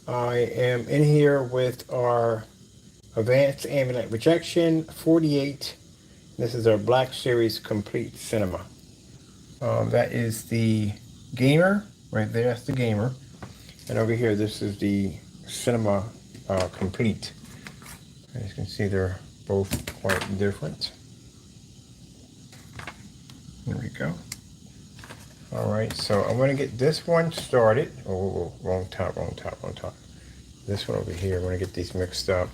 I am in here with our Advanced Ambient Rejection 48. This is our Black Series Complete Cinema. That is the gamer, right there, that's the gamer. And over here, this is the Cinema Complete. As you can see, they're both quite different. There we go. All right, so I'm going to get this one started. Oh, wrong top, wrong top, wrong top. This one over here, I'm going to get these mixed up.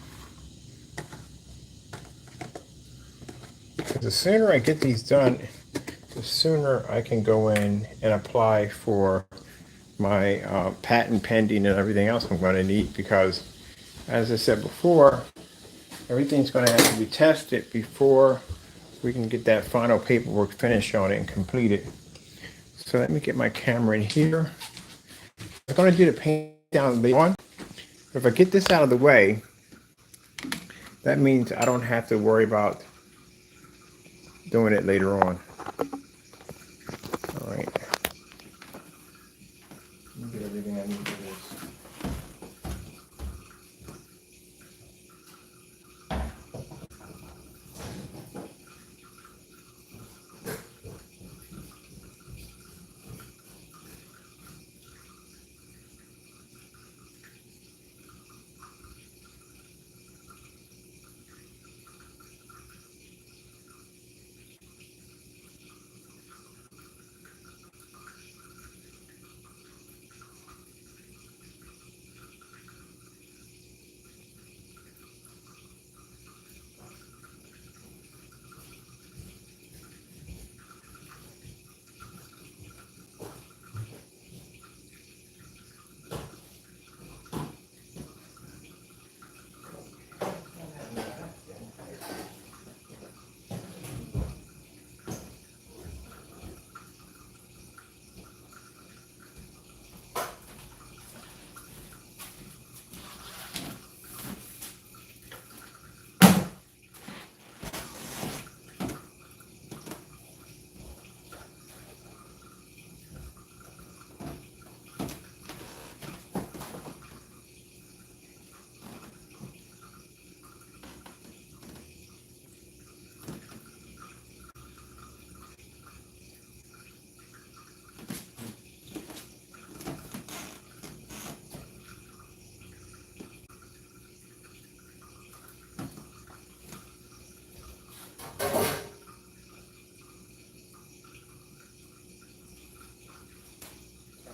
The sooner I get these done, the sooner I can go in and apply for my patent pending and everything else I'm going to need, because as I said before, everything's going to have to be tested before we can get that final paperwork finished on it and complete it. So let me get my camera in here. I'm going to do the paint down later on. If I get this out of the way, that means I don't have to worry about doing it later on. All right. Let me get everything I need for this.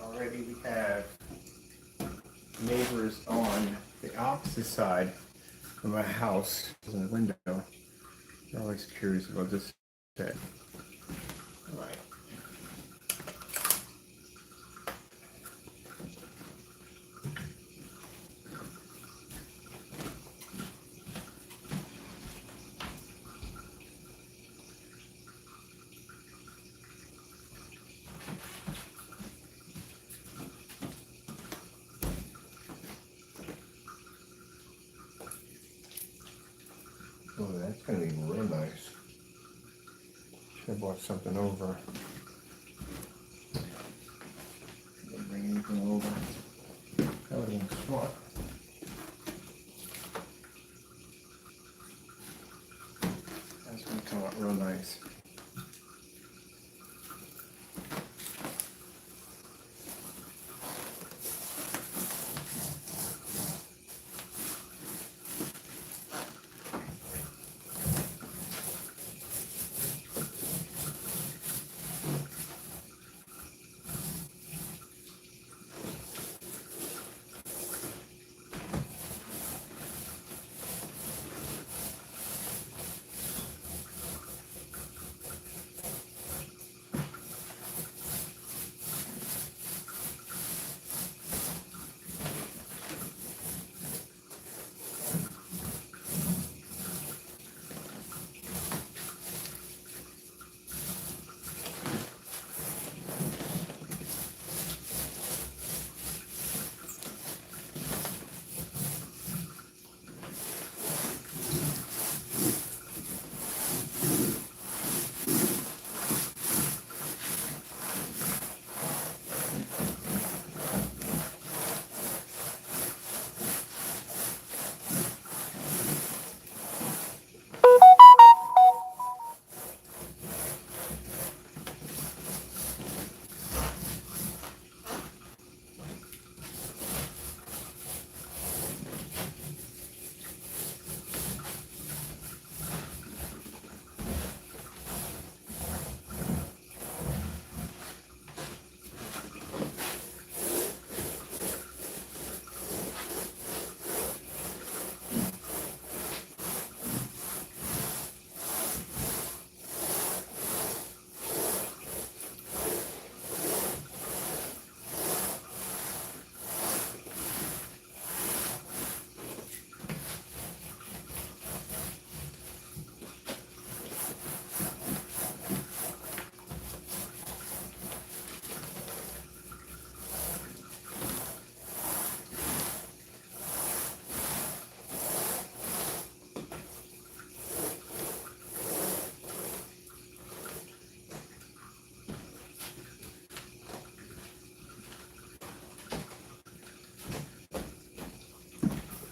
Already we have neighbors on the opposite side of my house in the window. I'm always curious about this set. All right. Oh, that's gonna be real nice. Should have brought something over. Didn't bring anything over. That would have been smart. That's gonna come out real nice.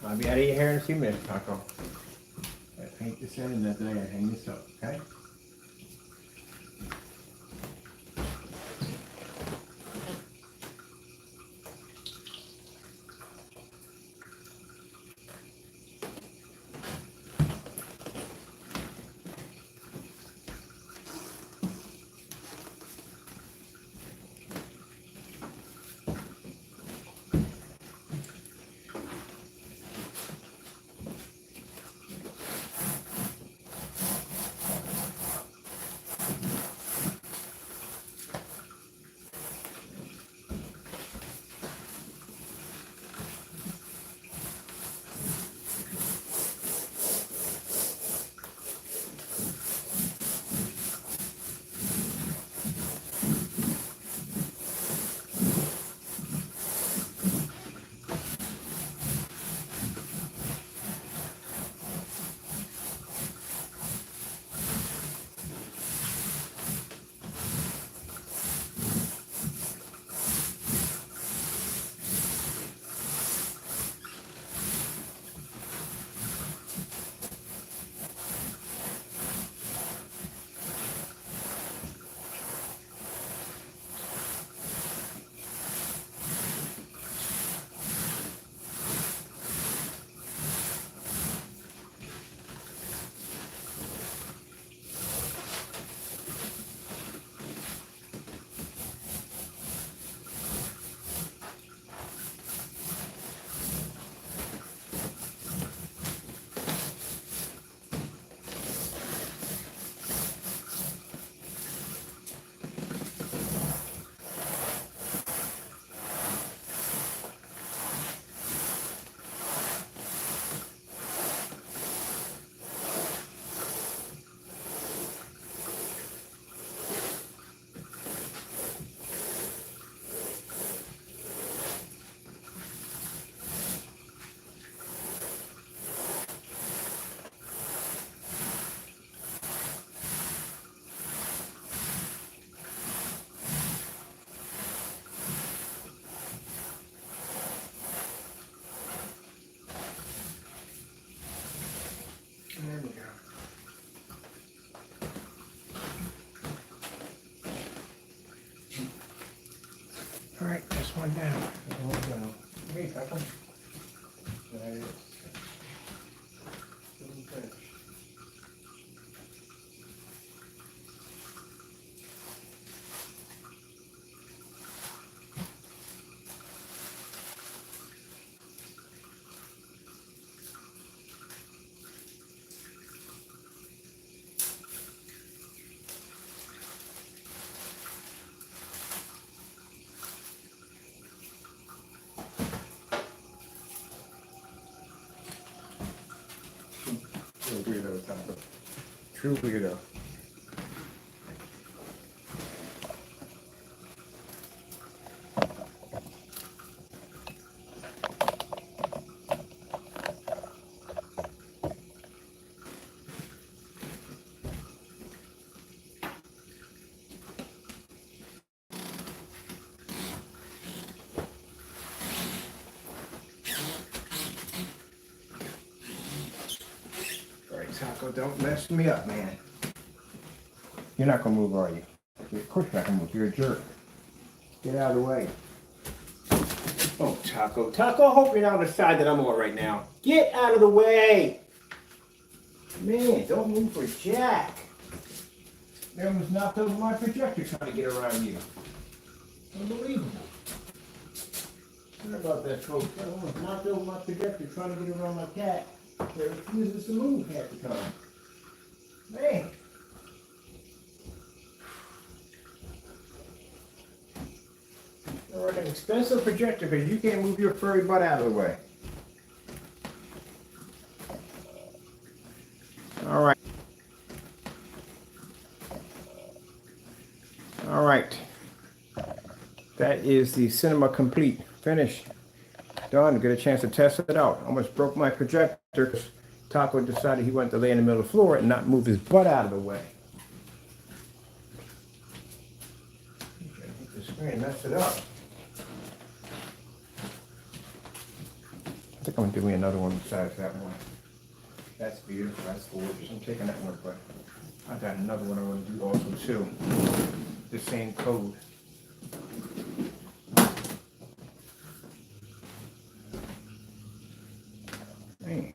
I'll be out of your hair in a few minutes, Taco. I paint this in and then I hang this up, okay? There we go. All right, that's one down. One down. Hey, Pepper. That is. Finish. True weirdo, Taco. True weirdo. All right, Taco, don't mess me up, man. You're not gonna move, are you? Of course you're not gonna move. You're a jerk. Get out of the way. Oh, Taco. Taco, I hope you're not on the side that I'm on right now. Get out of the way. Man, don't move for Jack. They almost knocked over my projector trying to get around you. Unbelievable. Sorry about that, folks. I almost knocked over my projector trying to get around my cat. They refuses to move half the time. Man. You're an expensive projector because you can't move your furry butt out of the way. All right. All right. That is the Cinema Complete. Finished. Done. Get a chance to test it out. Almost broke my projector because Taco decided he wanted to lay in the middle of the floor and not move his butt out of the way. Hit the screen, mess it up. I think think I'm gonna do me another one besides that one. That's beautiful, that's gorgeous. I'm taking that one, but I got another one I want to do also too. The same code. Man.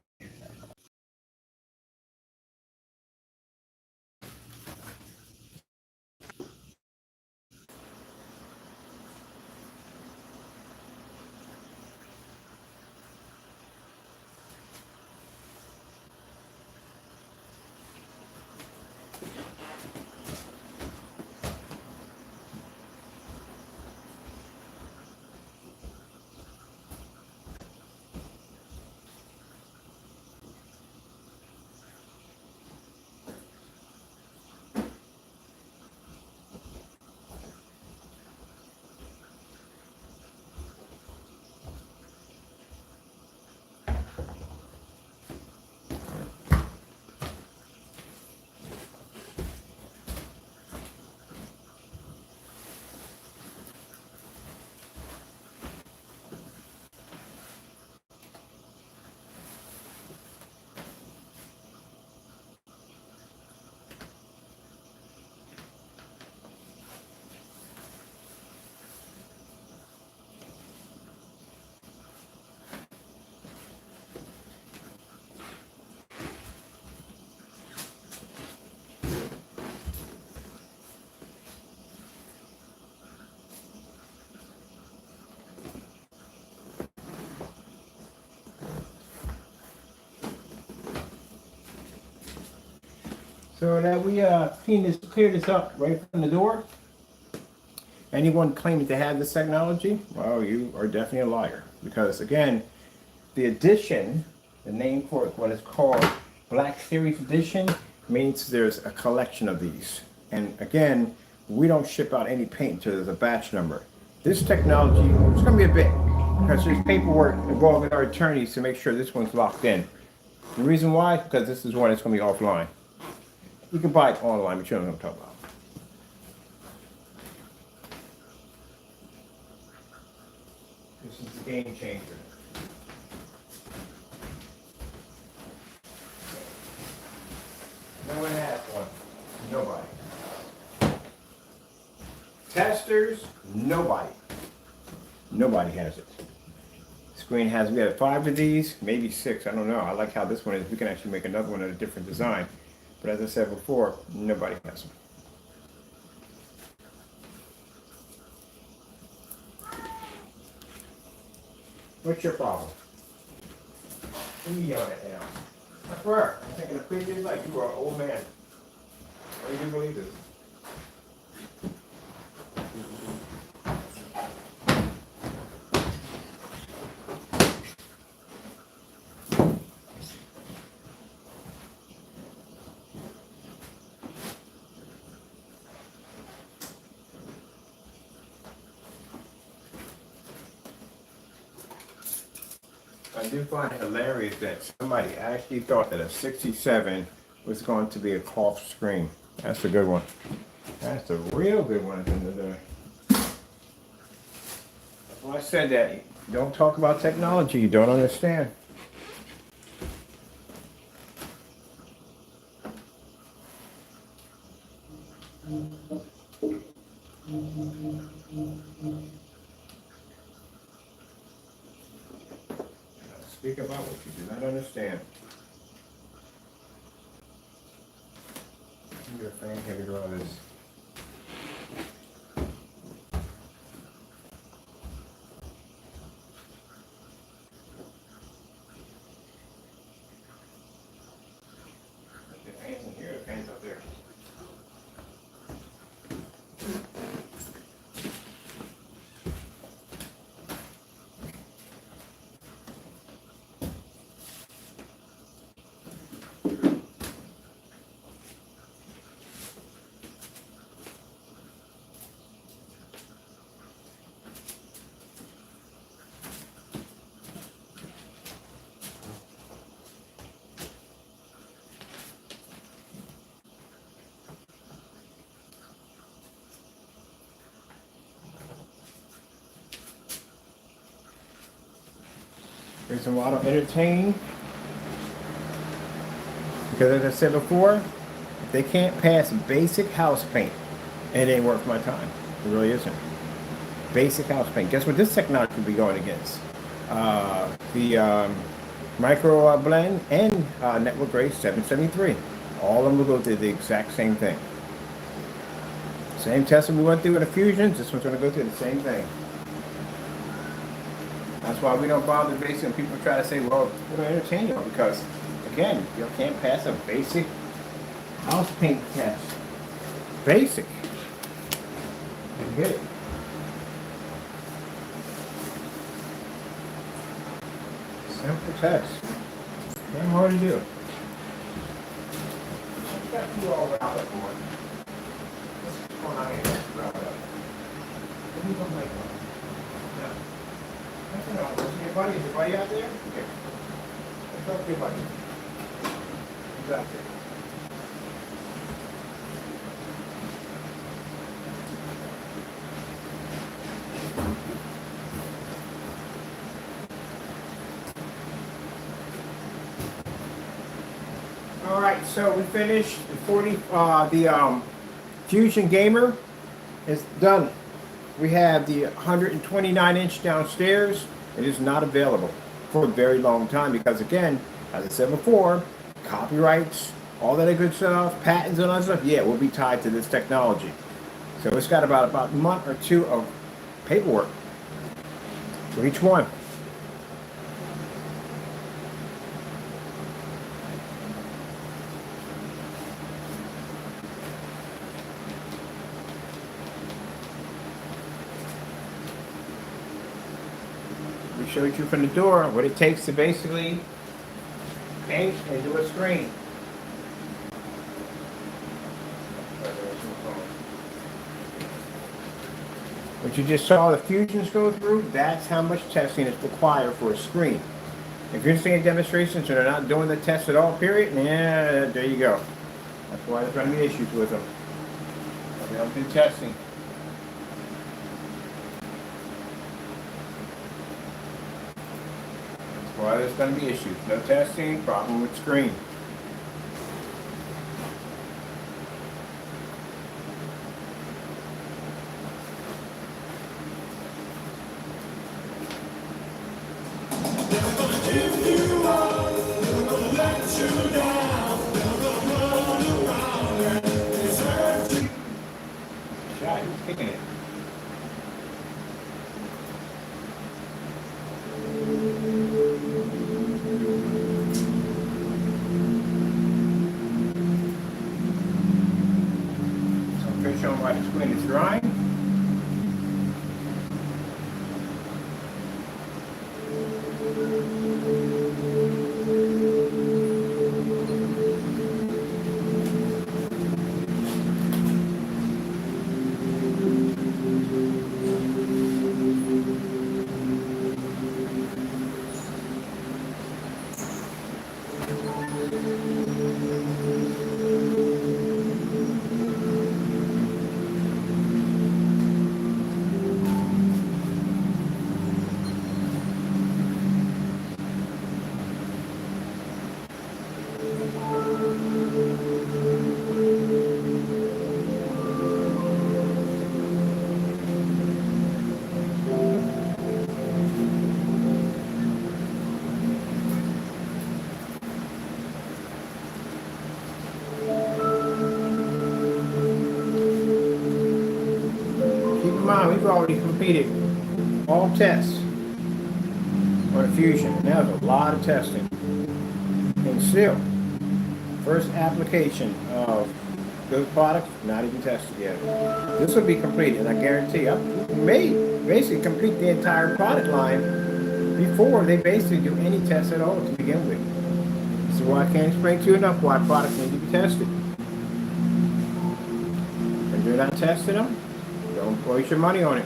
So that we clear this up right from the door. Anyone claiming to have this technology, well, you are definitely a liar. Because again, the edition, the name for it, what is called Black Series Edition, means there's a collection of these. And again, we don't ship out any paint until there's a batch number. This technology, it's going to be a bit, because there's paperwork involved with our attorneys to make sure this one's locked in. The reason why, because this is one that's going to be offline. You can buy it online, but you don't know what I'm talking about. This is the game changer. No one has one. Nobody. Testers, nobody. Nobody has it. Screen has, we have 5 of these, maybe 6, I don't know. I like how this one is. We can actually make another one of a different design. But as I said before, nobody has them. What's your problem? Who are you yelling at now? I swear, I'm thinking of previous life, you are an old man. Why do you believe this? I do find it hilarious that somebody actually thought that a 67 was going to be a cloth screen. That's a good one. That's a real good one at the end of the day. Well, I said that you don't talk about technology, you don't understand. Speak about what you do not understand. You're a fan, heavy draw this. The fans in here, the fans up there. reason why I don't entertain, because as I said before, if they can't pass basic house paint, it ain't worth my time. It really isn't. Basic house paint. Guess what this technology will be going against? The micro blend and network grade 773. All of them will go through the exact same thing. Same testing we went through in the fusions, this one's going to go through the same thing. That's why we don't bother basically when people try to say, well, we're going to entertain you, because, again, you can't pass a basic house paint test. Basic. You get it. Simple test. Not hard to do. Got you all riled up, boy. What's going on here? Riled up. What do you look like? No. That's enough. Is your buddy? Is your buddy out there? Here. Let's talk to your buddy. He's out there. All right, so we finished the Fusion Gamer is done. We have the 129-inch downstairs. It is not available for a very long time because, again, as I said before, copyrights, all that good stuff, patents and all that stuff, yeah, will be tied to this technology. So it's got about a month or two of paperwork for each one. Showed you from the door what it takes to basically paint into a screen. What you just saw the fusions go through, that's how much testing is required for a screen. If you're seeing demonstrations and they're not doing the test at all, period, yeah, there you go. That's why there's going to be issues with them. They don't do testing. Why there's going to be issues. No testing, problem with screen. Shot, he's kicking it. Showing why the screen is drying. We've already completed all tests on a Fusion. Now there's a lot of testing. And still, first application of those products, not even tested yet. This will be completed, and I guarantee I may basically complete the entire product line before they basically do any tests at all to begin with. This is why I can't explain to you enough why products need to be tested. If you're not testing them, don't waste your money on it.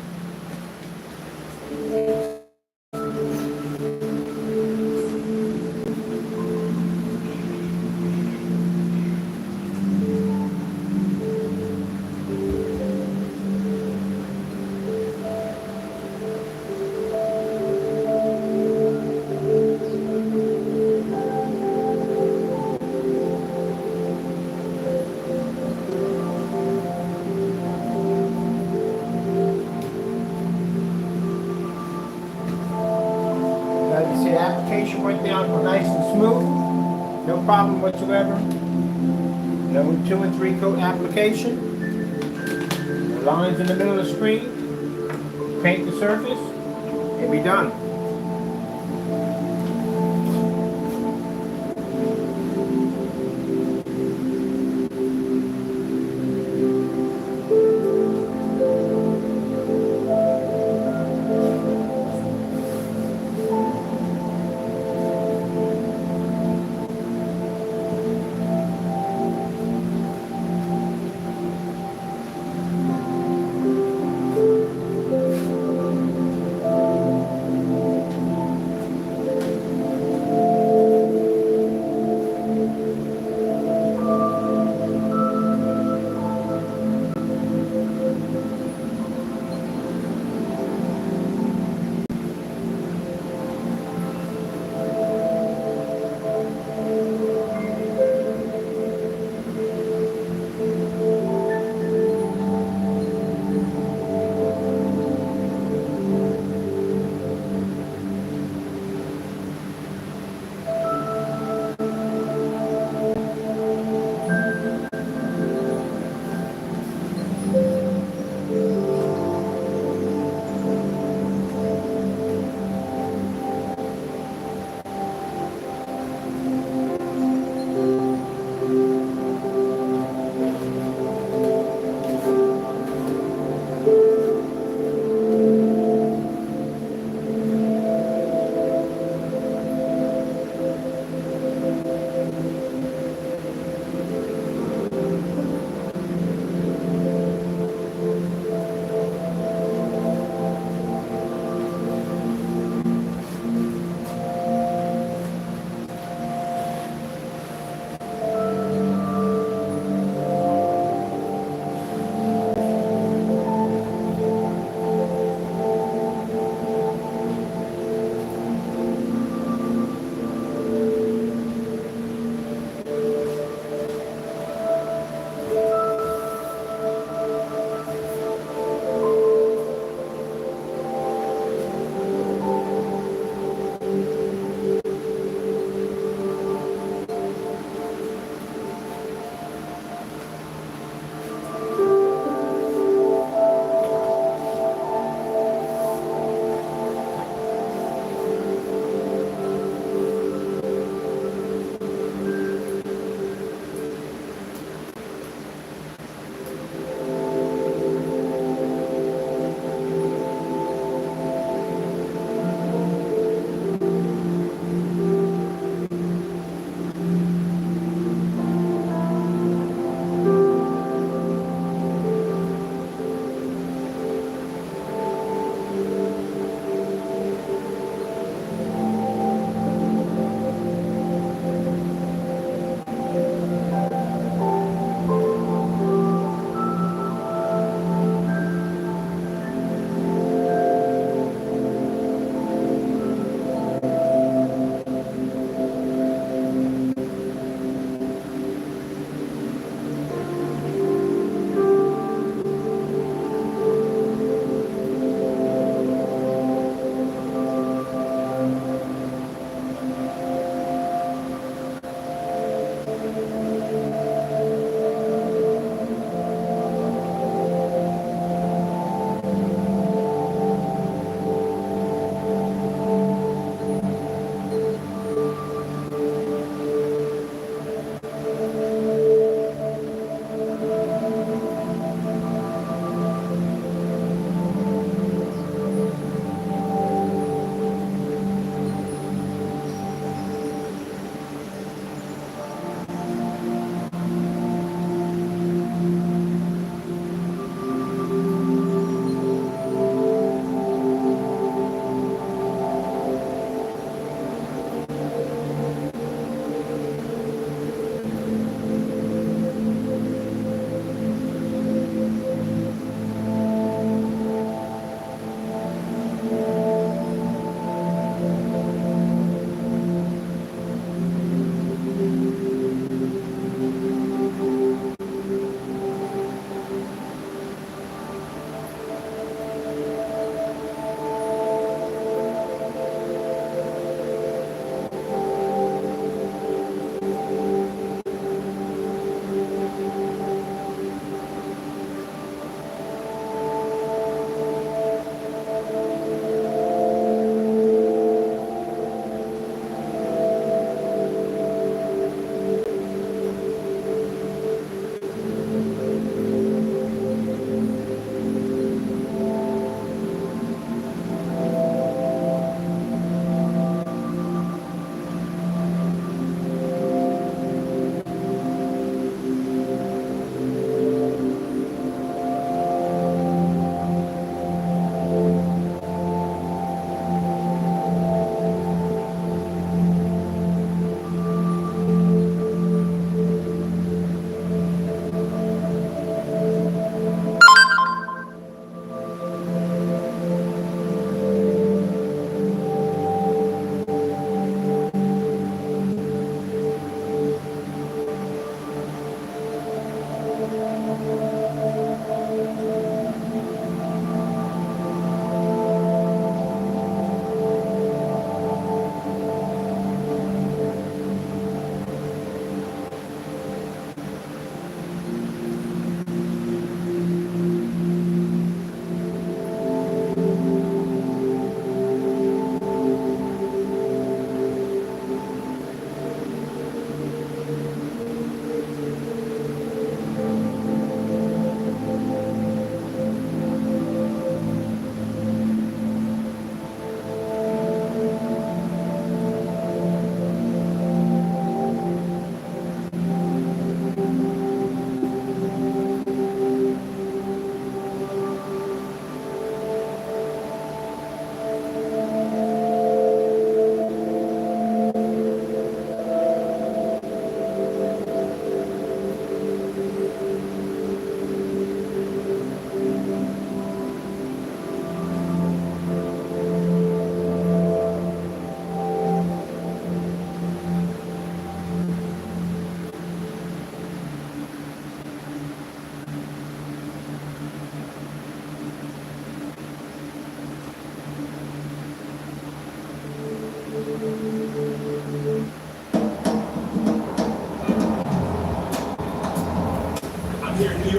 the application went down nice and smooth. No problem whatsoever. No 2 and 3 coat application. The lines in the middle of the screen. Paint the surface and be done.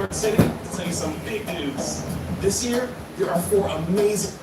York City to tell you some big news. This year, there are 4 amazing...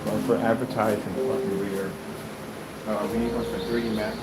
One for advertising, one for reader. We need one for 3D map.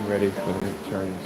Ready for the returns.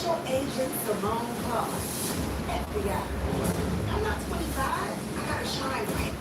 Special Agent Simone Clark, FBI. I'm not 25. I gotta shine bright.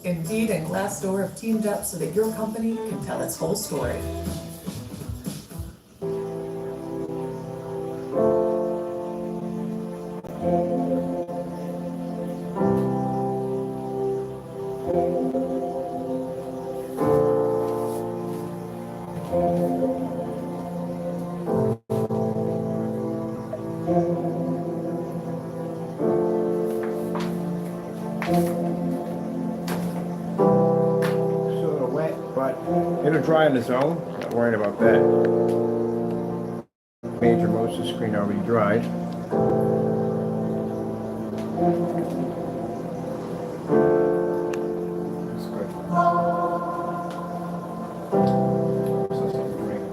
Indeed and Glassdoor have teamed up so that your company can tell its whole story. It's a little wet, but it'll dry on its own. Not worried about that. Major most of the screen already dried. That's good. So something to drink.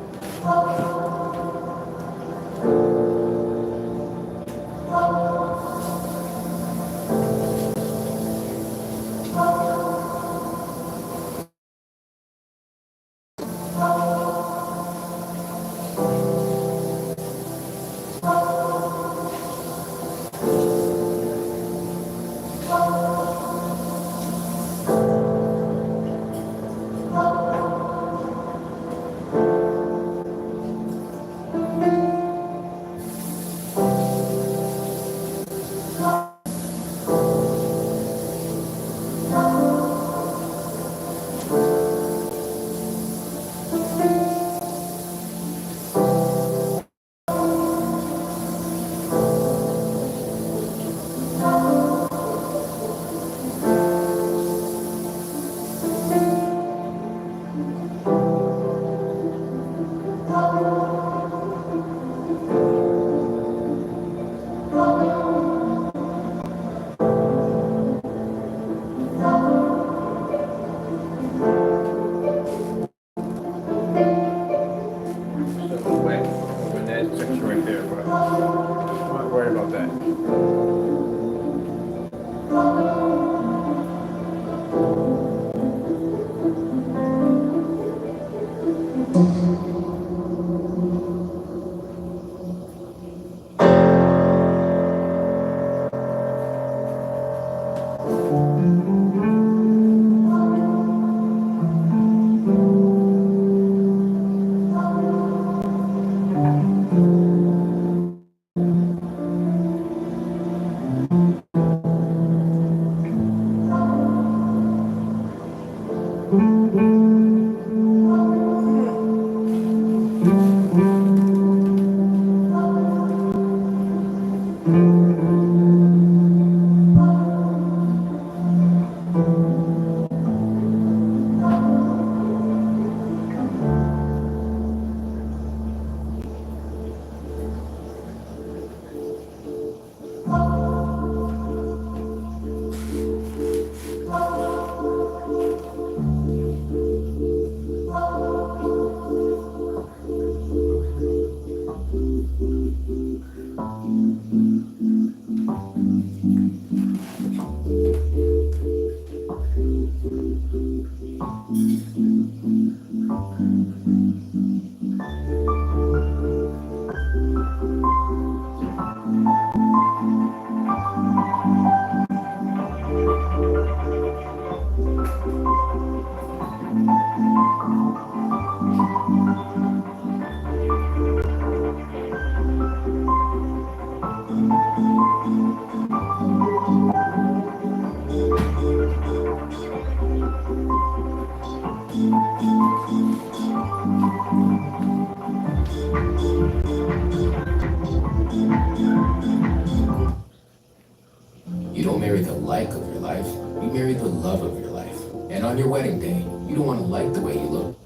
On your wedding day, you don't want to like the way you look.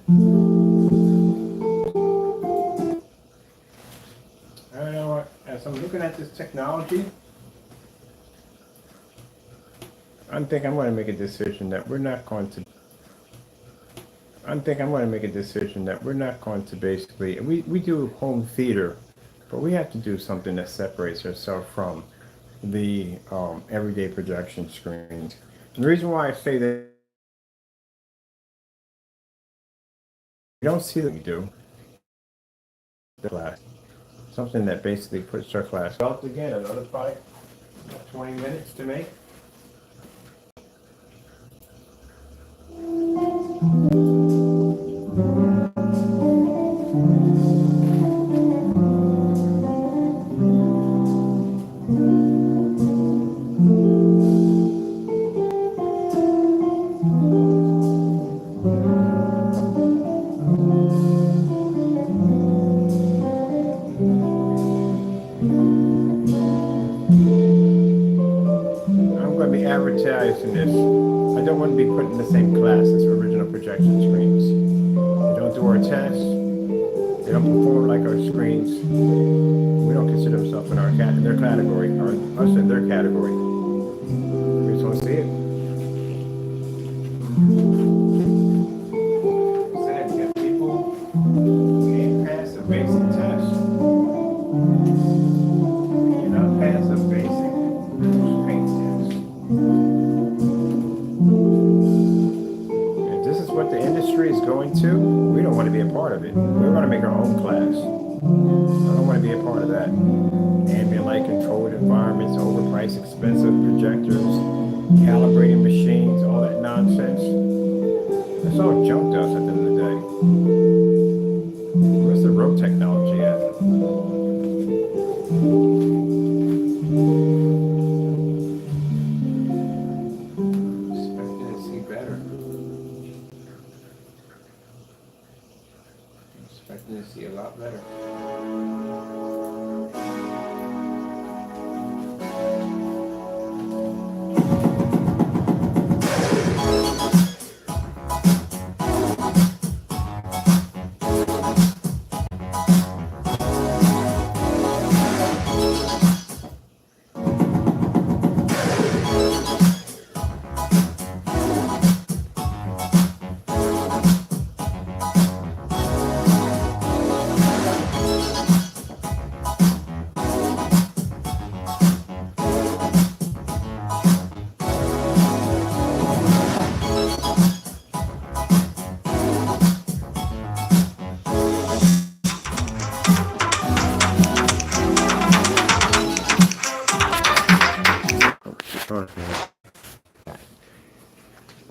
I know what, as I'm looking at this technology, I think I'm going to make a decision that we're not going to. Basically, we do home theater, but we have to do something that separates ourselves from the everyday projection screens. And the reason why I say that, you don't see that we do the class. Something that basically puts our class out again, another probably 20 minutes to make. Advertising this. I don't want to be put in the same class as original projection screens. They don't do our tests. They don't perform like our screens. We don't consider themselves in their category, or us in their category. We just want to see it. Instead, we have people who can't pass a basic test. You cannot pass a basic screen test. If this is what the industry is going to, we don't want to be a part of it. We're going to make our own class. I don't want to be a part of that. Ambient light controlled environments, overpriced expensive projectors, calibrating machines, all that nonsense. It's all junk to us at the end of the day. Where's the road technology at? Expecting to see a lot better.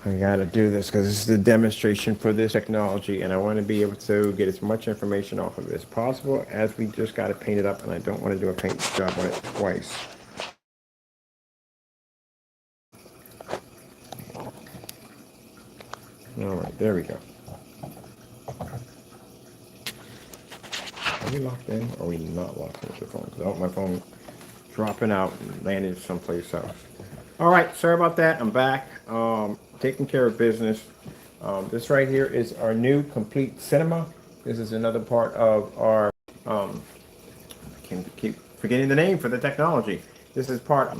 I gotta do this because this is a demonstration for this technology, and I want to be able to get as much information off of it as possible, as we just got to paint it up, and I don't want to do a paint job on it twice. All right, there we go. Are we locked in, or are we not locked in with the phone? Because I don't want my phone dropping out and landing someplace else. All right, sorry about that. I'm back. Taking care of business. This right here is our new complete cinema. This is another part of our, I can keep forgetting the name for the technology. This is part, I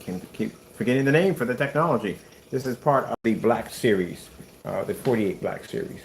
can keep forgetting the name for the technology. This is part of the Black series, the 48 Black series.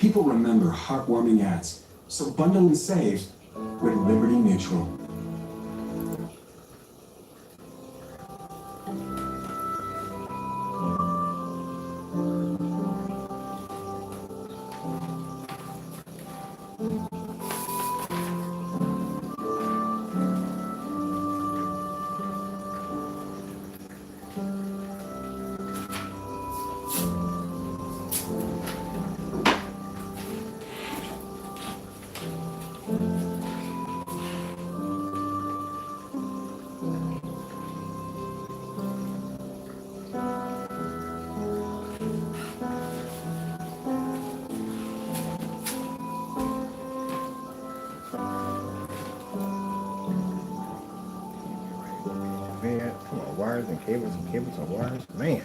People remember heartwarming ads, so bundle and save with Liberty Mutual. Man, come on, wires and cables and wires, man.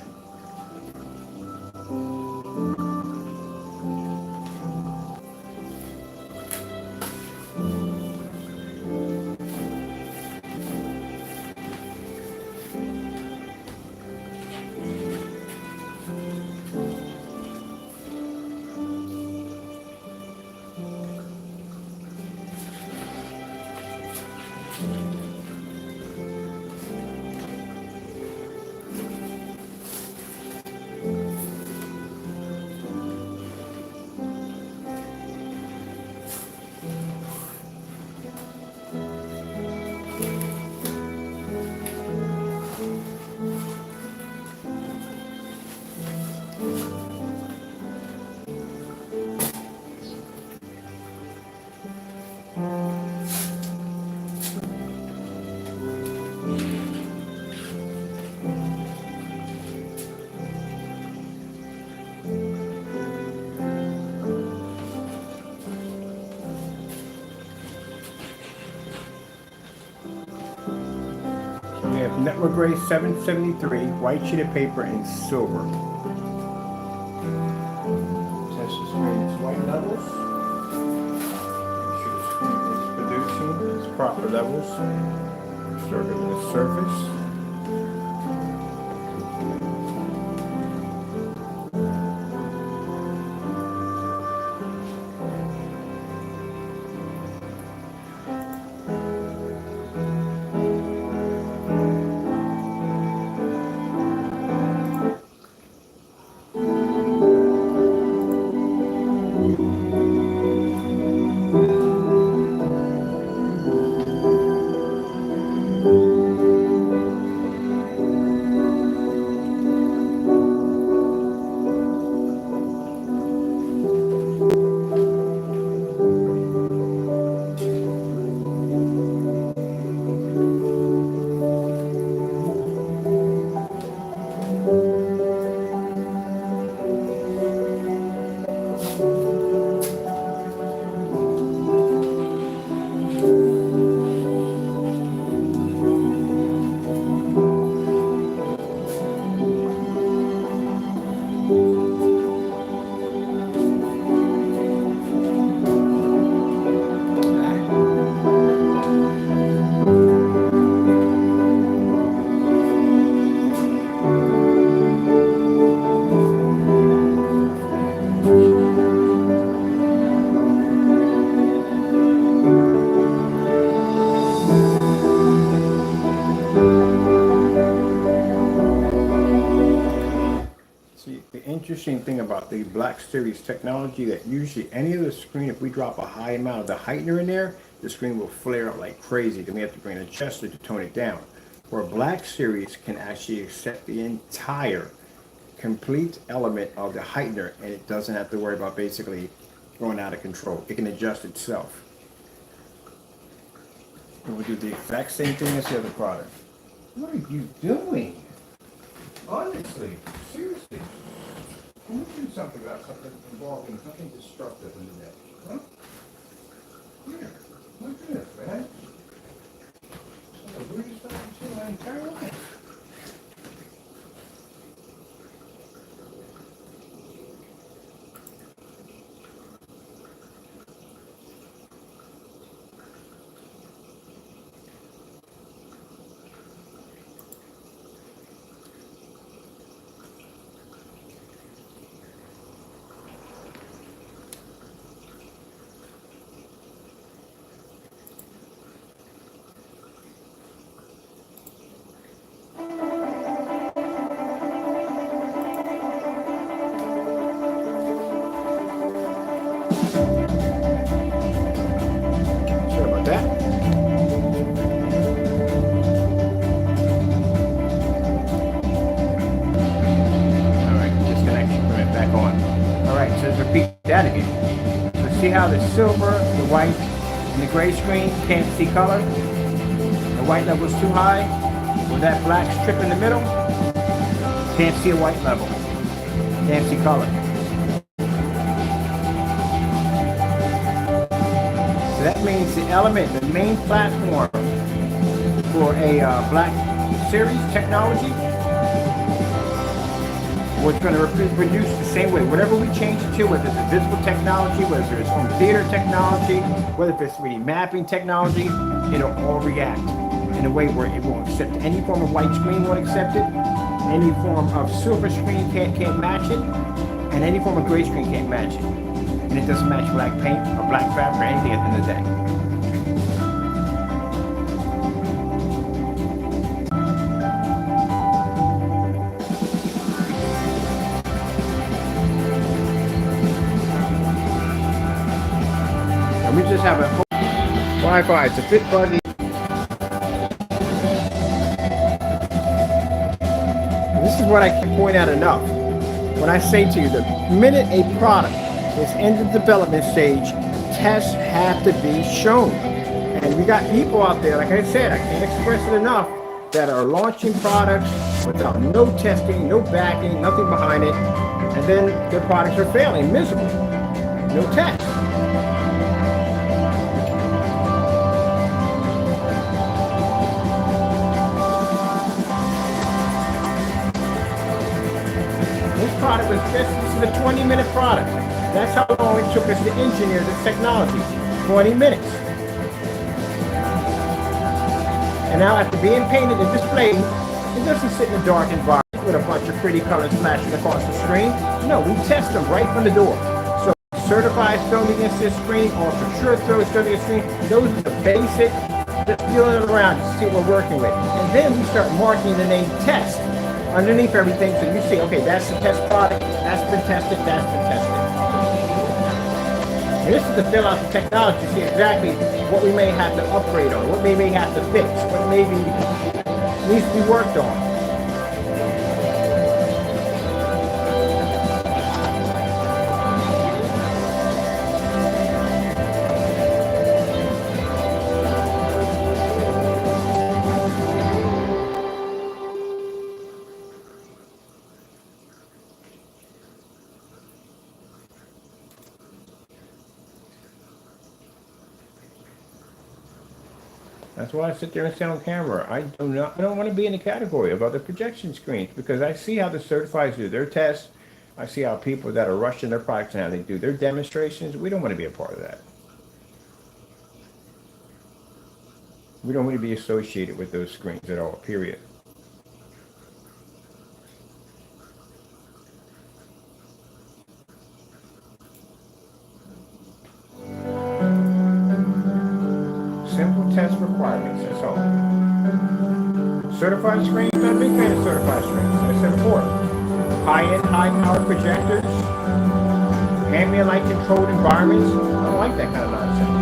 We have network grade 773, white sheet of paper, and silver. Test the screen's white levels. Make sure the screen is producing its proper levels. Circle the surface. See, the interesting thing about the Black Series technology that usually any of the screen, if we drop a high amount of the heightener in there, the screen will flare up like crazy. Then we have to bring an adjuster to tone it down. Where Black Series can actually accept the entire complete element of the heightener, and it doesn't have to worry about basically going out of control. It can adjust itself. And we'll do the exact same thing as the other product. What are you doing? Honestly, seriously. Can we do something about something involving something destructive in the day? Huh? Here, look at this, man. That's the weirdest thing I've seen in my entire life. how the silver, the white, and the gray screen can't see color? The white level is too high, with that black strip in the middle, can't see a white level, can't see color. So that means the element, the main platform for a Black Series technology was going to reproduce the same way. Whatever we change it to, whether it's a visible technology, whether it's home theater technology, whether it's 3D mapping technology, it'll all react in a way where it won't accept any form of white screen, won't accept it, any form of silver screen can't match it, and any form of gray screen can't match it. And it doesn't match black paint or black fabric or anything at the end of the day. We just have a Wi-Fi. It's a bit fuzzy. This is what I can point out enough. When I say to you, the minute a product is in the development stage, tests have to be shown. And we got people out there, like I said, I can't express it enough, that are launching products without no testing, no backing, nothing behind it, and then their products are failing miserably. No tests. Product was this is a 20-minute product. That's how long it took us to engineer this technology. 20 minutes. And now after being painted and displayed, it doesn't sit in a dark environment with a bunch of pretty colors flashing across the screen. No, we test them right from the door. So certified thrown against this screen, ultra sure throws thrown against this screen. Those are the basic, just feeling it around to see what we're working with. And then we start marking the name test underneath everything, so you see, okay, that's the test product, that's been tested, that's been tested. And this is to fill out the technology, see exactly what we may have to upgrade on, what we may have to fix, what maybe needs to be worked on. That's why I sit there and say on camera, I don't want to be in the category of other projection screens, because I see how the certifieds do their tests. I see how people that are rushing their products and how they do their demonstrations. We don't want to be a part of that. We don't want to be associated with those screens at all, period. Simple test requirements, that's all. Certified screens, I'm a big fan of certified screens. I said before, high-end, high-powered projectors, ambient light controlled environments. I don't like that kind of nonsense.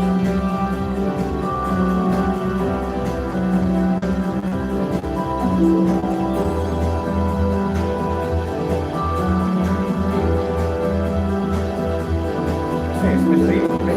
It's misleading to me.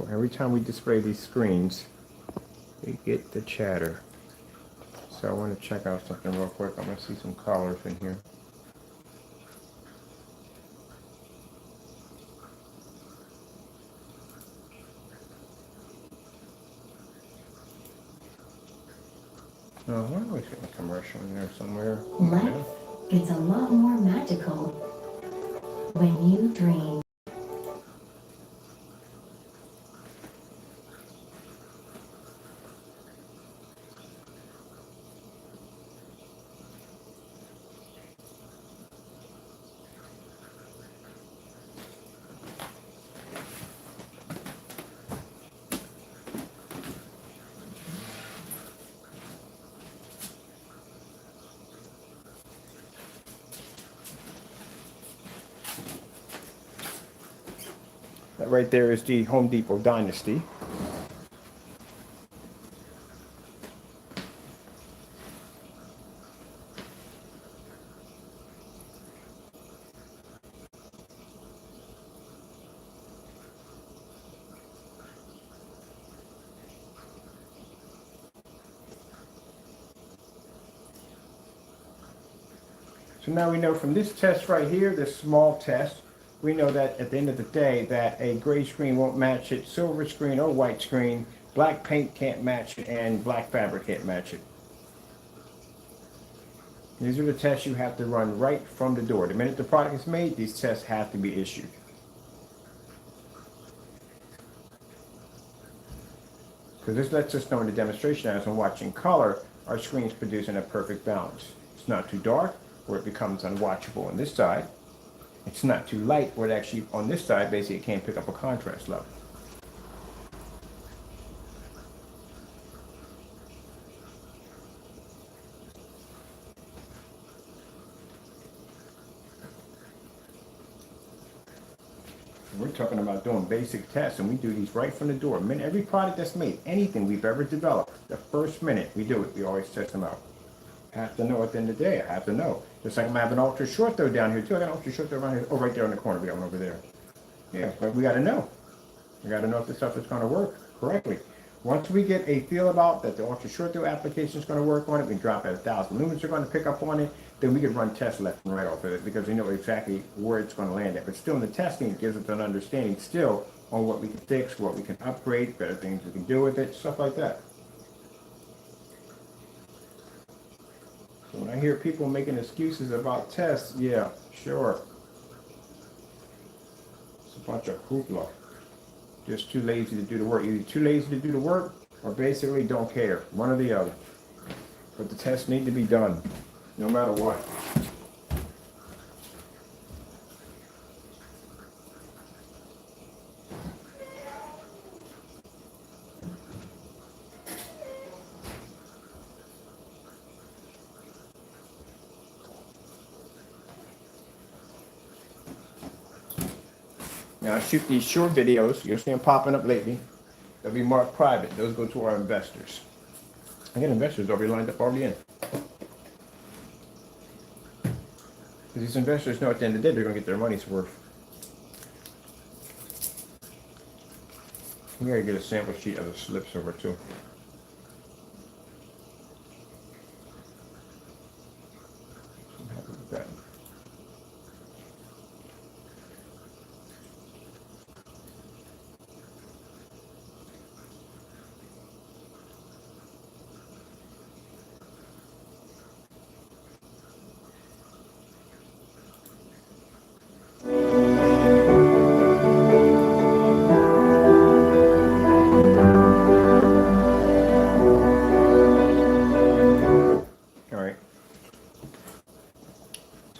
Every time we display these screens, we get the chatter. So I want to check out something real quick. I'm going to see some colors in here. Oh, why am I getting a commercial in there somewhere? Life gets a lot more magical when you dream. That right there is the Home Depot Dynasty. So now we know from this test right here, this small test, we know that at the end of the day that a gray screen won't match it, silver screen or white screen, black paint can't match it, and black fabric can't match it. These are the tests you have to run right from the door. The minute the product is made, these tests have to be issued. Because this lets us know in the demonstration as I'm watching color, our screen's producing a perfect balance. It's not too dark, where it becomes unwatchable on this side. It's not too light, where it actually, on this side, basically it can't pick up a contrast level. We're talking about doing basic tests, and we do these right from the door. Every product that's made, anything we've ever developed, the first minute we do it, we always test them out. Have to know at the end of the day. I have to know. Just like I'm having ultra short though down here too. I got an ultra short though around here. Oh, right there in the corner. We got one over there. Yeah, but we got to know. We got to know if this stuff is going to work correctly. Once we get a feel about that the ultra short throw application is going to work on it, we drop at 1,000 lumens are going to pick up on it, then we can run tests left and right off of it because we know exactly where it's going to land at. But still in the testing, it gives us an understanding still on what we can fix, what we can upgrade, better things we can do with it, stuff like that. So when I hear people making excuses about tests, yeah, sure. It's a bunch of hoopla. Just too lazy to do the work. Either too lazy to do the work or basically don't care. One or the other. But the tests need to be done, no matter what. Now I shoot these short videos. You'll see them popping up lately. They'll be marked private. Those go to our investors. I get investors already lined up already in. Because these investors know at the end of the day they're going to get their money's worth. We gotta get a sample sheet of the slips over too. I'm happy with that.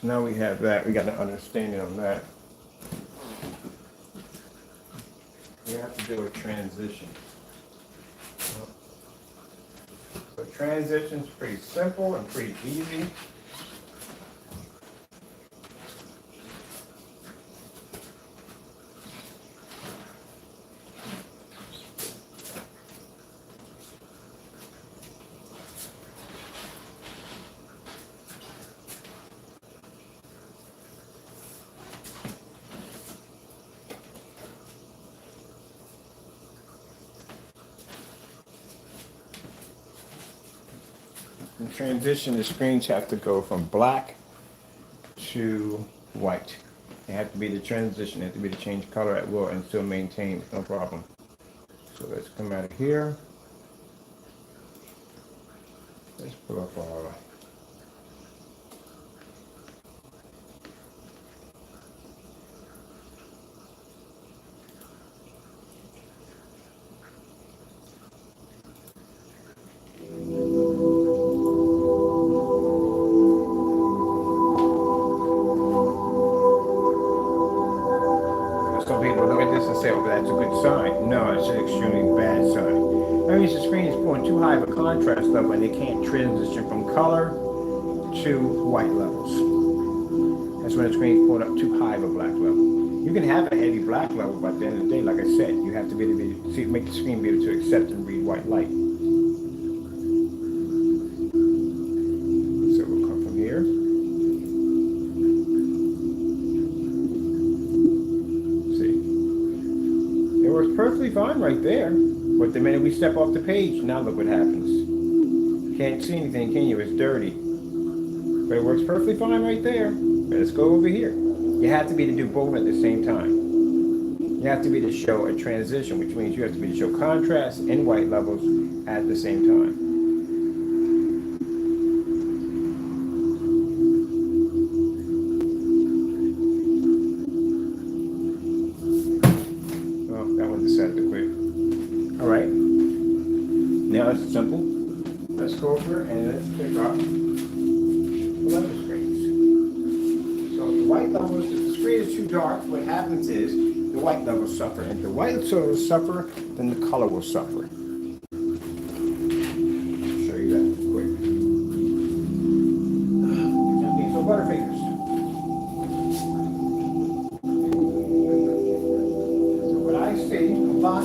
Now we have that, we got an understanding on that. We have to do a transition. So transition's pretty simple and pretty easy. In transition, the screens have to go from black to white. They have to be the transition, they have to be the change color at will and still maintain, no problem. So let's come out of here. Let's pull up our. Some people look at this and say, oh, that's a good sign. No, it's an extremely bad sign. That means the screen is pulling too high of a contrast level and they can't transition from color to white levels. That's when the screen is pulling up too high of a black level. You can have a heavy black level, but at the end of the day, like I said, you have to be able to see, make the screen be able to accept and read white light. So we'll come from here. It works perfectly fine right there. But the minute we step off the page, now look what happens. Can't see anything, can you? It's dirty. But it works perfectly fine right there. But let's go over here. You have to be to do both at the same time. You have to be to show a transition, which means you have to be to show contrast and white levels at the same time. Now it's simple. Let's go over and let's pick up the level screens. So the white levels, if the screen is too dark, what happens is the white levels suffer. If the white levels suffer, then the color will suffer. I'll show you that quick. Okay, so Butterfingers. So what I see a lot.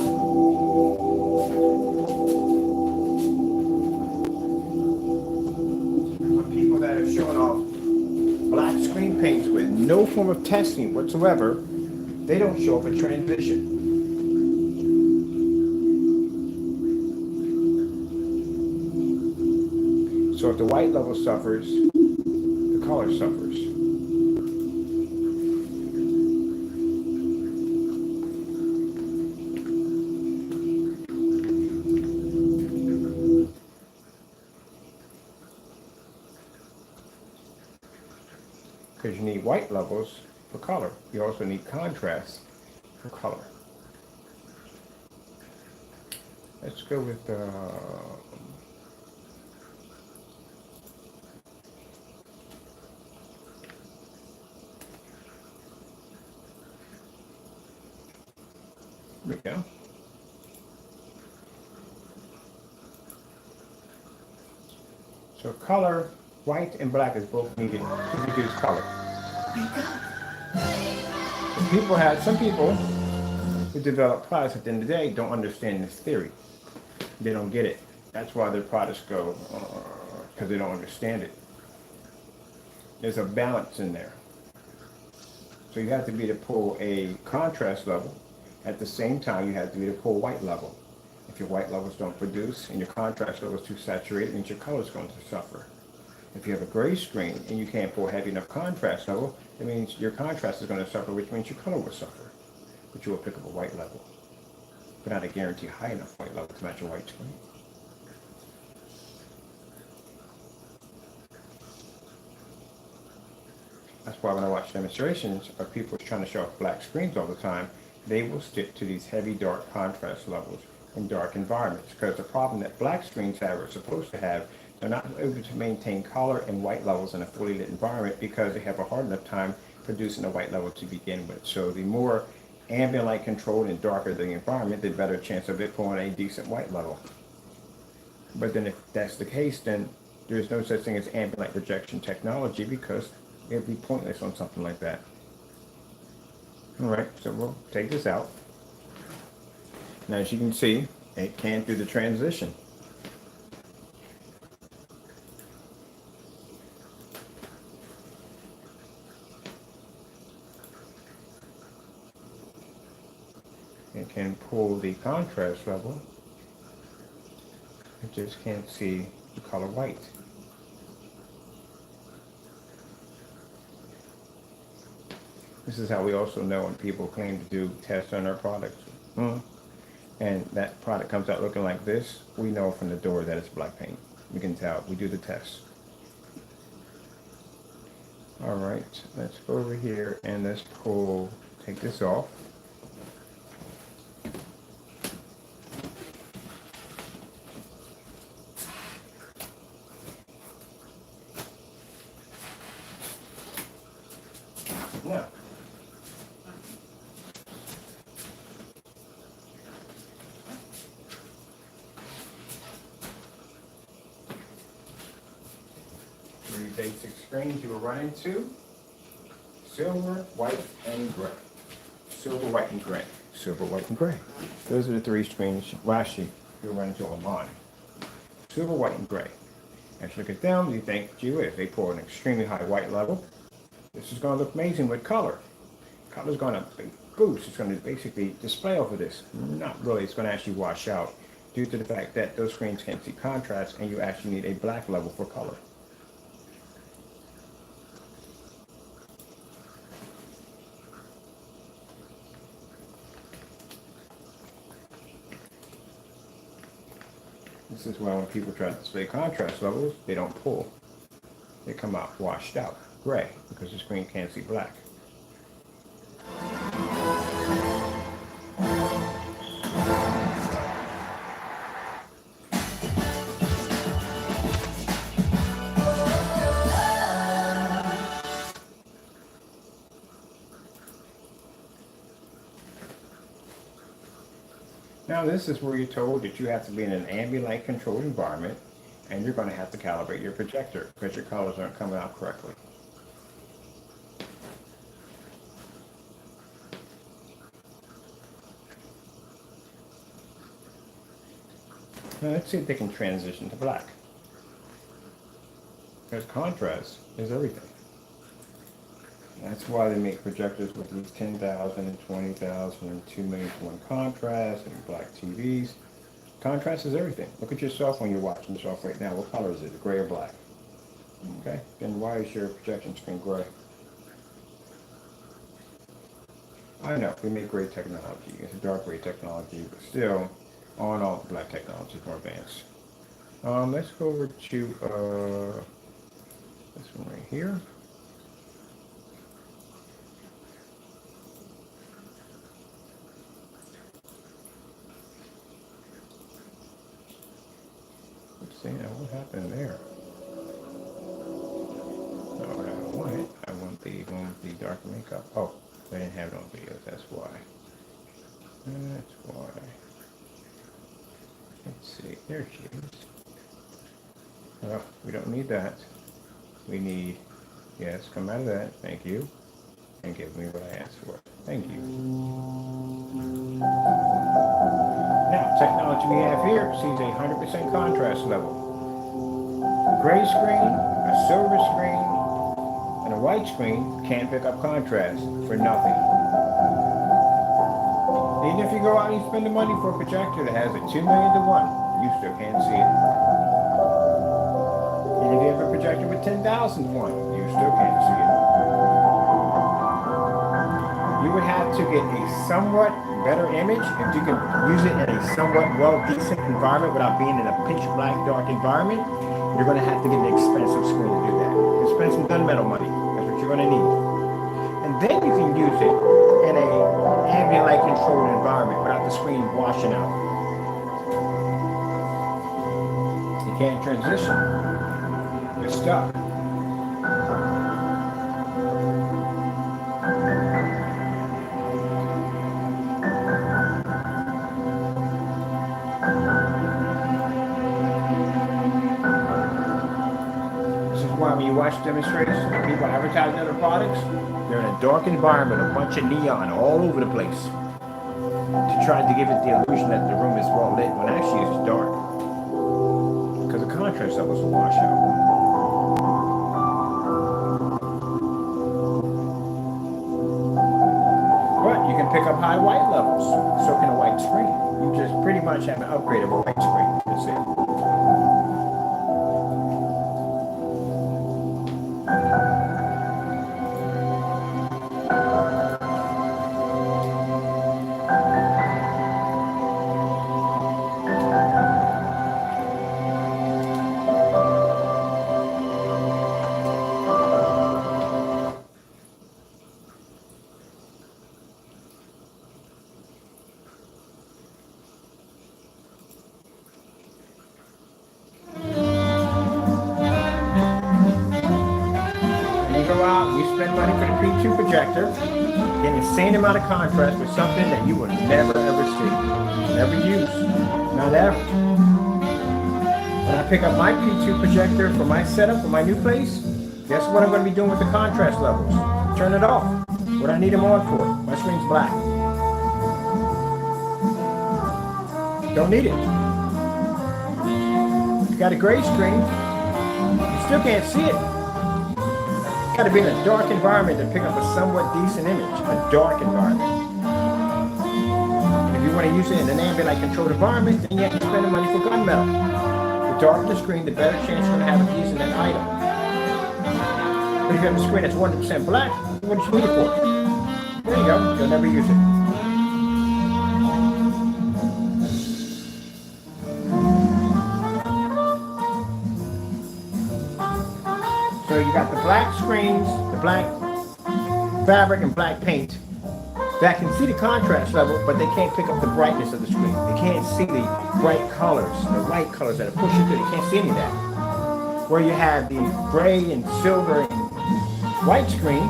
That are showing off black screen paints with no form of testing whatsoever, they don't show up a transition. So if the white level suffers, the color suffers. Because you need white levels for color. You also need contrast for color. Let's go with there we go. So color, white and black is both needed to produce color. Some people who develop products at the end of the day don't understand this theory. They don't get it. That's why their products go, because they don't understand it. There's a balance in there. So you have to be to pull a contrast level. At the same time, you have to be to pull white level. If your white levels don't produce and your contrast level is too saturated, it means your color is going to suffer. If you have a gray screen and you can't pull heavy enough contrast level, it means your contrast is going to suffer, which means your color will suffer. But you will pick up a white level. But not a guarantee high enough white level to match a white screen. That's why when I watch demonstrations of people trying to show off black screens all the time, they will stick to these heavy dark contrast levels in dark environments. Because the problem that black screens have are supposed to have, they're not able to maintain color and white levels in a fully lit environment because they have a hard enough time producing a white level to begin with. So the more ambient light controlled and darker the environment, the better chance of it pulling a decent white level. But then if that's the case, then there's no such thing as ambient light projection technology because it would be pointless on something like that. All right, so we'll take this out. Now, as you can see, it can do the transition. It can pull the contrast level. It just can't see the color white. This is how we also know when people claim to do tests on our products. And that product comes out looking like this, we know from the door that it's black paint. we can tell. We do the test. All right, let's go over here and let's take this off. Now, three basic screens you will run into: silver, white, and gray. Silver, white, and gray. Silver, white, and gray. Those are the three screens, well, actually, you'll run into online. Silver, white, and gray. As you look at them, you think, gee whiz, they pour an extremely high white level. This is going to look amazing with color. Color's going to boost. It's going to basically display over this. Not really. It's going to actually wash out due to the fact that those screens can't see contrast and you actually need a black level for color. This is why when people try to display contrast levels, they don't pull. They come out washed out, gray, because the screen can't see black. Now this is where you're told that you have to be in an ambient light controlled environment and you're going to have to calibrate your projector because your colors aren't coming out correctly. Now let's see if they can transition to black. Because contrast is everything. That's why they make projectors with these 10,000 and 20,000 and 2 million to 1 contrast and black TVs. Contrast is everything. Look at yourself when you're watching yourself right now. What color is it, gray or black? Okay, then why is your projection screen gray? I know, we make great technology. It's a dark gray technology, but still, all in all, black technology is more advanced. Let's go over to this one right here. See, now what happened there? No, I don't want it. I want the one with the dark makeup. Oh, I didn't have it on video. That's why. That's why. Let's see. There she is. Oh, we don't need that. We need, yes, come out of that. Thank you. And give me what I asked for. Thank you. Now, technology we have here sees a 100% contrast level. A gray screen, a silver screen, and a white screen can't pick up contrast for nothing. Even if you go out and spend the money for a projector that has a 2 million to 1, you still can't see it. Even if you have a projector with 10,000 to 1, you still can't see it. You would have to get a somewhat better image if you can use it in a somewhat decent environment without being in a pitch black dark environment. You're going to have to get an expensive screen to do that. You spend some gunmetal money. That's what you're going to need. And then you can use it in a ambient light controlled environment without the screen washing out. You can't transition. You're stuck. When you watch demonstrators, people advertising other products, they're in a dark environment, a bunch of neon all over the place, to try to give it the illusion that the room is well lit when actually it's dark, because the contrast levels will wash out. But you can pick up high white levels, so can a white screen. You just pretty much have an upgrade of a white screen. That's it. go out, you spend money for the P2 projector, get an insane amount of contrast with something that you will never ever see, never use, not ever. When I pick up my P2 projector for my setup for my new place, guess what I'm going to be doing with the contrast levels? Turn it off. What I need them on for? My screen's black. Don't need it. You got a gray screen, you still can't see it. You got to be in a dark environment to pick up a somewhat decent image, a dark environment. And if you want to use it in an ambient light controlled environment, then you have to spend the money for gunmetal. The darker the screen, the better chance you're going to have of using that item. But if you have a screen that's 100% black, what do you need it for? There you go, you'll never use it. So you got the black screens, the black fabric and black paint that can see the contrast level, but they can't pick up the brightness of the screen. They can't see the bright colors, the white colors that are pushing through. They can't see any of that. Where you have the gray and silver and white screen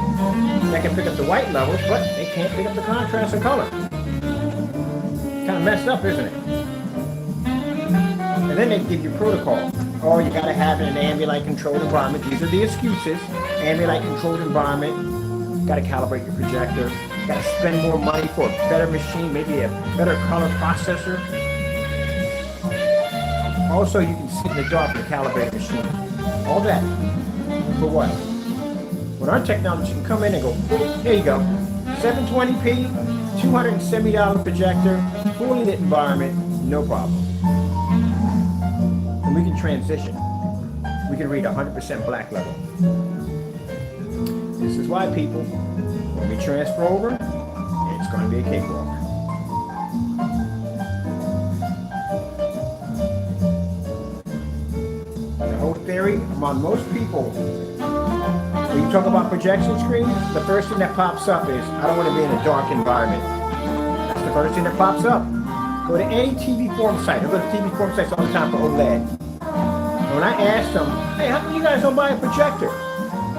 that can pick up the white levels, but they can't pick up the contrast and color. Kind of messed up, isn't it? And then they give you protocol. Oh, you gotta have it in an ambient light controlled environment. These are the excuses. Ambient light controlled environment. Gotta calibrate your projector. Gotta spend more money for a better machine, maybe a better color processor. Also, you can sit in the dark with a calibrated machine. All that. For what? When our technology can come in and go, there you go. 720p, $270 projector, fully lit environment, no problem. And we can transition. We can read 100% black level. This is why, people, when we transfer over, it's going to be a cakewalk. The whole theory among most people, when you talk about projection screens, the first thing that pops up is, I don't want to be in a dark environment. That's the first thing that pops up. Go to any TV forum site. I go to TV forum sites all the time for OLED. And when I ask them, hey, how come you guys don't buy a projector?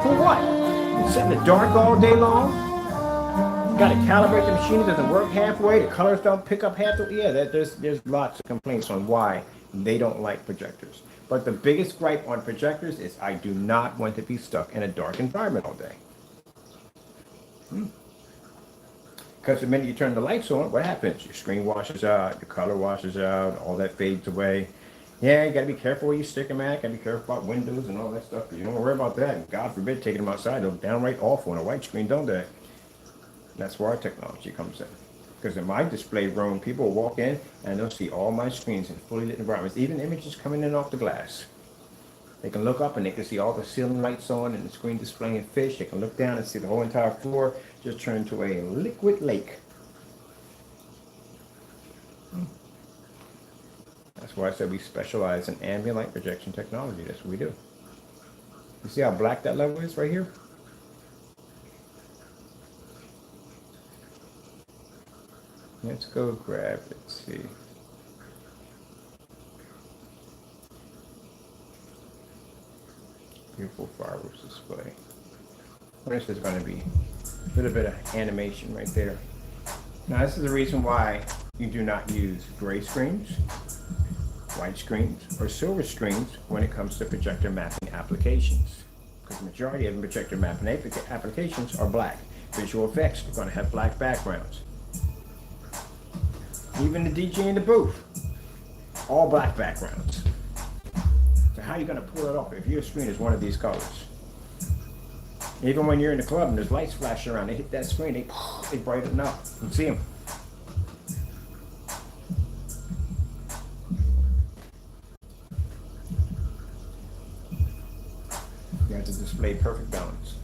For what? You sit in the dark all day long? You got to calibrate the machine. It doesn't work halfway. The colors don't pick up half the... Yeah, there's lots of complaints on why they don't like projectors. But the biggest gripe on projectors is I do not want to be stuck in a dark environment all day. Because the minute you turn the lights on, what happens? Your screen washes out, your color washes out, all that fades away. Yeah, you got to be careful where you stick them at. Got to be careful about windows and all that stuff. Because you don't worry about that. And God forbid taking them outside. They'll downright awful on a white screen, don't they? That's where our technology comes in. Because in my display room, people will walk in and they'll see all my screens in fully lit environments, even images coming in off the glass. They can look up and they can see all the ceiling lights on and the screen displaying fish. They can look down and see the whole entire floor just turn into a liquid lake. That's why I said we specialize in ambient light projection technology. That's what we do. You see how black that level is right here? Let's go grab, let's see. Beautiful fireworks display. This is going to be a little bit of animation right there. Now this is the reason why you do not use gray screens, white screens, or silver screens when it comes to projector mapping applications. Because the majority of the projector mapping applications are black. Visual effects are going to have black backgrounds. Even the DJ in the booth, all black backgrounds. So how are you going to pull it off if your screen is one of these colors? Even when you're in the club and there's lights flashing around, they hit that screen, they brighten up. You can see them. You have to display perfect balance.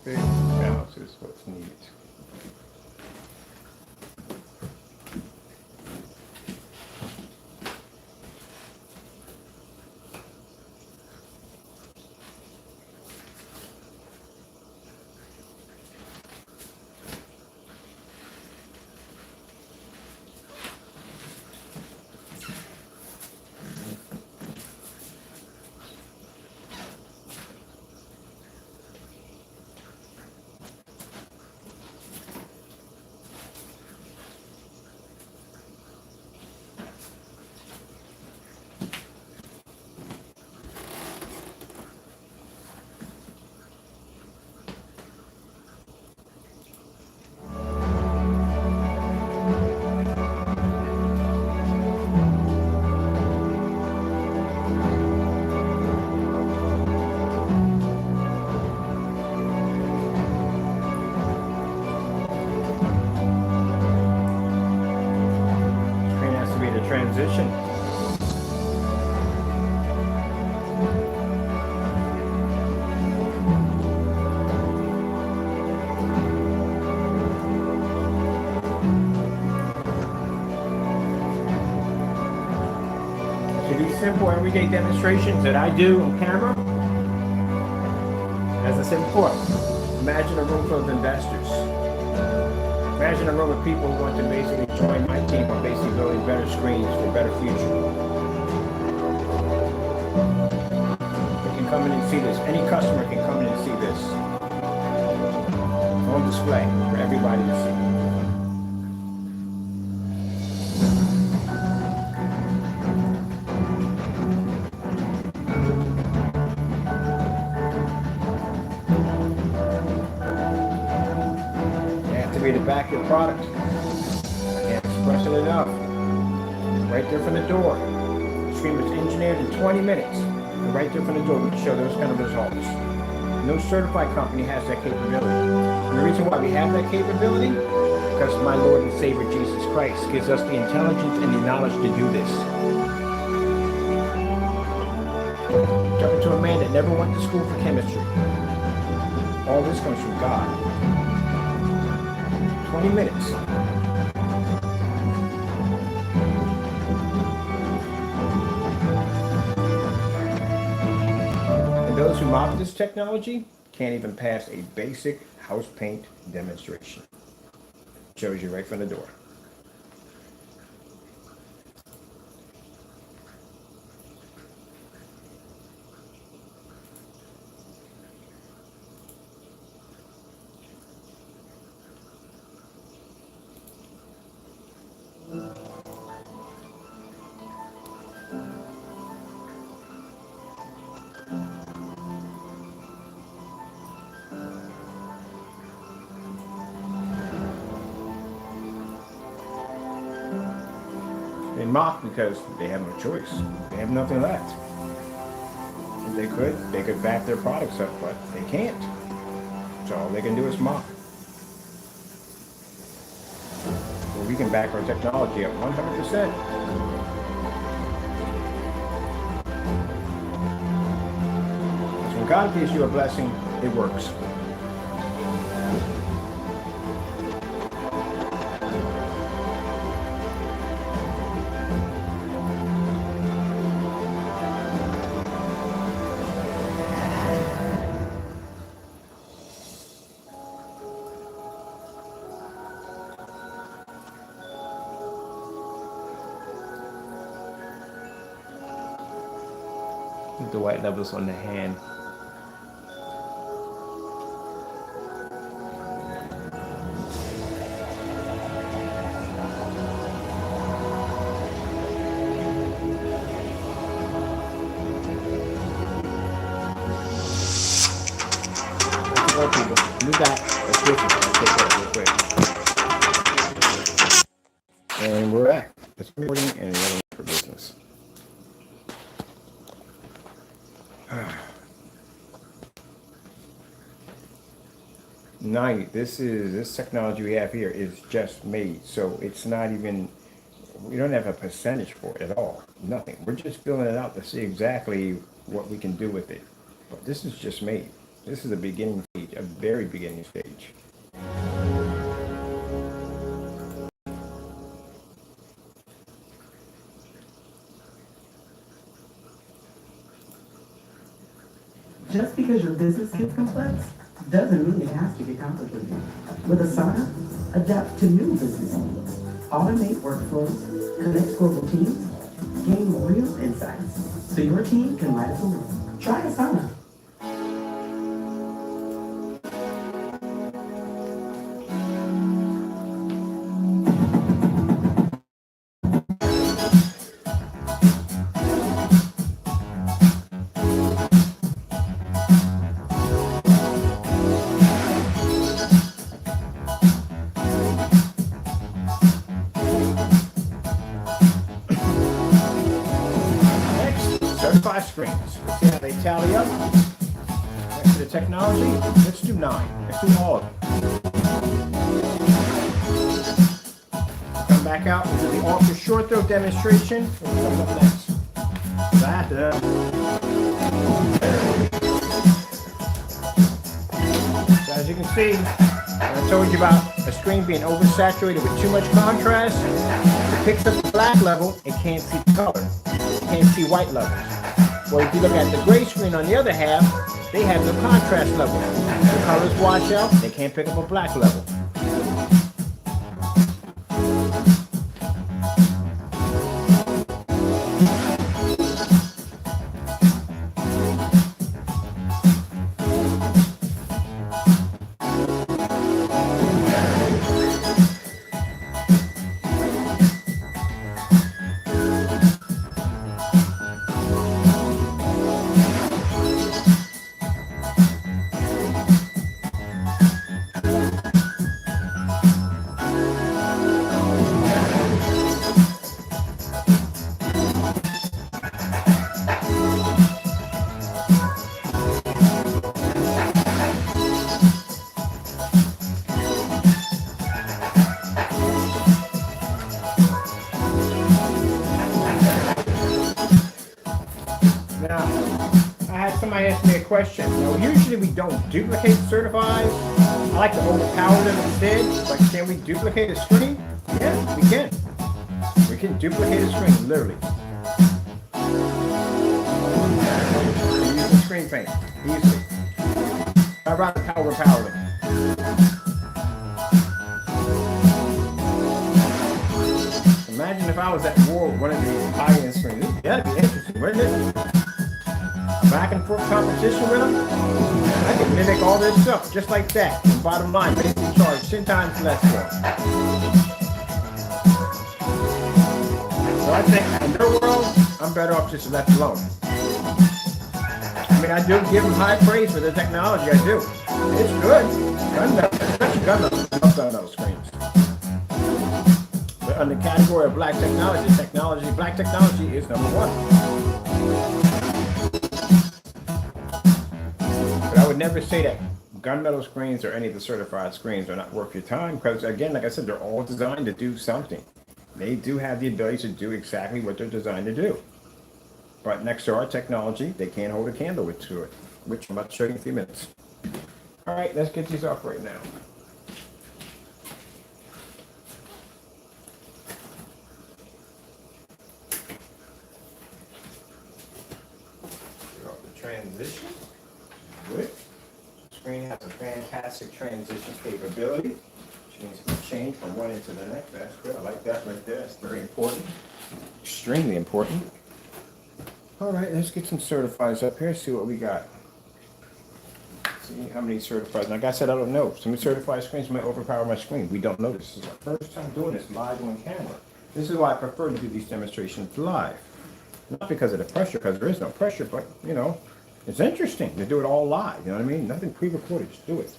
perfect balance is what's needed. Screen has to be the transition. So these simple everyday demonstrations that I do on camera, as I said before, imagine a room full of investors. Imagine a room of people who want to basically join my team on basically building better screens for a better future. They can come in and see this. Any customer can come in and see this. It's on display for everybody to see. To back your product. Can't express it enough. Right there from the door. The screen was engineered in 20 minutes. And right there from the door, we can show those kind of results. No certified company has that capability. And the reason why we have that capability, because my Lord and Savior Jesus Christ gives us the intelligence and the knowledge to do this. Talking to a man that never went to school for chemistry. All this comes from God. 20 minutes. And those who mock this technology can't even pass a basic house paint demonstration. Shows you right from the door. They mock because they have no choice. They have nothing left. If they could back their products up, but they can't. So all they can do is mock. Well, we can back our technology up 100%. So when God gives you a blessing, it works. The white levels on the hand. Well, people, do that. Let's do it. Let's take that real quick. And we're back. It's recording and running for business. Now, this technology we have here is just made, so it's not even, we don't have a percentage for it at all. Nothing. We're just filling it out to see exactly what we can do with it. But this is just made. This is the beginning stage. a very beginning stage. Just because your business gets complex doesn't mean it has to get complicated. With Asana, adapt to new business needs. Automate workflows, connect global teams, gain real insights so your team can light up the room. Try Asana. Certified screens. Let's see how they tally up. Next to the technology, let's do 9. Let's do all of them. Come back out and do the ultra short throw demonstration. What's coming up next? So as you can see, I told you about a screen being oversaturated with too much contrast. It picks up the black level, it can't see the color. It can't see white levels. Well, if you look at the gray screen on the other half, they have no contrast level. The colors wash out, they can't pick up a black level. Somebody asked me a question. Now, usually we don't duplicate certifies. I like to overpower them instead. But can we duplicate a screen? Yeah, we can. We can duplicate a screen, literally. Using screen paint, easily. I'd rather overpower them. Imagine if I was at war with one of these high-end screens. That'd be interesting, wouldn't it? Back and forth competition with them, I can mimic all this stuff just like that. And bottom line, basically charge 10 times less for them. So I think in their world, I'm better off just left alone. I mean, I do give them high praise for the technology, I do. It's good. Gun metal, especially gun metal. I love gun metal screens. But under the category of black technology, black technology is number 1. I would never say that gunmetal screens or any of the certified screens are not worth your time because, again, like I said, they're all designed to do something. They do have the ability to do exactly what they're designed to do. But next to our technology, they can't hold a candle to it, which I'm about to show you in a few minutes. All right, let's get these off right now. Get off the transition. Good. The screen has a fantastic transition capability, which means it can change from one into the next. That's good. I like that right there. That's very important. Extremely important. All right, let's get some certifieds up here, see what we got. See how many certifieds. Like I said, I don't know. Some certified screens might overpower my screen. We don't know. This is our first time doing this live on camera. This is why I prefer to do these demonstrations live. Not because of the pressure, because there is no pressure, but, you know, it's interesting to do it all live, you know what I mean? Nothing pre-recorded, just do it.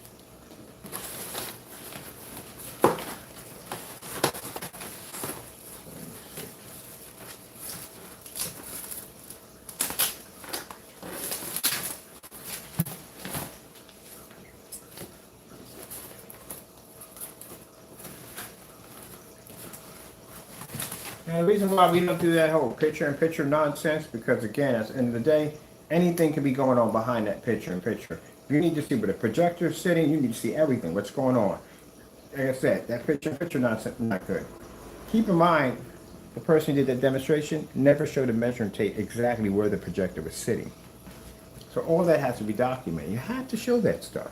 And the reason why we don't do that whole picture-in-picture nonsense, because again, at the end of the day, anything can be going on behind that picture in picture. You need to see where the projector is sitting. You need to see everything, what's going on. Like I said, that picture not good. Keep in mind, the person who did that demonstration never showed a measuring tape exactly where the projector was sitting. So all that has to be documented. You have to show that stuff.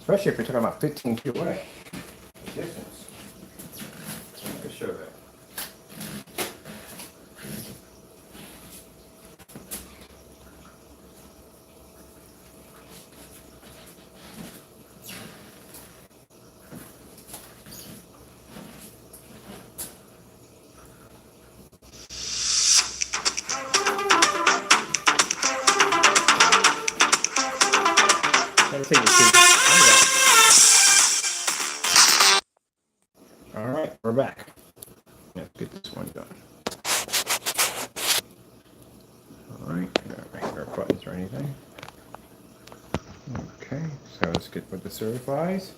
Especially if you're talking about 15 feet away. The distance. You have to show that. Take it to. All right, we're back. Let's get this one done. All right, not make our buttons or anything. Okay, so let's get what the certifies.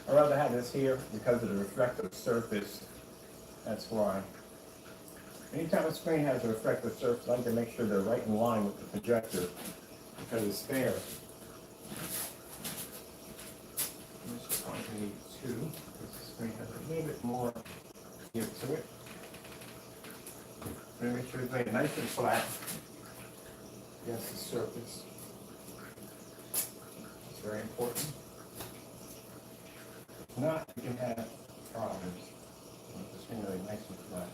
I'd rather have this here because of the reflective surface. That's why. Anytime a screen has a reflective surface, I like to make sure they're right in line with the projector because it's fair. This one we need two. This screen has a little bit more give to it. Make sure it's laid nice and flat against the surface. It's very important. If not, you can have problems. It's going to be nice and flat.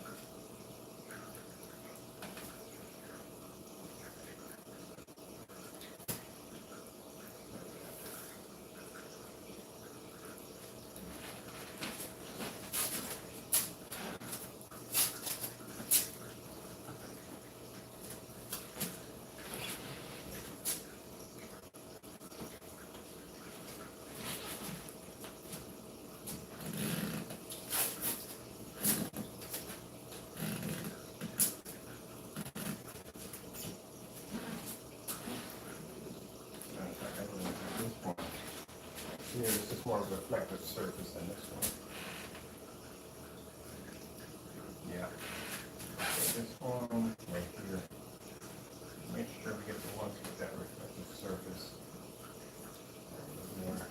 Here, this is more of a reflective surface than this one. Yeah. So this one right here. Make sure we get the ones with that reflective surface. More.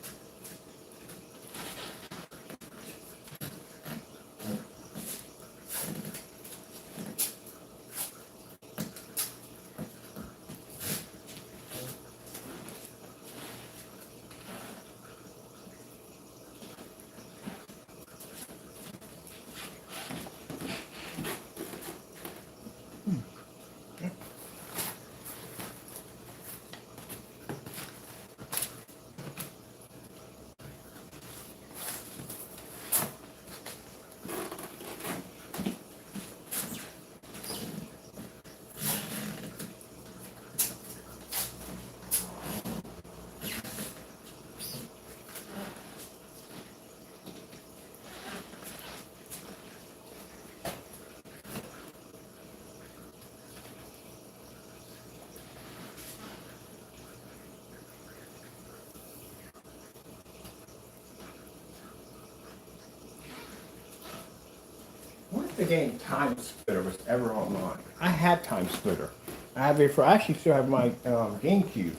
The game Time Splitter was ever online. I had Time Splitter. I have it for. I actually still have my GameCube.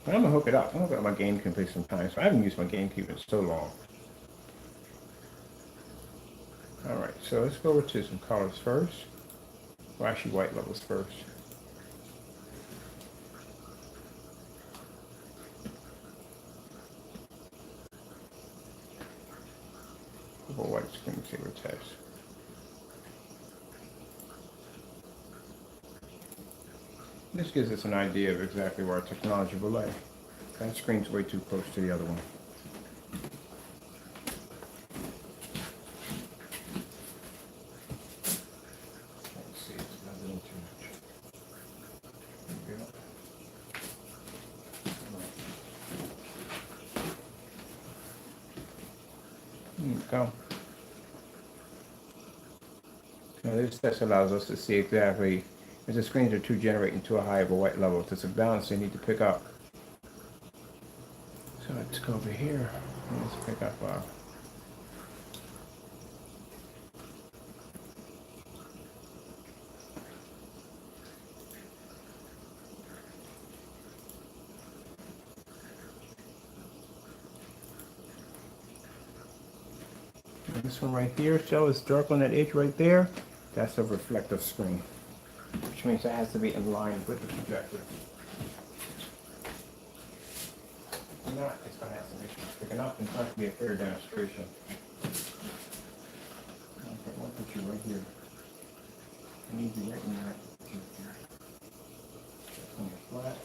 But I'm gonna hook it up. I'm gonna hook up my GameCube play sometime. So I haven't used my GameCube in so long. All right, so let's go over to some colors first. Well, actually, white levels first. Couple white screensaver text. This gives us an idea of exactly where our technology will lay. That screen's way too close to the other one. Let's see, it's not doing too much. There we go. There you go. Now this test allows us to see exactly if the screens are too generating too high of a white level. If it's a balance they need to pick up. So let's go over here. Let's pick up this one right here. So it's dark on that edge right there. That's a reflective screen, which means it has to be in line with the projector. If not, it's going to have to make sure it's picking up and it's not going to be a fair demonstration. Okay, I'll put you right here. I need you right in there. On your flat.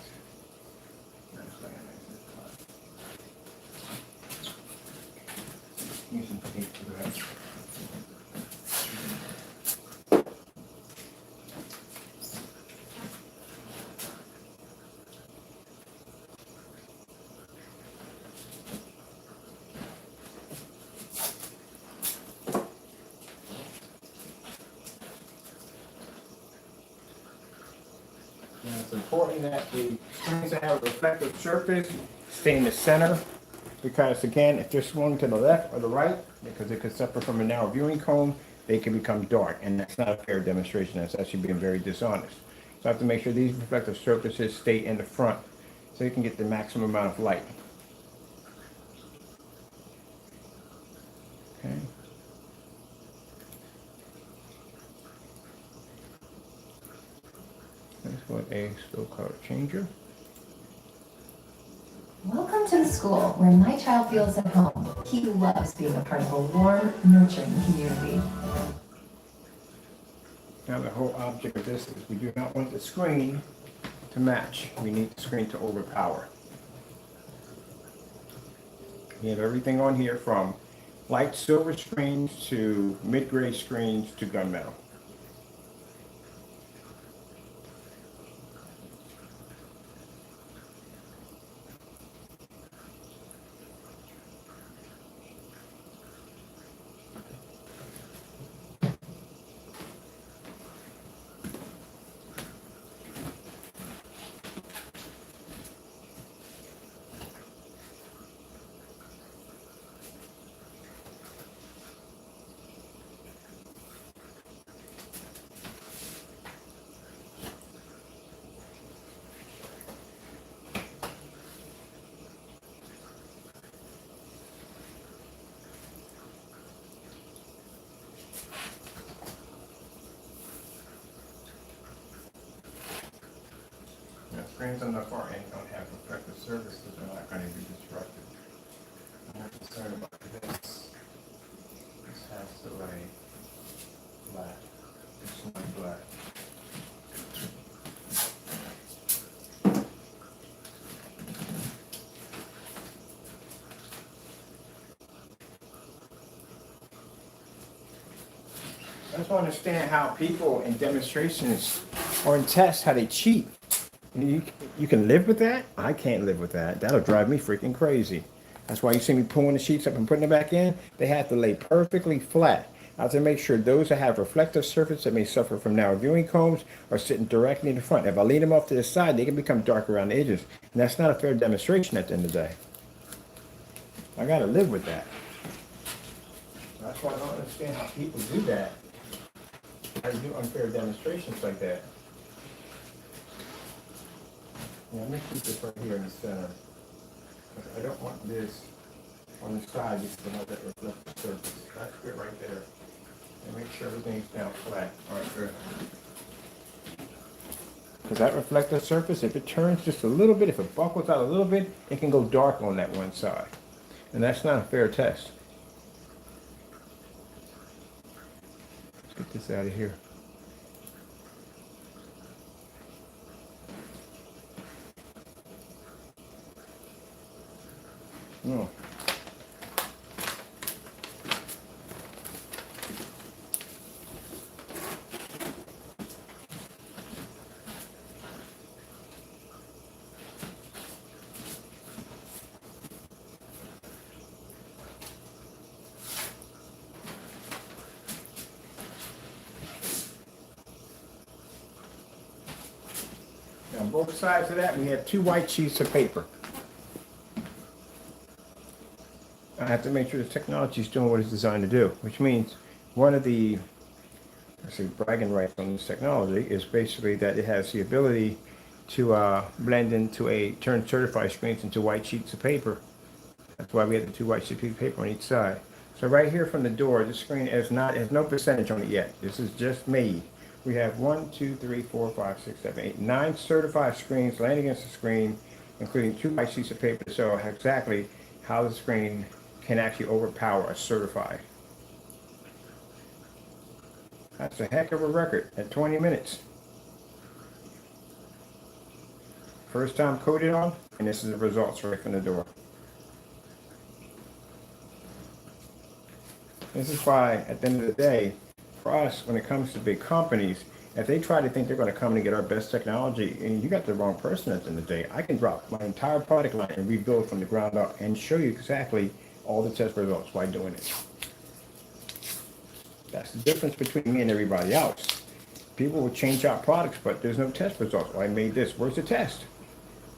That's like a nice flat. Use some tape for that. Now it's important that the screens that have a reflective surface stay in the center, because again, if they're swung to the left or the right, because they could suffer from a narrow viewing cone, they can become dark, and that's not a fair demonstration. That's actually being very dishonest. So I have to make sure these reflective surfaces stay in the front so you can get the maximum amount of light. Okay. That's what a still color changer. Welcome to the school where my child feels at home. He loves being a part of a warm, nurturing community. Now the whole object of this is we do not want the screen to match. We need the screen to overpower. We have everything on here from light silver screens to mid-gray screens to gunmetal. Now, screens on the far end don't have reflective surfaces, they're not going to be disrupted. I'm not concerned about this. This has to lay flat. It's not flat. I just want to understand how people in demonstrations or in tests, how they cheat. You can live with that? I can't live with that. That'll drive me freaking crazy. That's why you see me pulling the sheets up and putting them back in. They have to lay perfectly flat. I have to make sure those that have reflective surface that may suffer from narrow viewing cones are sitting directly in the front. If I lean them off to the side, they can become dark around the edges. And that's not a fair demonstration at the end of the day. I gotta live with that. That's why I don't understand how people do that. How you do unfair demonstrations like that. Yeah, I'm gonna keep this right here in the center. I don't want this on the side because I have that reflective surface. That's good right there. And make sure everything's down flat. All right, good. Because that reflective surface, if it turns just a little bit, if it buckles out a little bit, it can go dark on that one side. And that's not a fair test. Let's get this out of here. No. On both sides of that, we have 2 white sheets of paper. I have to make sure the technology is doing what it's designed to do, which means one of the, let's see, bragging rights on this technology is basically that it has the ability to blend into turn certified screens into white sheets of paper. That's why we have the 2 white sheets of paper on each side. So right here from the door, the screen has no percentage on it yet. This is just made. We have 1, 2, 3, 4, 5, 6, 7, 8, 9 certified screens laying against the screen, including 2 white sheets of paper to show exactly how the screen can actually overpower a certified. That's a heck of a record at 20 minutes. First time coded on, and this is the results right from the door. This is why, at the end of the day, for us, when it comes to big companies, if they try to think they're going to come and get our best technology, and you got the wrong person at the end of the day, I can drop my entire product line and rebuild from the ground up and show you exactly all the test results by doing it. That's the difference between me and everybody else. People will change out products, but there's no test results. Well, I made this. Where's the test?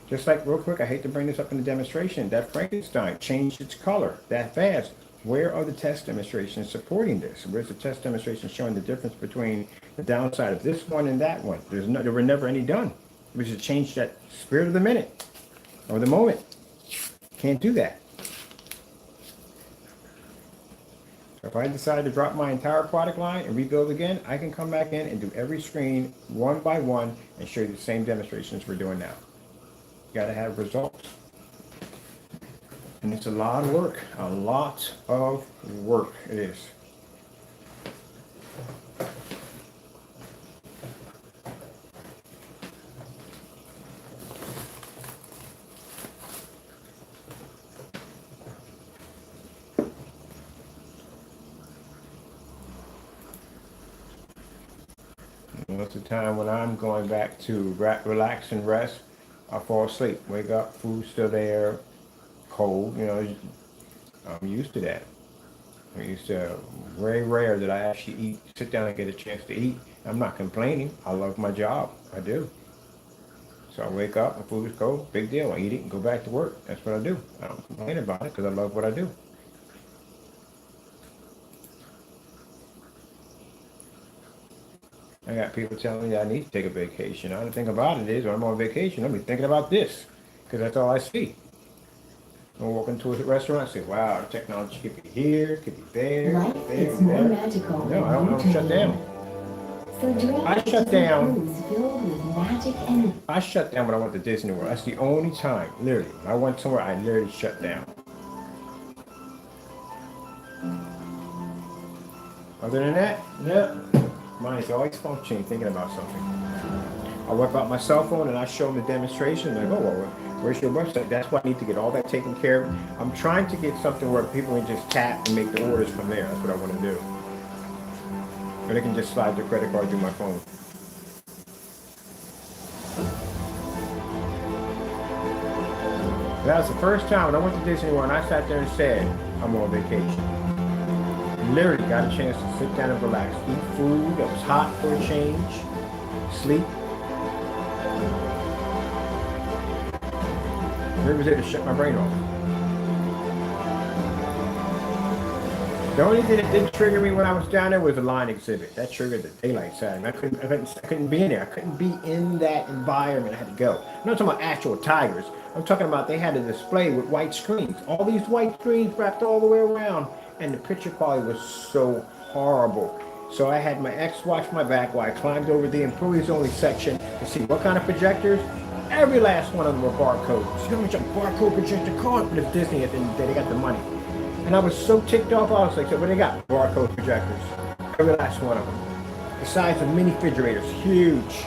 Just like, real quick, I hate to bring this up in the demonstration, that Frankenstein changed its color that fast. Where are the test demonstrations supporting this? Where's the test demonstration showing the difference between the downside of this one and that one? There were never any done. We should change that spirit of the minute or the moment. Can't do that. So if I decide to drop my entire product line and rebuild again, I can come back in and do every screen one by one and show you the same demonstrations we're doing now. You got to have results. And it's a lot of work. A lot of work it is. Most of the time when I'm going back to relax and rest, I fall asleep. Wake up, food's still there, cold, you know, I'm used to that. I'm used to, very rare that I actually sit down and get a chance to eat. I'm not complaining. I love my job. I do. So I wake up, my food is cold, big deal. I eat it and go back to work. That's what I do. I don't complain about it because I love what I do. I got people telling me that I need to take a vacation. The only thing about it is when I'm on vacation, I'll be thinking about this because that's all I see. I walk into a restaurant, I say, wow, the technology could be here, could be there, Life could be there, is more there. magical. No, I don't shut down. So dream I shut down. cruise filled with magic and I shut down when I went to Disney World. That's the only time, literally. When I went somewhere, I literally shut down. Other than that, no. Mine is always functioning, thinking about something. I whip out my cell phone and I show them the demonstration. They go, well, where's your website? That's why I need to get all that taken care of. I'm trying to get something where people can just tap and make the orders from there. That's what I want to do. Or they can just slide their credit card through my phone. That was the first time when I went to Disney World and I sat there and said, I'm on vacation. Literally got a chance to sit down and relax, eat food that was hot for a change, sleep. It was there to shut my brain off. The only thing that didn't trigger me when I was down there was the line exhibit. That triggered the daylight saving. I couldn't be in there. I couldn't be in that environment. I had to go. I'm not talking about actual tigers. I'm talking about they had a display with white screens. All these white screens wrapped all the way around. And the picture quality was so horrible. So I had my ex watch my back while I climbed over the employees only section to see what kind of projectors. Every last one of them were barcodes. You know how much a barcode projector cost? But it's Disney at the end of the day, they got the money. And I was so ticked off, I was like, so what they got? Barcode projectors. Every last one of them. The size of mini refrigerators, huge.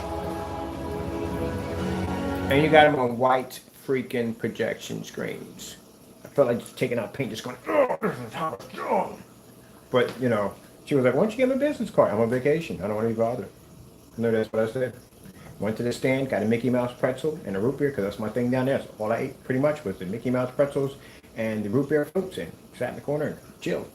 And you got them on white freaking projection screens. I felt like just taking out paint, just going, oh, this is hot. Oh. But, you know, she was like, why don't you get me a business card? I'm on vacation. I don't want to be bothered. No, that's what I said. Went to the stand, got a Mickey Mouse pretzel and a root beer, because that's my thing down there. So all I ate pretty much was the Mickey Mouse pretzels and the root beer floats, and sat in the corner and chilled.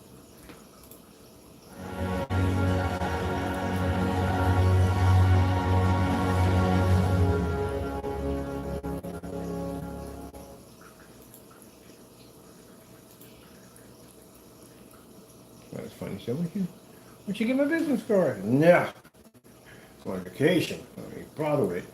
That was funny. So, would you give me a business card? No. I'm on vacation. I don't even bother with it.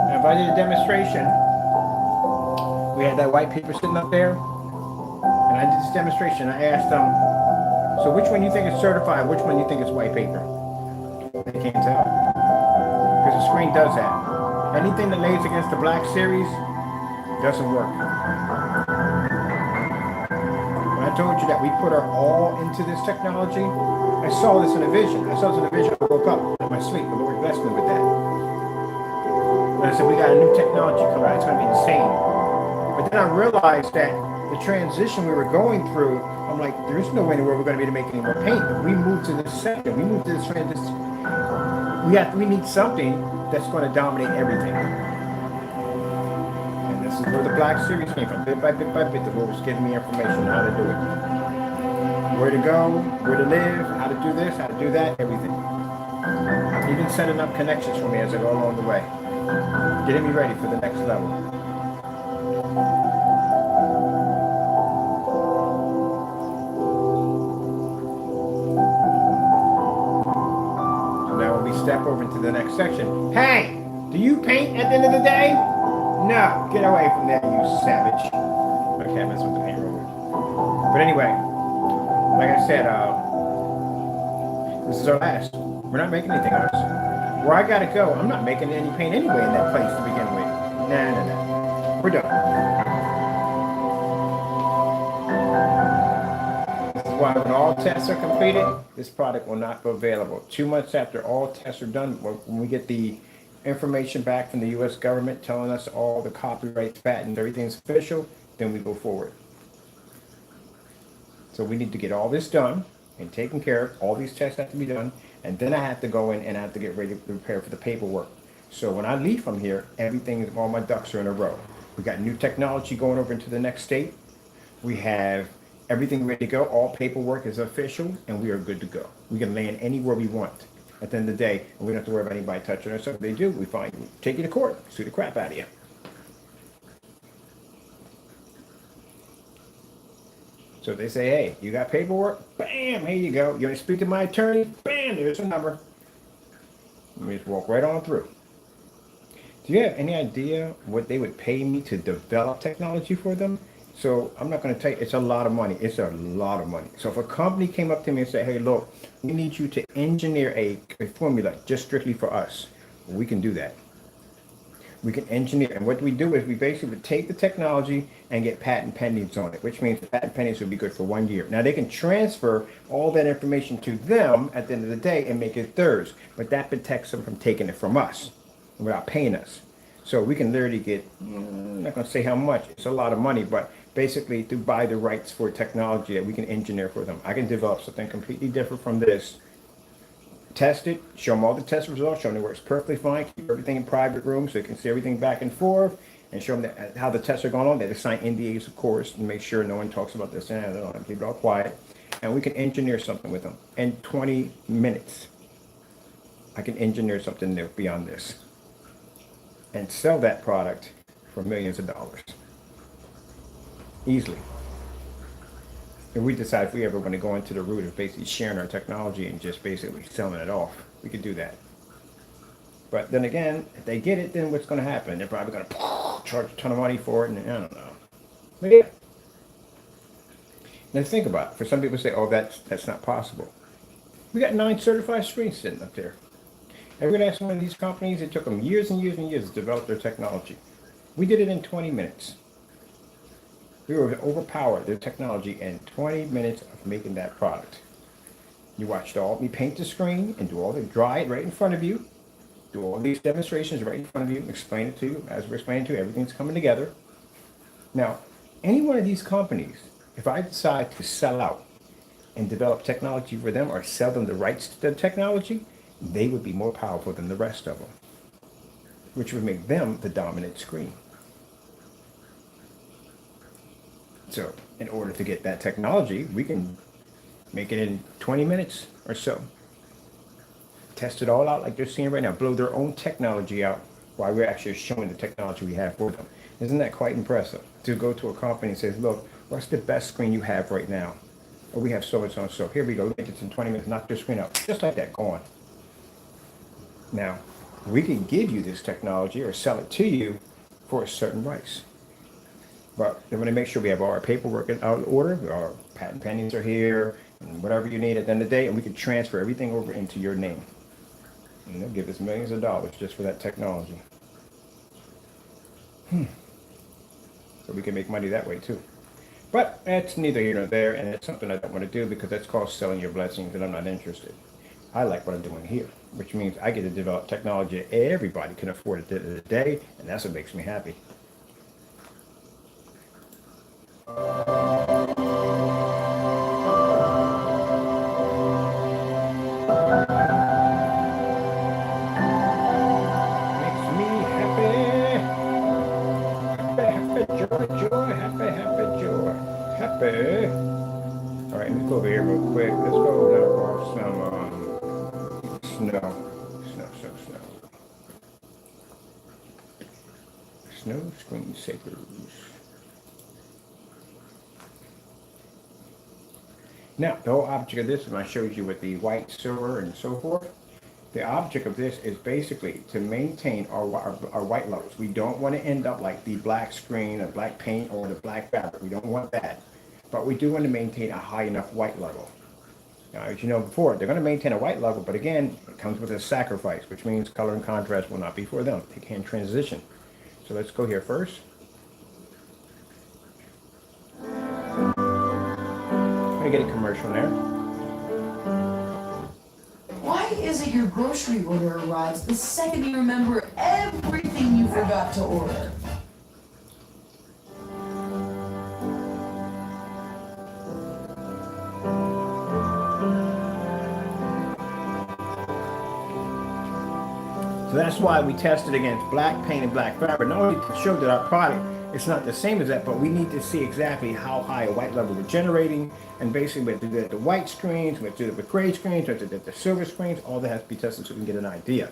And if I did a demonstration, we had that white paper sitting up there, and I did this demonstration. I asked them, so which one you think is certified? Which one you think is white paper? They can't tell. Because the screen does that. Anything that lays against the black series doesn't work. When I told you that we put our all into this technology, I saw this in a vision. I saw this in a vision. I woke up in my sleep. The Lord blessed me with that. And I said, we got a new technology coming out. It's going to be insane. But then I realized that the transition we were going through, I'm like, there is no way in the world we're going to be able to make any more paint. But we moved to this sector. We moved to this transition. We need something that's going to dominate everything. And this is where the black series came from. Bit by bit by bit, the Lord was giving me information on how to do it. Where to go, where to live, how to do this, how to do that, everything. Even setting up connections for me as I go along the way. Getting me ready for the next level. Step over into the next section. Hey, do you paint at the end of the day? No, get away from there, you savage. Okay, I messed with the paint roller. But anyway, like I said, this is our last. We're not making anything else. Where I gotta go, I'm not making any paint anyway in that place to begin with. Nah. We're done. Why when all tests are completed, this product will not be available. 2 months after all tests are done, when we get the information back from the U.S. government telling us all the copyrights, patents, everything's official, then we go forward. So we need to get all this done and taken care of. All these tests have to be done, and then I have to go in and I have to get ready to prepare for the paperwork. So when I leave from here, all my ducks are in a row. We got new technology going over into the next state. We have everything ready to go. All paperwork is official, and we are good to go. We can land anywhere we want at the end of the day, and we don't have to worry about anybody touching us. If they do, we take you to court, sue the crap out of you. So they say, hey, you got paperwork? Bam, here you go. You want to speak to my attorney? Bam, there's a number. Let me just walk right on through. Do you have any idea what they would pay me to develop technology for them? So I'm not going to tell you, it's a lot of money. It's a lot of money. So if a company came up to me and said, hey, look, we need you to engineer a formula just strictly for us, we can do that. We can engineer. And what we do is we basically would take the technology and get patent pendings on it, which means the patent pendings would be good for 1 year. Now they can transfer all that information to them at the end of the day and make it theirs, but that protects them from taking it from us without paying us. So we can literally get, I'm not going to say how much, it's a lot of money, but basically to buy the rights for technology that we can engineer for them. I can develop something completely different from this, test it, show them all the test results, show them it works perfectly fine, keep everything in private rooms so they can see everything back and forth, and show them how the tests are going on. They have to sign NDAs, of course, and make sure no one talks about this and that, keep it all quiet. And we can engineer something with them. In 20 minutes, I can engineer something new beyond this and sell that product for millions of dollars. Easily. If we decide if we ever want to go into the route of basically sharing our technology and just basically selling it off, we could do that. But then again, if they get it, then what's going to happen? They're probably going to charge a ton of money for it, and I don't know. But yeah. Now think about it. For some people say, oh, that's not possible. We got 9 certified screens sitting up there. Every last one of these companies, it took them years and years and years to develop their technology. We did it in 20 minutes. We were overpowered their technology in 20 minutes of making that product. You watched me paint the screen and do all the dry it right in front of you. Do all these demonstrations right in front of you, explain it to you, as we're explaining to you, everything's coming together. Now, any one of these companies, if I decide to sell out and develop technology for them or sell them the rights to the technology, they would be more powerful than the rest of them, which would make them the dominant screen. So in order to get that technology, we can make it in 20 minutes or so. Test it all out like they're seeing right now. Blow their own technology out while we're actually showing the technology we have for them. Isn't that quite impressive? To go to a company and say, look, what's the best screen you have right now? Or we have so and so and so. Here we go. Make it in 20 minutes. Knock their screen out. Just like that. Go on. Now, we can give you this technology or sell it to you for a certain price. But we want to make sure we have all our paperwork in order. Our patent pendings are here, and whatever you need at the end of the day, and we can transfer everything over into your name. And they'll give us millions of dollars just for that technology. So we can make money that way too. But that's neither here nor there, and it's something I don't want to do because that's called selling your blessings, and I'm not interested. I like what I'm doing here, which means I get to develop technology that everybody can afford at the end of the day, and that's what makes me happy. Makes me happy. Happy, joy, happy, joy. Happy. All right, let's go over here real quick. Let's go knock off some snow. Snow screensavers. Now, the whole object of this, and I showed you with the white, silver, and so forth, the object of this is basically to maintain our white levels. We don't want to end up like the black screen, or black paint, or the black fabric. We don't want that. But we do want to maintain a high enough white level. Now, as you know before, they're going to maintain a white level, but again, it comes with a sacrifice, which means color and contrast will not be for them. They can't transition. So let's go here first. I'm going to get a commercial there. Why is it your grocery order arrives the second you remember everything you forgot to order? So that's why we tested against black paint and black fabric, not only to show that our product is not the same as that, but we need to see exactly how high a white level we're generating. And basically we have to do it at the white screens, we have to do it with gray screens, we have to do it at the silver screens. All that has to be tested so we can get an idea.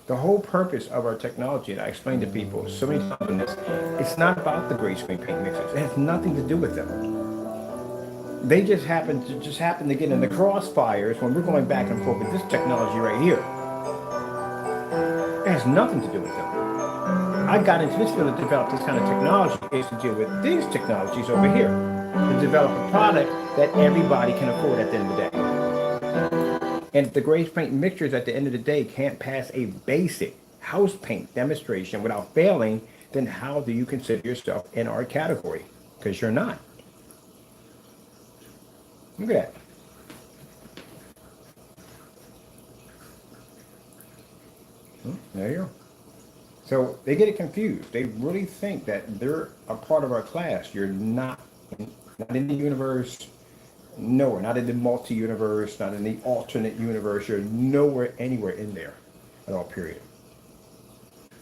The whole purpose of our technology, and I explained to people so many times on this, it's not about the gray screen paint mixers. It has nothing to do with them. They just happen to get in the crossfires when we're going back and forth with this technology right here. It has nothing to do with them. I got into this field to develop this kind of technology is to deal with these technologies over here, to develop a product that everybody can afford at the end of the day. And if the gray paint mixtures at the end of the day can't pass a basic house paint demonstration without failing, then how do you consider yourself in our category? Because you're not. Look at that. There you go. So they get it confused. They really think that they're a part of our class. You're not in the universe. Nowhere. Not in the multi-universe. Not in the alternate universe. You're nowhere, anywhere in there at all, period.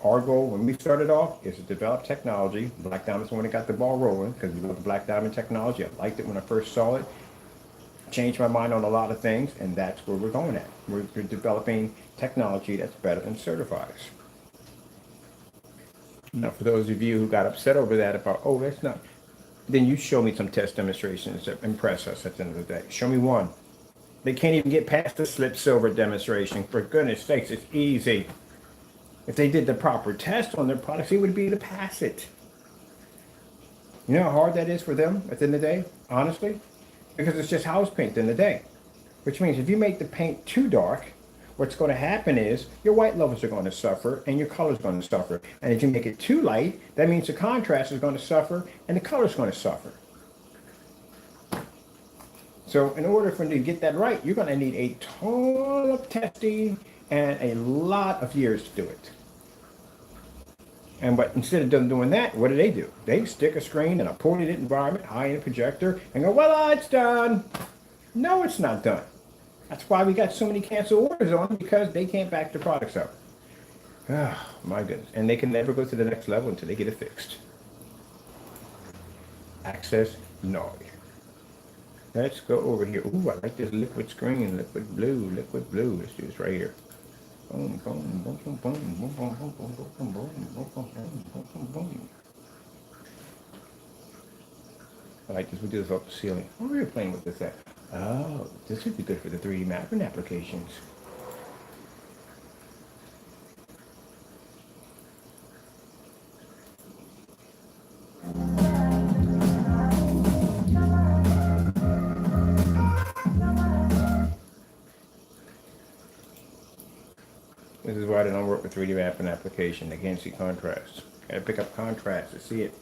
Our goal when we started off is to develop technology. Black Diamond's the one that got the ball rolling because we love Black Diamond technology. I liked it when I first saw it. Changed my mind on a lot of things, and that's where we're going at. We're developing technology that's better than certifies. Now, for those of you who got upset over that about, oh, that's not, then you show me some test demonstrations that impress us at the end of the day. Show me one. They can't even get past the slip silver demonstration. For goodness sakes, it's easy. If they did the proper test on their products, it would be to pass it. You know how hard that is for them at the end of the day, honestly? Because it's just house paint in the day. Which means if you make the paint too dark, what's going to happen is your white levels are going to suffer and your color is going to suffer. And if you make it too light, that means the contrast is going to suffer and the color is going to suffer. So in order for you to get that right, you're going to need a ton of testing and a lot of years to do it. But instead of them doing that, what do? They stick a screen in a poorly lit environment, high-end projector, and go, well, it's done. No, it's not done. That's why we got so many canceled orders on, because they can't back the products up. Oh, my goodness. And they can never go to the next level until they get it fixed. Access, no. Let's go over here. Ooh, I like this liquid screen, liquid blue. Let's do this right here. Boom, boom, boom, boom, boom, boom, boom, boom, boom, boom, boom, boom. I like this. We do this off the ceiling. Where were we playing with this at? Oh, this would be good for the 3D mapping applications. This is why they don't work with 3D mapping application. They can't see contrast. Gotta pick up contrast to see it.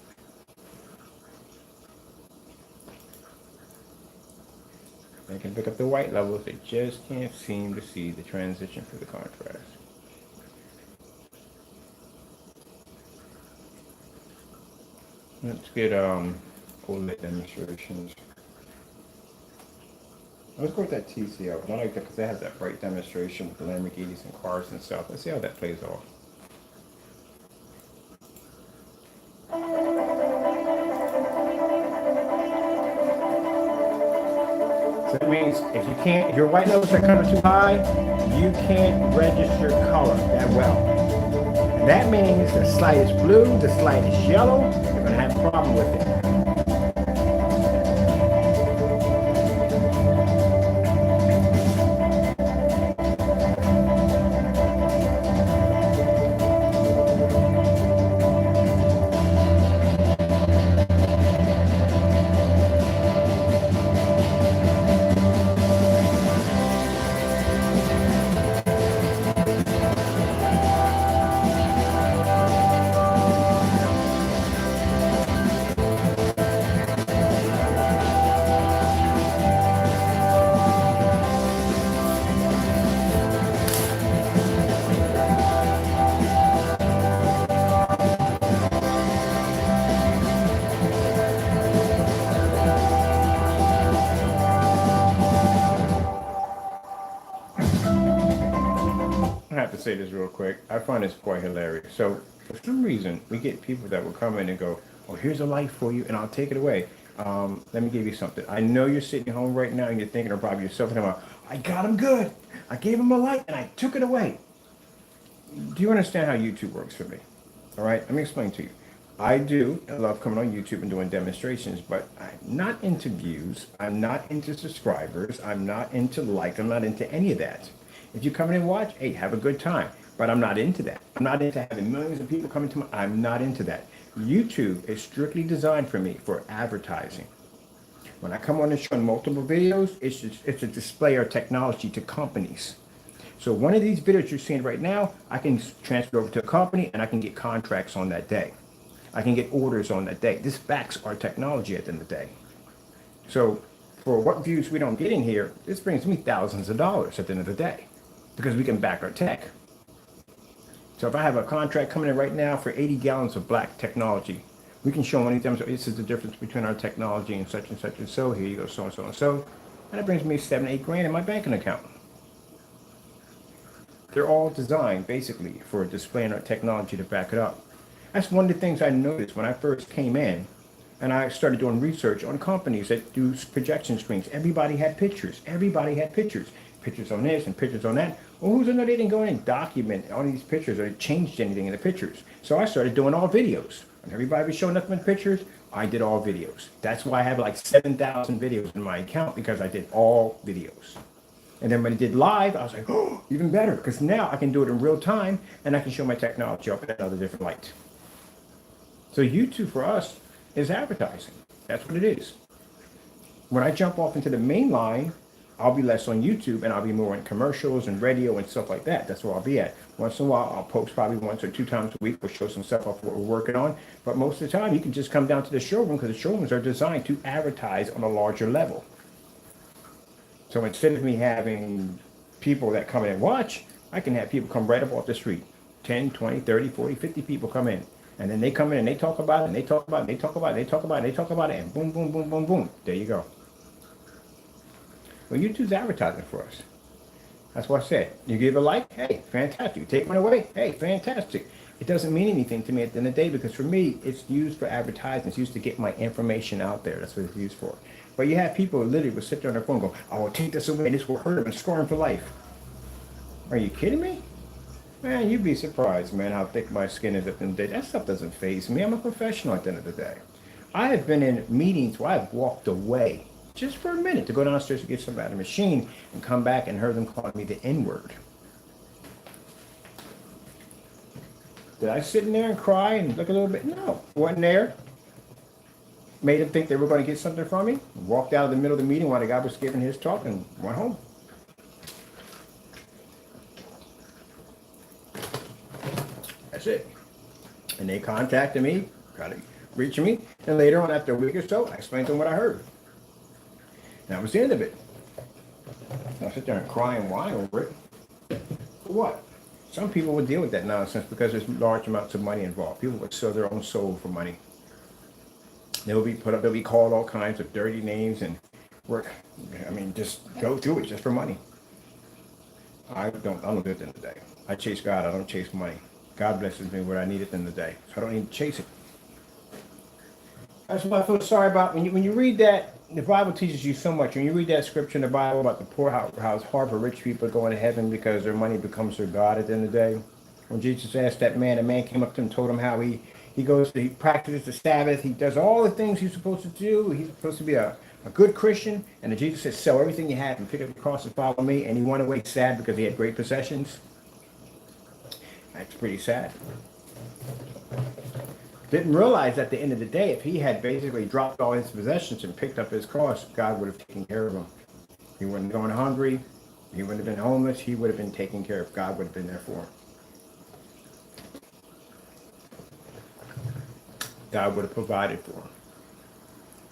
They can pick up the white levels. They just can't seem to see the transition for the contrast. Let's get OLED demonstrations. Let's go with that TCL. I like that because they have that bright demonstration with the Lamborghinis and cars and stuff. Let's see how that plays off. So that means if your white levels are coming too high, you can't register color that well. And that means the slightest blue, the slightest yellow, you're going to have a problem with it. Say this real quick. I find this quite hilarious. So for some reason we get people that will come in and go, oh, here's a light for you and I'll take it away. Let me give you something. I know you're sitting home right now and you're thinking about yourself and about, I got him good. I gave him a light and I took it away. Do you understand how YouTube works for me? All right, let me explain to you. I love coming on YouTube and doing demonstrations, but I'm not into views. I'm not into subscribers. I'm not into likes. I'm not into any of that. If you come in and watch, hey, have a good time. But I'm not into that. I'm not into having millions of people coming to my, I'm not into that. YouTube is strictly designed for me for advertising. When I come on and show multiple videos, it's a display of technology to companies. So one of these videos you're seeing right now, I can transfer over to a company and I can get contracts on that day. I can get orders on that day. This backs our technology at the end of the day. So for what views we don't get in here, this brings me thousands of dollars at the end of the day, because we can back our tech. So if I have a contract coming in right now for 80 gallons of black technology, we can show many times, this is the difference between our technology and such and so. Here you go, so and so and so. And it brings me 7, 8 grand in my banking account. They're all designed basically for displaying our technology to back it up. That's one of the things I noticed when I first came in and I started doing research on companies that do projection screens. Everybody had pictures. Everybody had pictures. Pictures on this and pictures on that. Well, who's to know they didn't go in and document all these pictures or changed anything in the pictures? So I started doing all videos. When everybody was showing nothing but pictures, I did all videos. That's why I have like 7,000 videos in my account, because I did all videos. And then when I did live, I was like, oh, even better, because now I can do it in real time and I can show my technology up in another different light. So YouTube for us is advertising. That's what it is. When I jump off into the main line, I'll be less on YouTube and I'll be more in commercials and radio and stuff like that. That's where I'll be at. Once in a while, I'll post probably once or 2 times a week. We'll show some stuff off what we're working on. But most of the time, you can just come down to the showroom because the showrooms are designed to advertise on a larger level. So instead of me having people that come in and watch, I can have people come right up off the street. 10, 20, 30, 40, 50 people come in. And then they come in and they talk about it and they talk about it and they talk about it and they talk about it and they talk about it and boom, boom, boom, boom, boom. There you go. Well, YouTube's advertising for us. That's what I said. You give a like, hey, fantastic. You take one away, hey, fantastic. It doesn't mean anything to me at the end of the day because for me, it's used for advertising. It's used to get my information out there. That's what it's used for. But you have people who literally will sit there on their phone and go, I will take this away and this will hurt them and score them for life. Are you kidding me? Man, you'd be surprised, man, how thick my skin is at the end of the day. That stuff doesn't faze me. I'm a professional at the end of the day. I have been in meetings where I've walked away just for a minute to go downstairs to get something out of the machine and come back and heard them calling me the N-word. Did I sit in there and cry and look a little bit? No, wasn't there. Made them think they were going to get something from me. Walked out of the middle of the meeting while the guy was giving his talk and went home. That's it. And they contacted me, tried to reach me, and later on, after a week or so, I explained to them what I heard. And that was the end of it. I sit there and cry and whine over it. For what? Some people would deal with that nonsense because there's large amounts of money involved. People would sell their own soul for money. They'll be put up, they'll be called all kinds of dirty names and work. I mean, just go through it just for money. I don't do it at the end of the day. I chase God, I don't chase money. God blesses me what I need at the end of the day. So I don't need to chase it. That's what I feel sorry about. When you read that, the Bible teaches you so much. When you read that scripture in the Bible about the poor, how it's hard for rich people going to heaven because their money becomes their God at the end of the day. When Jesus asked that man, a man came up to him and told him how he practices the Sabbath. He does all the things he's supposed to do. He's supposed to be a good Christian. And then Jesus said, sell everything you have and pick up the cross and follow me. And he went away sad because he had great possessions. That's pretty sad. Didn't realize at the end of the day, if he had basically dropped all his possessions and picked up his cross, God would have taken care of him. He wouldn't have gone hungry. He wouldn't have been homeless. He would have been taken care of. God would have been there for him. God would have provided for him.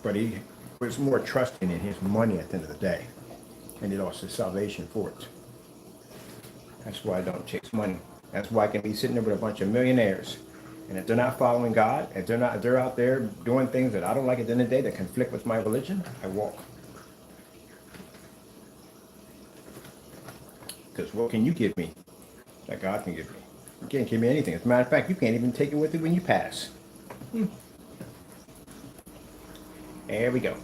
But he was more trusting in his money at the end of the day. And he lost his salvation for it. That's why I don't chase money. That's why I can be sitting there with a bunch of millionaires. And if they're not following God, if they're out there doing things that I don't like at the end of the day that conflict with my religion, I walk. Because what can you give me that God can give me? You can't give me anything. As a matter of fact, you can't even take it with you when you pass. There we go.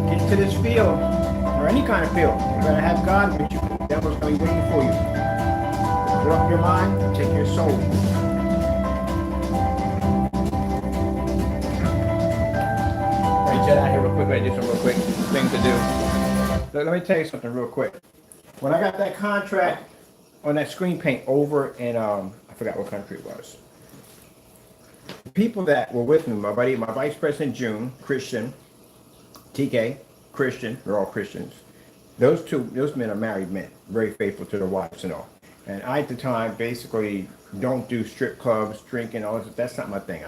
Get to this field, or any kind of field. You're going to have God with you. The devil's going to be waiting for you. Corrupt your mind and take your soul. Jet out here real quick. I do some real quick thing to do. Let me tell you something real quick. When I got that contract on that screen paint over in I forgot what country it was. The people that were with me, my vice president June, Christian, TK, Christian, they're all Christians. Those men are married men, very faithful to their wives and all. And I at the time basically don't do strip clubs, drinking, all this. That's not my thing.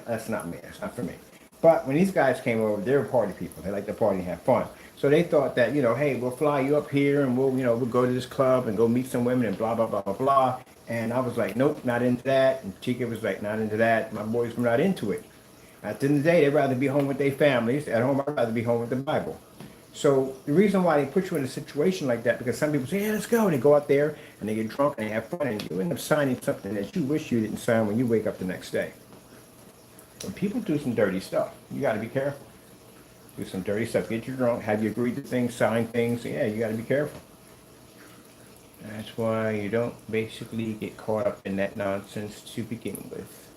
That's not me. That's not for me. But when these guys came over, they were party people. They like to party and have fun. So they thought that, hey, we'll fly you up here and we'll go to this club and go meet some women and blah, blah, blah, blah, blah. And I was like, nope, not into that. And Chica was like, not into that. My boys were not into it. At the end of the day, they'd rather be home with their families. At home, I'd rather be home with the Bible. So the reason why they put you in a situation like that, because some people say, yeah, let's go. And they go out there and they get drunk and they have fun. And you end up signing something that you wish you didn't sign when you wake up the next day. When people do some dirty stuff, you got to be careful. Do some dirty stuff. Get you drunk. Have you agreed to things, sign things. Yeah, you got to be careful. That's why you don't basically get caught up in that nonsense to begin with.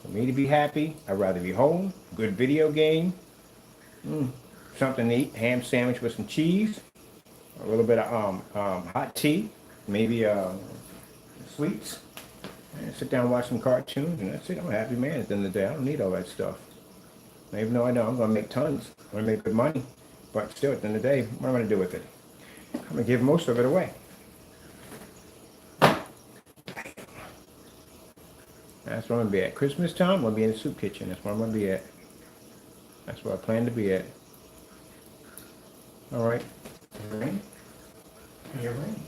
For me to be happy, I'd rather be home, good video game, something to eat, ham sandwich with some cheese, a little bit of hot tea, maybe sweets, and sit down and watch some cartoons, and that's it. I'm a happy man at the end of the day. I don't need all that stuff. Even though I know I'm going to make tons, I'm going to make good money, but still, at the end of the day, what am I going to do with it? I'm going to give most of it away. That's where I'm going to be at. Christmas time, I'm going to be in the soup kitchen. That's where I'm going to be at. That's where I plan to be at. All right. Rain. Here, rain.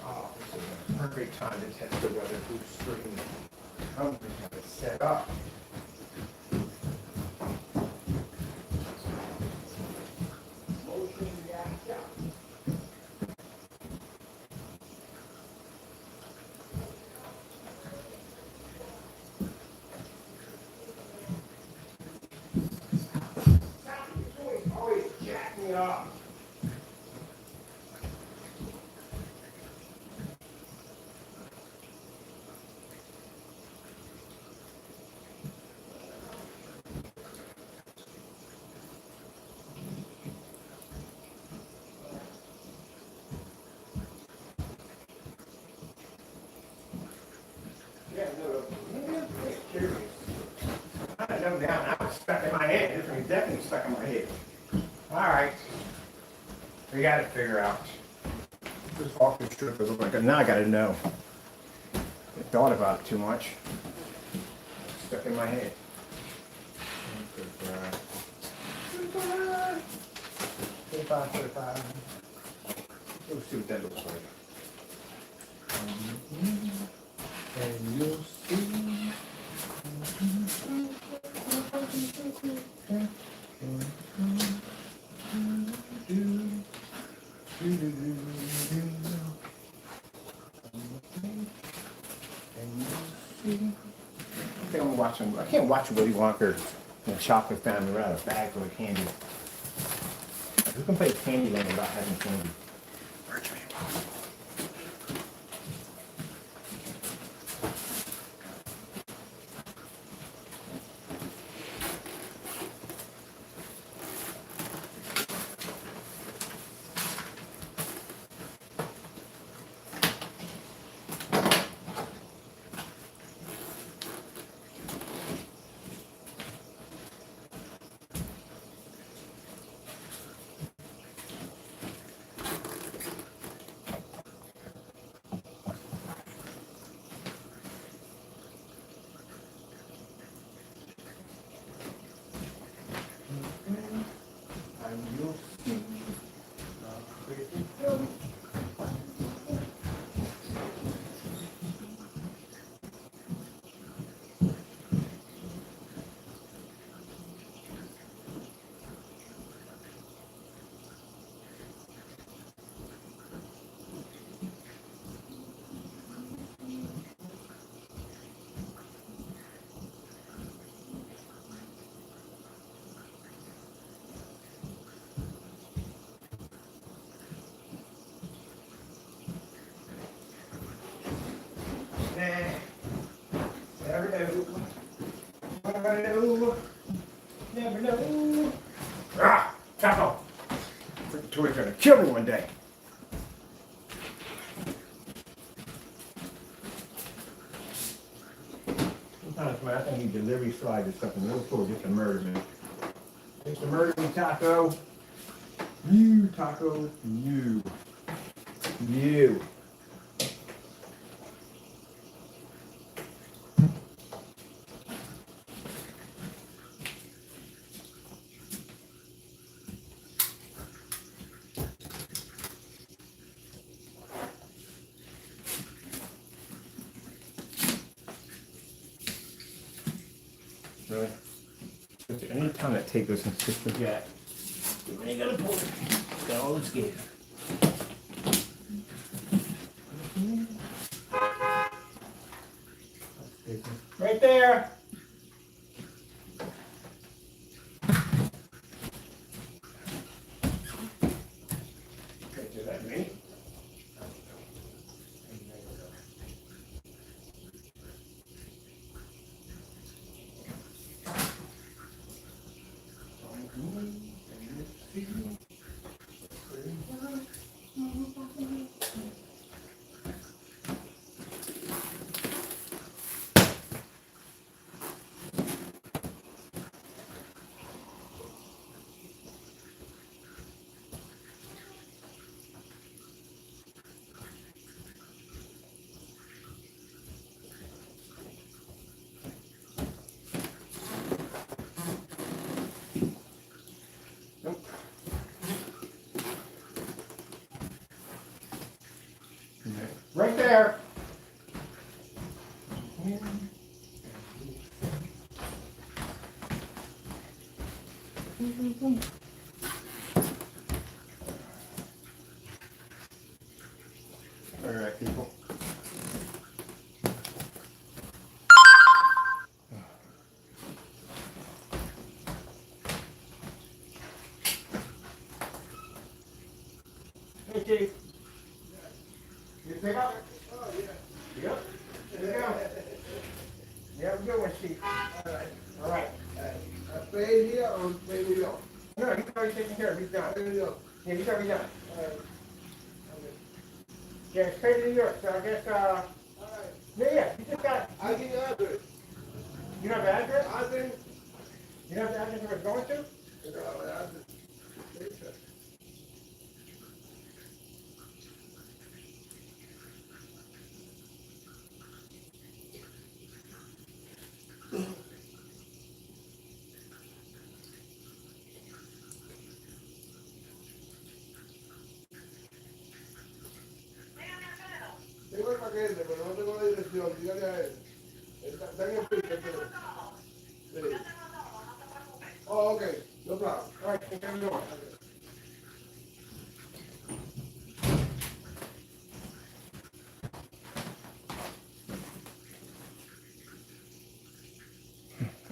Oh, this is a perfect time to test the weatherproof screen. I'm going to have it set up. Motion reactor. Always jack me up. Yeah, no, maybe I'm just curious. I don't know down. I was stuck in my head. This one's definitely stuck in my head. All right. We got to figure out. This awful strip is like, now I got to know. I thought about it too much. Stuck in my head. Goodbye. Let's see what that looks like. And you'll see. I think I'm watching. I can't watch Willy Wonka and the Chocolate Family without a bag full of candy. Who can play Candyland without having candy? Virtually impossible. Never know. Never know. Ah, Taco. Freaking toy's gonna kill me one day. Sometimes, man, I think he delivery slide or something real cool just to murder me. Just to murder me, Taco. You, Taco. You. Really? Any time that tape doesn't stick with that, you ain't gonna pull it. Got all the scared. Right there. Okay, do that me. All right, people. Hey, Chief. You pick up? Oh, yeah. Yep. There you go. You have a good one, Chief. All right. Paid here or paid New York? No, he's already taken care of. He's done. Paid New York. Yeah, he's already done. Okay. Yeah, it's paid in New York, so I guess, Alright. yeah, you just got, I give you address. you know the address? I think. You know the address where it's going to? Tengo el paquete, pero no tengo la dirección. Dígale a él. Está en el piso. Sí. Oh, okay. No problem. All right, take care of your one.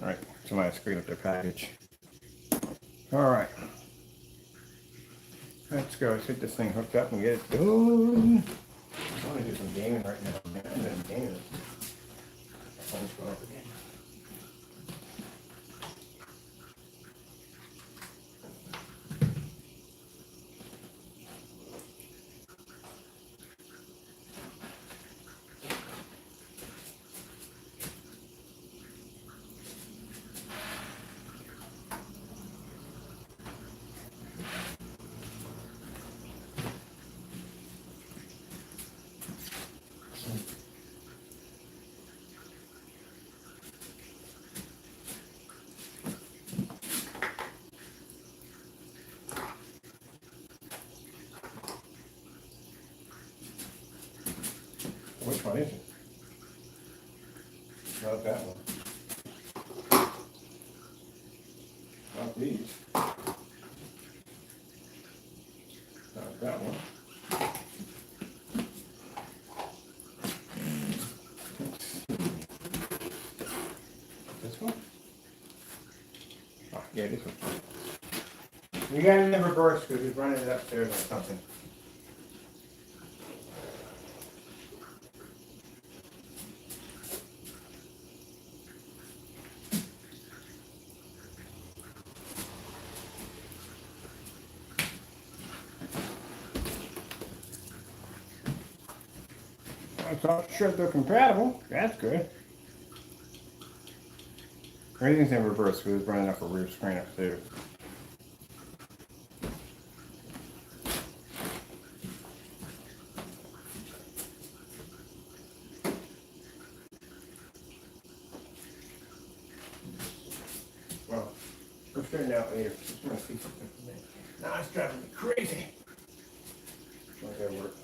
All right, somebody screwed up their package. All right. Let's go. Let's get this thing hooked up and get it done. I want to do some gaming right now, man. I'm not gaming. Phone's going up again. Which one is it? Not that one. Not these. Not that one. This one? Oh, yeah, this one. We got it in reverse because he's running it upstairs or something. I'm not sure they're compatible. That's good. Everything's in reverse because it's running off a rear screen upstairs. Well, we'll figure it out later. Just want to see something from there. Now it's driving me crazy. How's that work?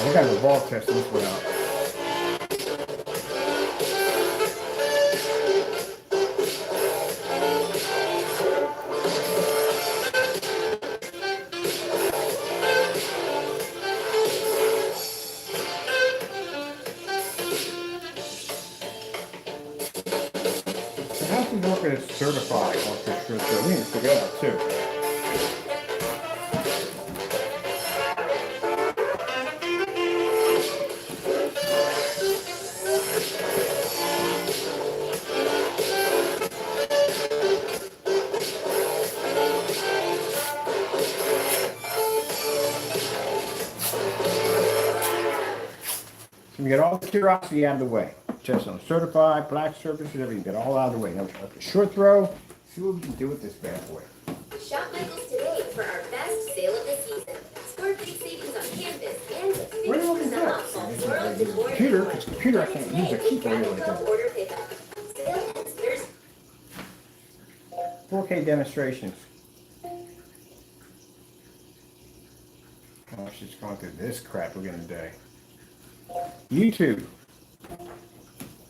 I got a ball test this one out. So how's the work when it's certified? For sure, so we need to figure that out too. So we get all the curiosity out of the way. Test on certified, black surfaces, everything. Get all out of the way. Now we got the short throw. See what we can do with this bad boy. Shop Michael's today for our best sale of the season. Score big savings on canvas and get Where do you want 50% that? off floral decor. Computer, it's computer. I can't use a keyboard like that. Order pickup. Sale ends Thursday. 4K demonstrations. Oh, she's going through this crap again today. YouTube.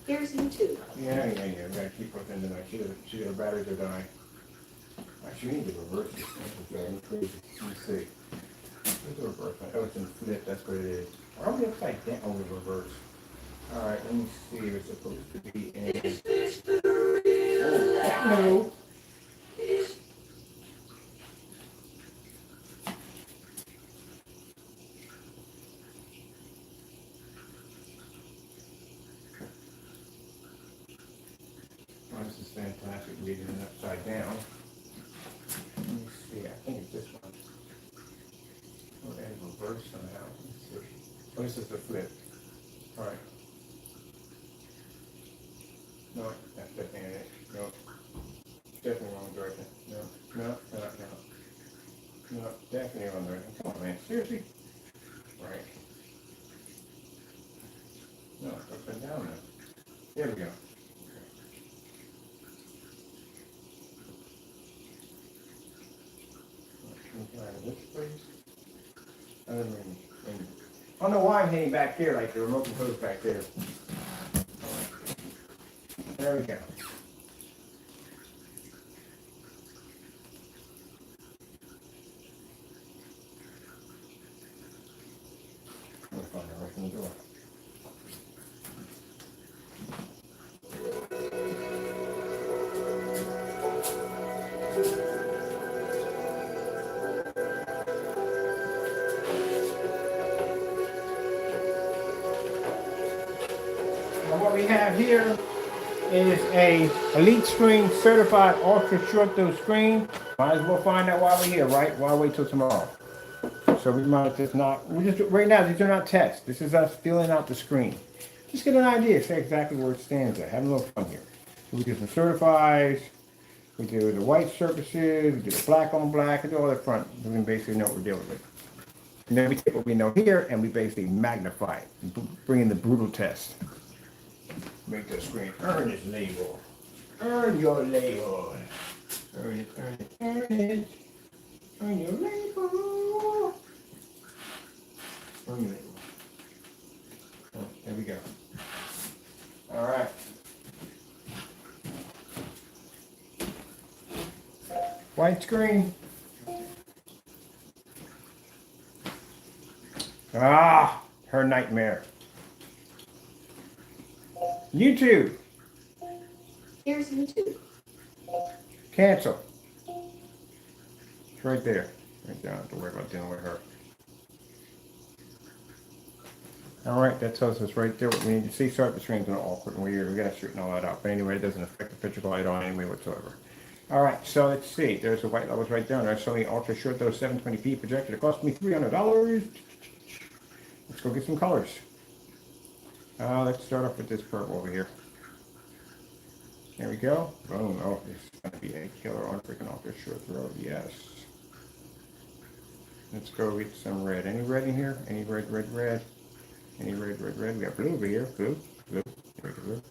Here's YouTube. Yeah. We gotta keep up in tonight. She her batteries are dying. Actually, we need to reverse this. That's crazy. Let me see. Where's the reverse? Oh, it's in flip. That's what it is. Why are we upside down on the reverse? All right, let me see. It's supposed to be in. Is this the real life? No. Oh, this is fantastic. Reading it upside down. Let me see. I think it's this one. Oh, and reverse somehow. Let's see. Oh, this is the flip. All right. No, that's definitely it. No. Definitely wrong direction. No, definitely wrong direction. Come on, man. Seriously? Right. No, it's up and down now. There we go. This, please. I don't know why I'm hanging back here like the remote control's back there. There we go. We'll find out right from the door. Now what we have here is a Elite Screen certified ultra short throw screen. Might as well find out while we're here, right? Why wait till tomorrow? So we might just not, right now these are not tests. This is us filling out the screen. Just get an idea, say exactly where it stands at. Have a little fun here. So we do some certifies, we do the white surfaces, we do the black on black, and do all that front. We can basically know what we're dealing with. And then we take what we know here and we basically magnify it, and bring in the brutal test. Make the screen earn its label. Earn your label. Earn it, earn it, earn it. Earn your label. Earn your label. Oh, there we go. All right. White screen. Ah, her nightmare. YouTube. Here's YouTube. Cancel. It's right there. Right there. I don't have to worry about dealing with her. All right, that tells us right there what we need to see. Sorry if the screen's going to awkward and weird. We got to straighten all that out. But anyway, it doesn't affect the picture quality at all anyway whatsoever. All right, so let's see. There's the white levels right there. And there's Sony Ultra Short, those 720p projector. It cost me $300. Let's go get some colors. Let's start off with this purple over here. There we go. Boom. Oh, this is going to be a killer on freaking Ultra Short throw. Yes. Let's go get some red. Any red in here? Any red? Any red? We got blue over here. Blue. Here we go, blue.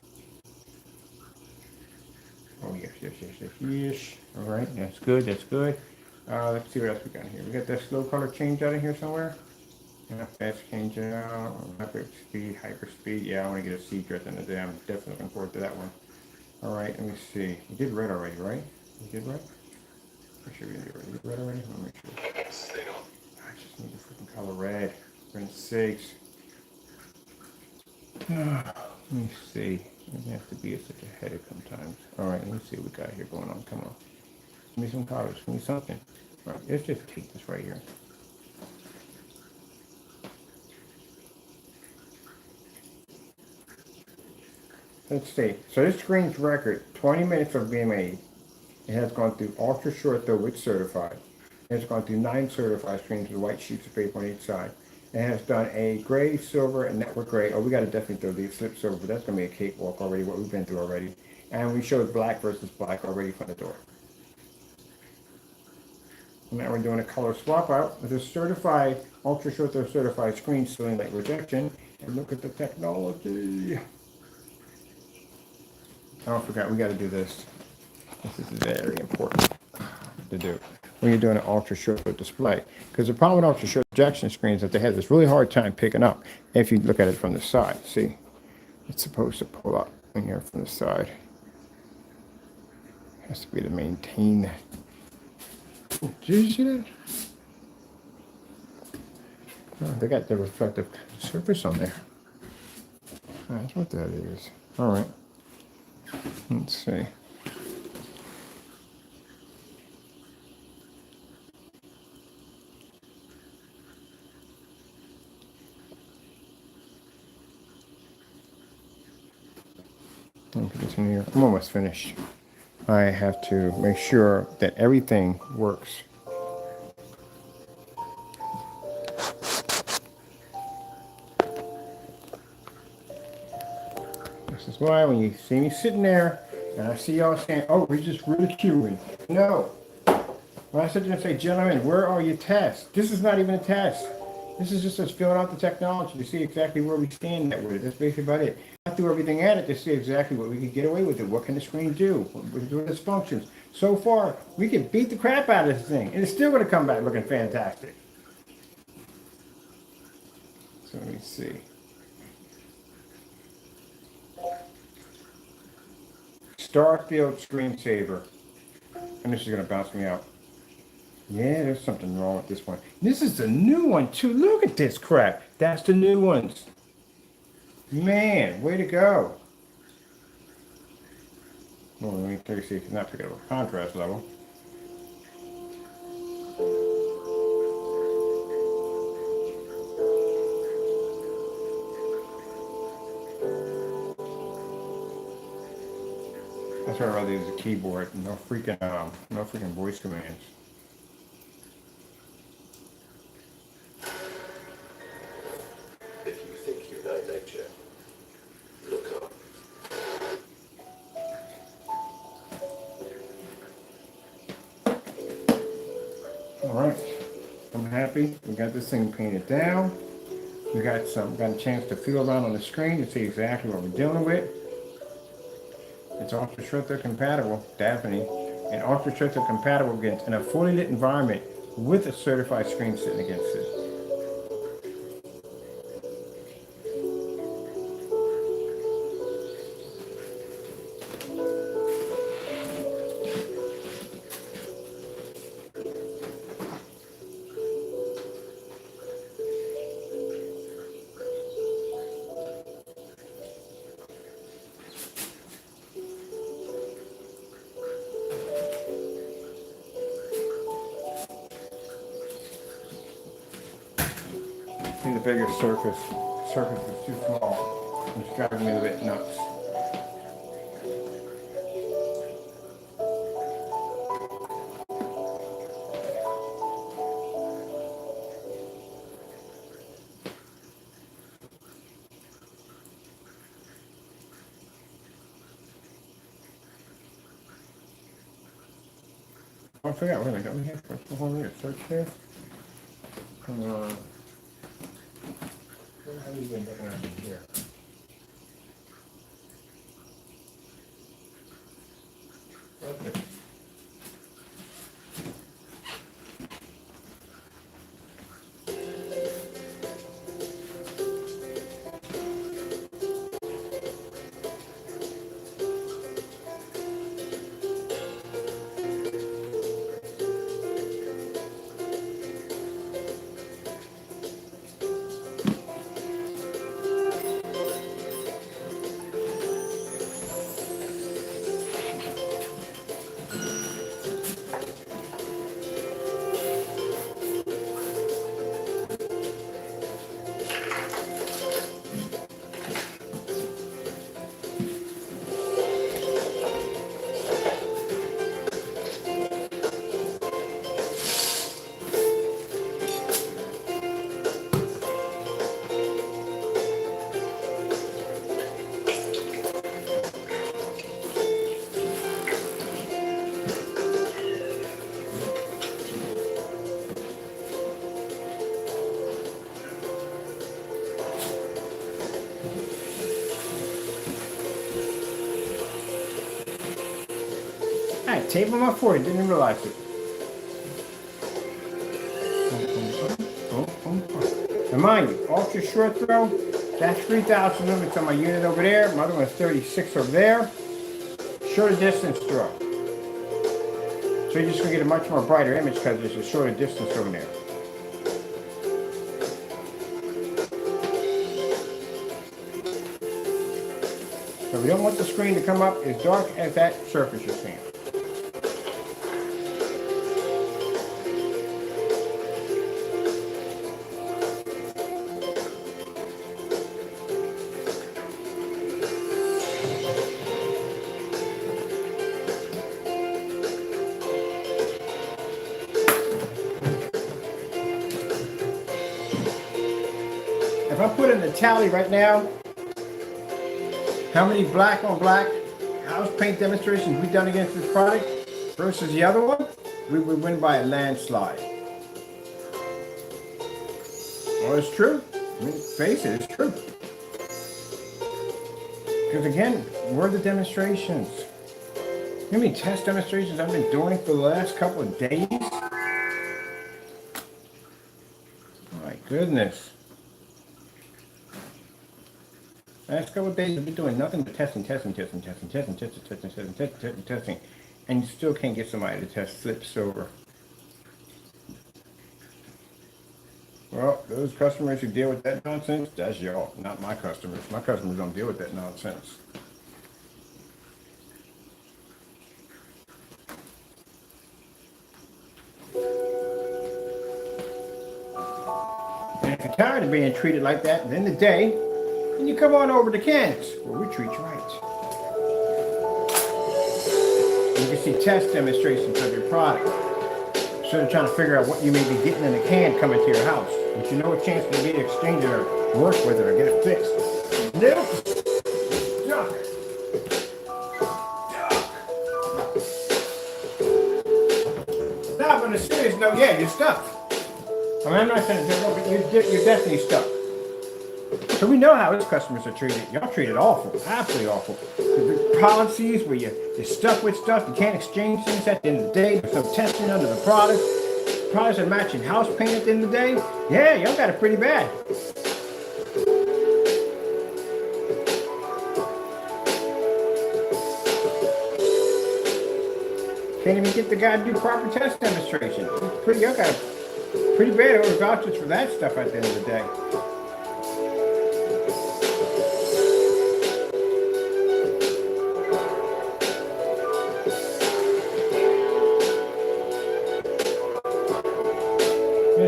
Oh, yes. All right, that's good. Let's see what else we got here. We got that slow color change out in here somewhere. Yeah, fast change out. Rapid speed, hyper speed. Yeah, I want to get a secret at the end of the day. I'm definitely looking forward to that one. All right, let me see. We did red already, right? We did red? Make sure we did red already. Let me make sure. I just need the freaking color red. For goodness sakes. Let me see. It has to be such a headache sometimes. All right, let me see what we got here going on. Come on. Give me some colors. Give me something. All right, let's just take this right here. Let's see. So this screen's record, 20 minutes of being made. It has gone through ultra short though with certified. It has gone through 9 certified screens with white sheets of paper on each side. It has done a gray, silver, and network gray. Oh, we got to definitely throw the Eclipse silver, but that's going to be a cakewalk already, what we've been through already. And we showed black versus black already from the door. And now we're doing a color swap out with a certified, ultra short though certified screen still in light rejection. And look at the technology. Oh, I forgot, we got to do this. This is very important to do. when you're doing an ultra short display. Because the problem with ultra short projection screens is that they have this really hard time picking up if you look at it from the side. See, it's supposed to pull up in here from the side. Has to be to maintain that. Oh, did you see that? Oh, they got the reflective surface on there. That's what that is. All right. Let's see. Continue. I'm almost finished. I have to make sure that everything works. This is why when you see me sitting there and I see y'all saying, oh, we're just ridiculing. No. When I sit there and say, gentlemen, where are your tests? This is not even a test. This is just us filling out the technology to see exactly where we stand with it. That's basically about it. I threw everything at it to see exactly what we could get away with it. What can the screen do? What its functions? So far, we can beat the crap out of this thing, and it's still going to come back looking fantastic. So let me see. Starfield screensaver. And this is going to bounce me out. Yeah, there's something wrong with this one. This is the new one, too. Look at this crap. That's the new ones. Man, way to go. Well, let me take a see if it's not picking up a contrast level. That's why I'd rather use a keyboard. No freaking voice commands. If you think you know nature, look up. All right, I'm happy. We got this thing painted down. We got a chance to feel around on the screen to see exactly what we're dealing with. It's ultra short compatible, definitely, and ultra short compatible against in a fully lit environment with a certified screen sitting against it. Need a bigger surface. Surface is too small. It's driving me a bit nuts. I forgot. Wait a minute. Don't we have a search here? How do you get that around here? Okay. I had tape on my forehead, didn't even realize it. And mind you, ultra short throw, that's 3,000 lumens on my unit over there. My other one's 36 over there. Shorter distance throw. So you're just going to get a much more brighter image because there's a shorter distance over there. So we don't want the screen to come up as dark as that surface you're seeing. If I put in the tally right now, how many black on black house paint demonstrations we've done against this product versus the other one, we would win by a landslide. Well, it's true. I mean, face it, it's true. Because again, we're the demonstrations. You know how many test demonstrations I've been doing for the last couple of days? My goodness. Last couple of days I've been doing nothing but testing, and you still can't get somebody to test flips over. Well, those customers who deal with that nonsense, that's y'all, not my customers. My customers don't deal with that nonsense. And if you're tired of being treated like that, at the end of the day, then you come on over to Kansas, where we treat you right. You can see test demonstrations of your product. Instead of trying to figure out what you may be getting in a can coming to your house. But you know a chance to get it exchanged or work with it or get it fixed. Nope. Duck. Now, on a serious note, yeah, you're stuck. I mean, I'm not saying it's but you're definitely stuck. So we know how his customers are treated. Y'all treated awful, absolutely awful. The policies where you're stuck with stuff, you can't exchange things at the end of the day. There's no testing under the product. Products are matching house paint at the end of the day. Yeah, y'all got it pretty bad. Can't even get the guy to do proper test demonstration. Y'all got it pretty bad over vouchers for that stuff at the end of the day.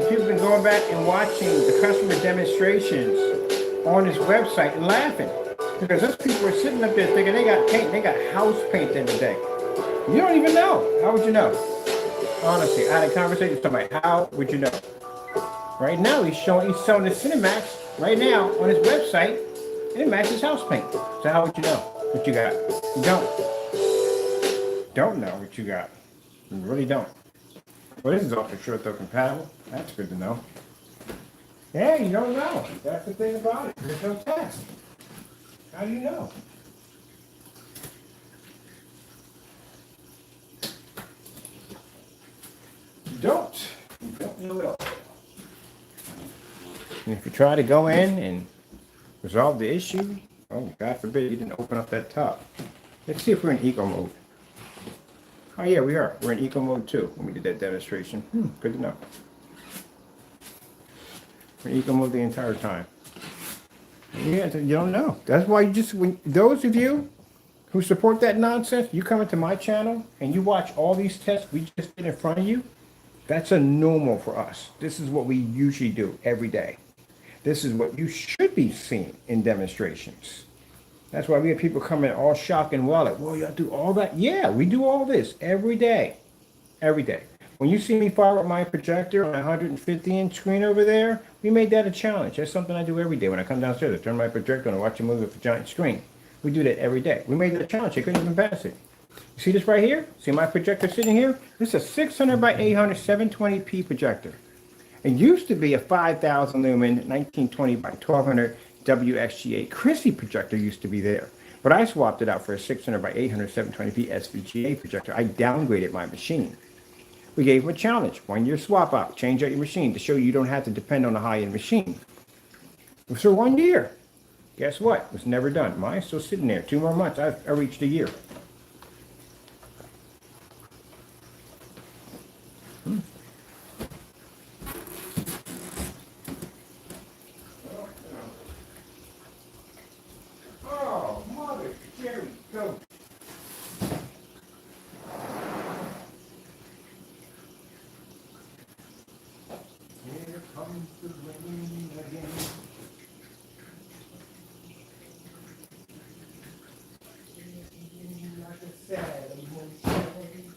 People been going back and watching the customer demonstrations on his website and laughing because those people are sitting up there thinking they got paint, they got house paint in the day. You don't even know. How would you know? Honestly, I had a conversation with somebody. How would you know? Right now, he's selling the Cinemax right now on his website, and it matches house paint. So how would you know what you got? You don't know what you got. You really don't. Well, this is ultra short throw compatible. That's good to know. Yeah, you don't know. That's the thing about it. There's no test. How do you know? You don't know at all. And if you try to go in and resolve the issue, oh, God forbid you didn't open up that top. Let's see if we're in eco mode. Oh yeah, we are. We're in eco mode too when we did that demonstration. Good to know. We're in eco mode the entire time. Yeah, you don't know. That's why those of you who support that nonsense, you come into my channel and you watch all these tests we just did in front of you. That's a normal for us. This is what we usually do every day. This is what you should be seeing in demonstrations. That's why we have people come in all shocked and wallet. Well, y'all do all that? Yeah, we do all this every day. Every day. When you see me fire up my projector on a 150-inch screen over there, we made that a challenge. That's something I do every day. When I come downstairs, I turn my projector on and watch a movie with a giant screen. We do that every day. We made it a challenge. I couldn't even pass it. You see this right here? See my projector sitting here? This is a 600 by 800 720p projector. It used to be a 5,000 lumen 1920 by 1200 WXGA Chrissy projector used to be there, but I swapped it out for a 600 by 800 720p SVGA projector. I downgraded my machine. We gave them a challenge, 1 year swap out, change out your machine to show you don't have to depend on a high-end machine. It was for 1 year. Guess what? It was never done. Mine's still sitting there. 2 more months. I reached a year. Oh, mother, Jerry, go. Here comes the rain again. Like a sad emotion.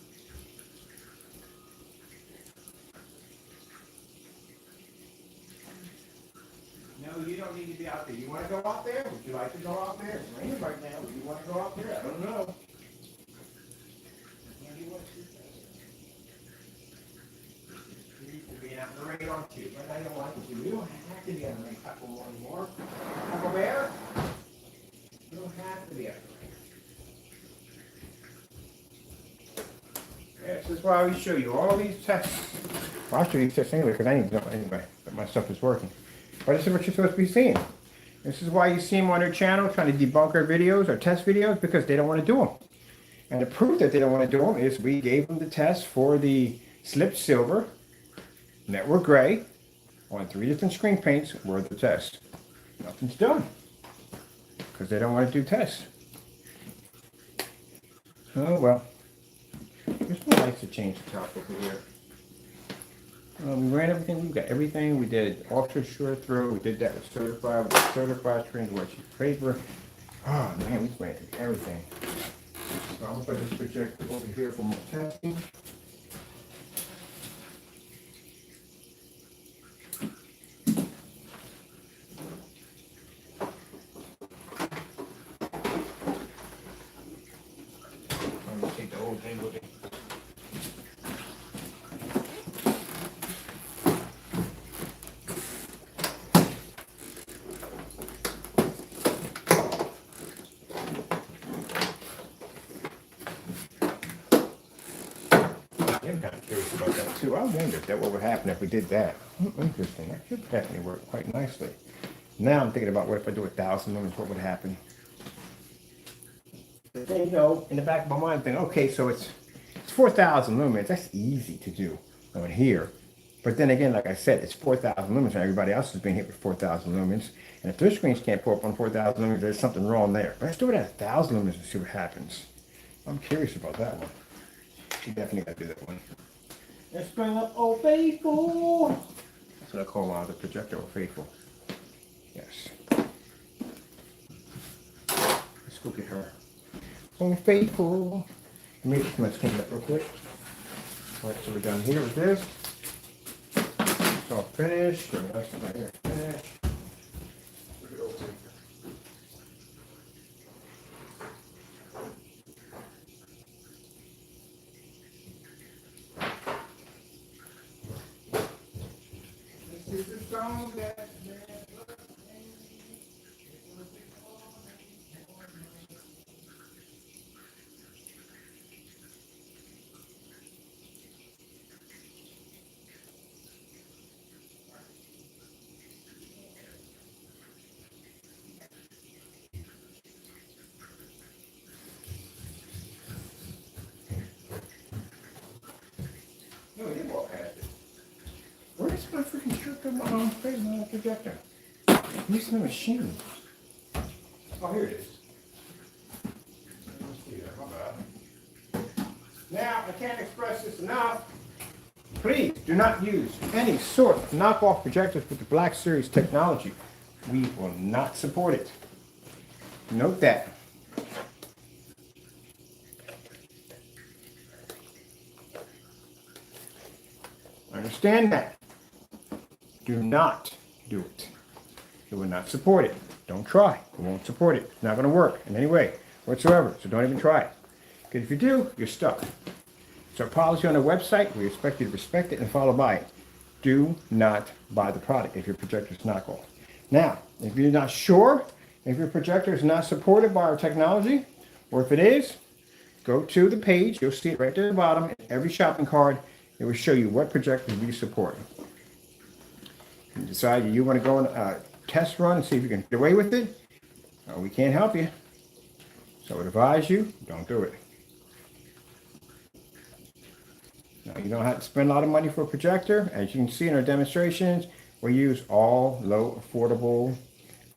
No, you don't need to be out there. You want to go out there? Would you like to go out there? It's raining right now. Would you want to go out there? I don't know. You used to be out in the rain, aren't you? But I don't like you. You don't have to be out in the rain a couple more anymore. Uncle Bear? You don't have to be out in the rain. Yeah, this is why we show you all these tests. Well, I'll show you tests anyway, because I need to know anyway that my stuff is working. But this is what you're supposed to be seeing. This is why you see them on their channel trying to debunk our videos, our test videos, because they don't want to do them. And the proof that they don't want to do them is we gave them the test for the Slip Silver, Network Gray, on 3 different screen paints were the tests. Nothing's done, because they don't want to do tests. Oh well. There's no lights to change the top over here. We ran everything. We got everything. We did ultra short throw. We did that with certified. With certified strings, white sheet of paper. Oh man, we ran through everything. So I'm gonna put this projector over here for more testing. I'm gonna take the whole thing with it. I'm kind of curious about that too. I wonder if that what would happen if we did that. Interesting. That should definitely work quite nicely. Now I'm thinking about what if I do 1,000 lumens, what would happen? But then, you know, in the back of my mind, I'm thinking, okay, so it's 4,000 lumens. That's easy to do on here. But then again, like I said, it's 4,000 lumens, and everybody else has been hit with 4,000 lumens. And if their screens can't pull up on 4,000 lumens, there's something wrong there. But let's do it at 1,000 lumens and see what happens. I'm curious about that one. You definitely got to do that one. Let's bring up Old Faithful. That's what I call the projector, Old Faithful. Yes. Let's go get her. Old Faithful. Let me let's clean it up real quick. All right, so we're done here with this. It's all finished. The rest of my hair finished. Look at Old Faithful. This is the song that no, he didn't walk past it. Where's my freaking shirt on my face on the projector? I'm using the machine. Oh, here it is. Let's see that. My bad. Now, I can't express this enough. Please do not use any sort of knockoff projectors with the Black Series technology. We will not support it. Note that. Understand that. Do not do it. It will not support it. Don't try. It won't support it. It's not going to work in any way whatsoever. So don't even try it. Because if you do, you're stuck. It's our policy on our website. We expect you to respect it and follow by it. Do not buy the product if your projector is knockoff. Now, if you're not sure if your projector is not supported by our technology, or if it is, go to the page. You'll see it right there at the bottom in every shopping cart. It will show you what projectors we support. You decide you want to go on a test run and see if you can get away with it. We can't help you. So I would advise you, don't do it. Now, you don't have to spend a lot of money for a projector. As you can see in our demonstrations, we use all low, affordable,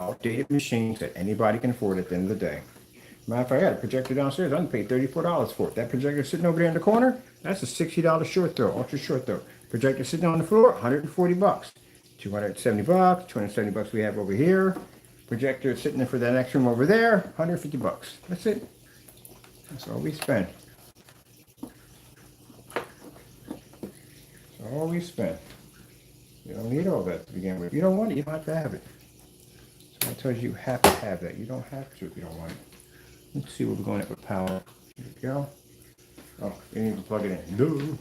outdated machines that anybody can afford at the end of the day. Matter of fact, I got a projector downstairs. I paid $34 for it. That projector sitting over there in the corner, that's a $60 short throw, ultra short throw. Projector sitting on the floor, 140 bucks. 270 bucks, 270 bucks we have over here. Projector sitting there for the next room over there, 150 bucks. That's it. That's all we spend. That's all we spend. You don't need all that to begin with. If you don't want it, you don't have to have it. So I told you have to have that. You don't have to if you don't want it. Let's see what we're going at with power. Here we go. Oh, you need to plug it in. No.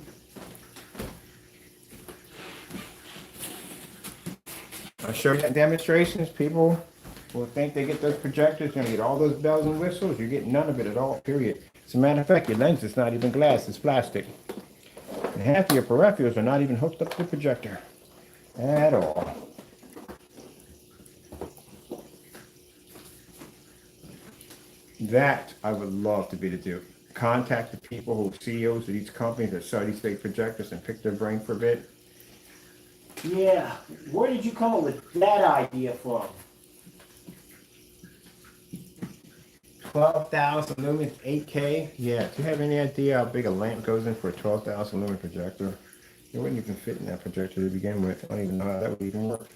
I show you demonstrations. People will think they get those projectors, you're gonna get all those bells and whistles. You get none of it at all, period. As a matter of fact, your lens is not even glass, it's plastic. And half of your peripherals are not even hooked up to the projector at all. That I would love to be able to do. Contact the people who are CEOs of these companies that sell these fake projectors and pick their brain for a bit. Yeah, where did you come up with that idea from? 12,000 lumens, 8K? Yeah, do you have any idea how big a lamp goes in for a 12,000 lumen projector? It wouldn't even fit in that projector to begin with. I don't even know how that would even work.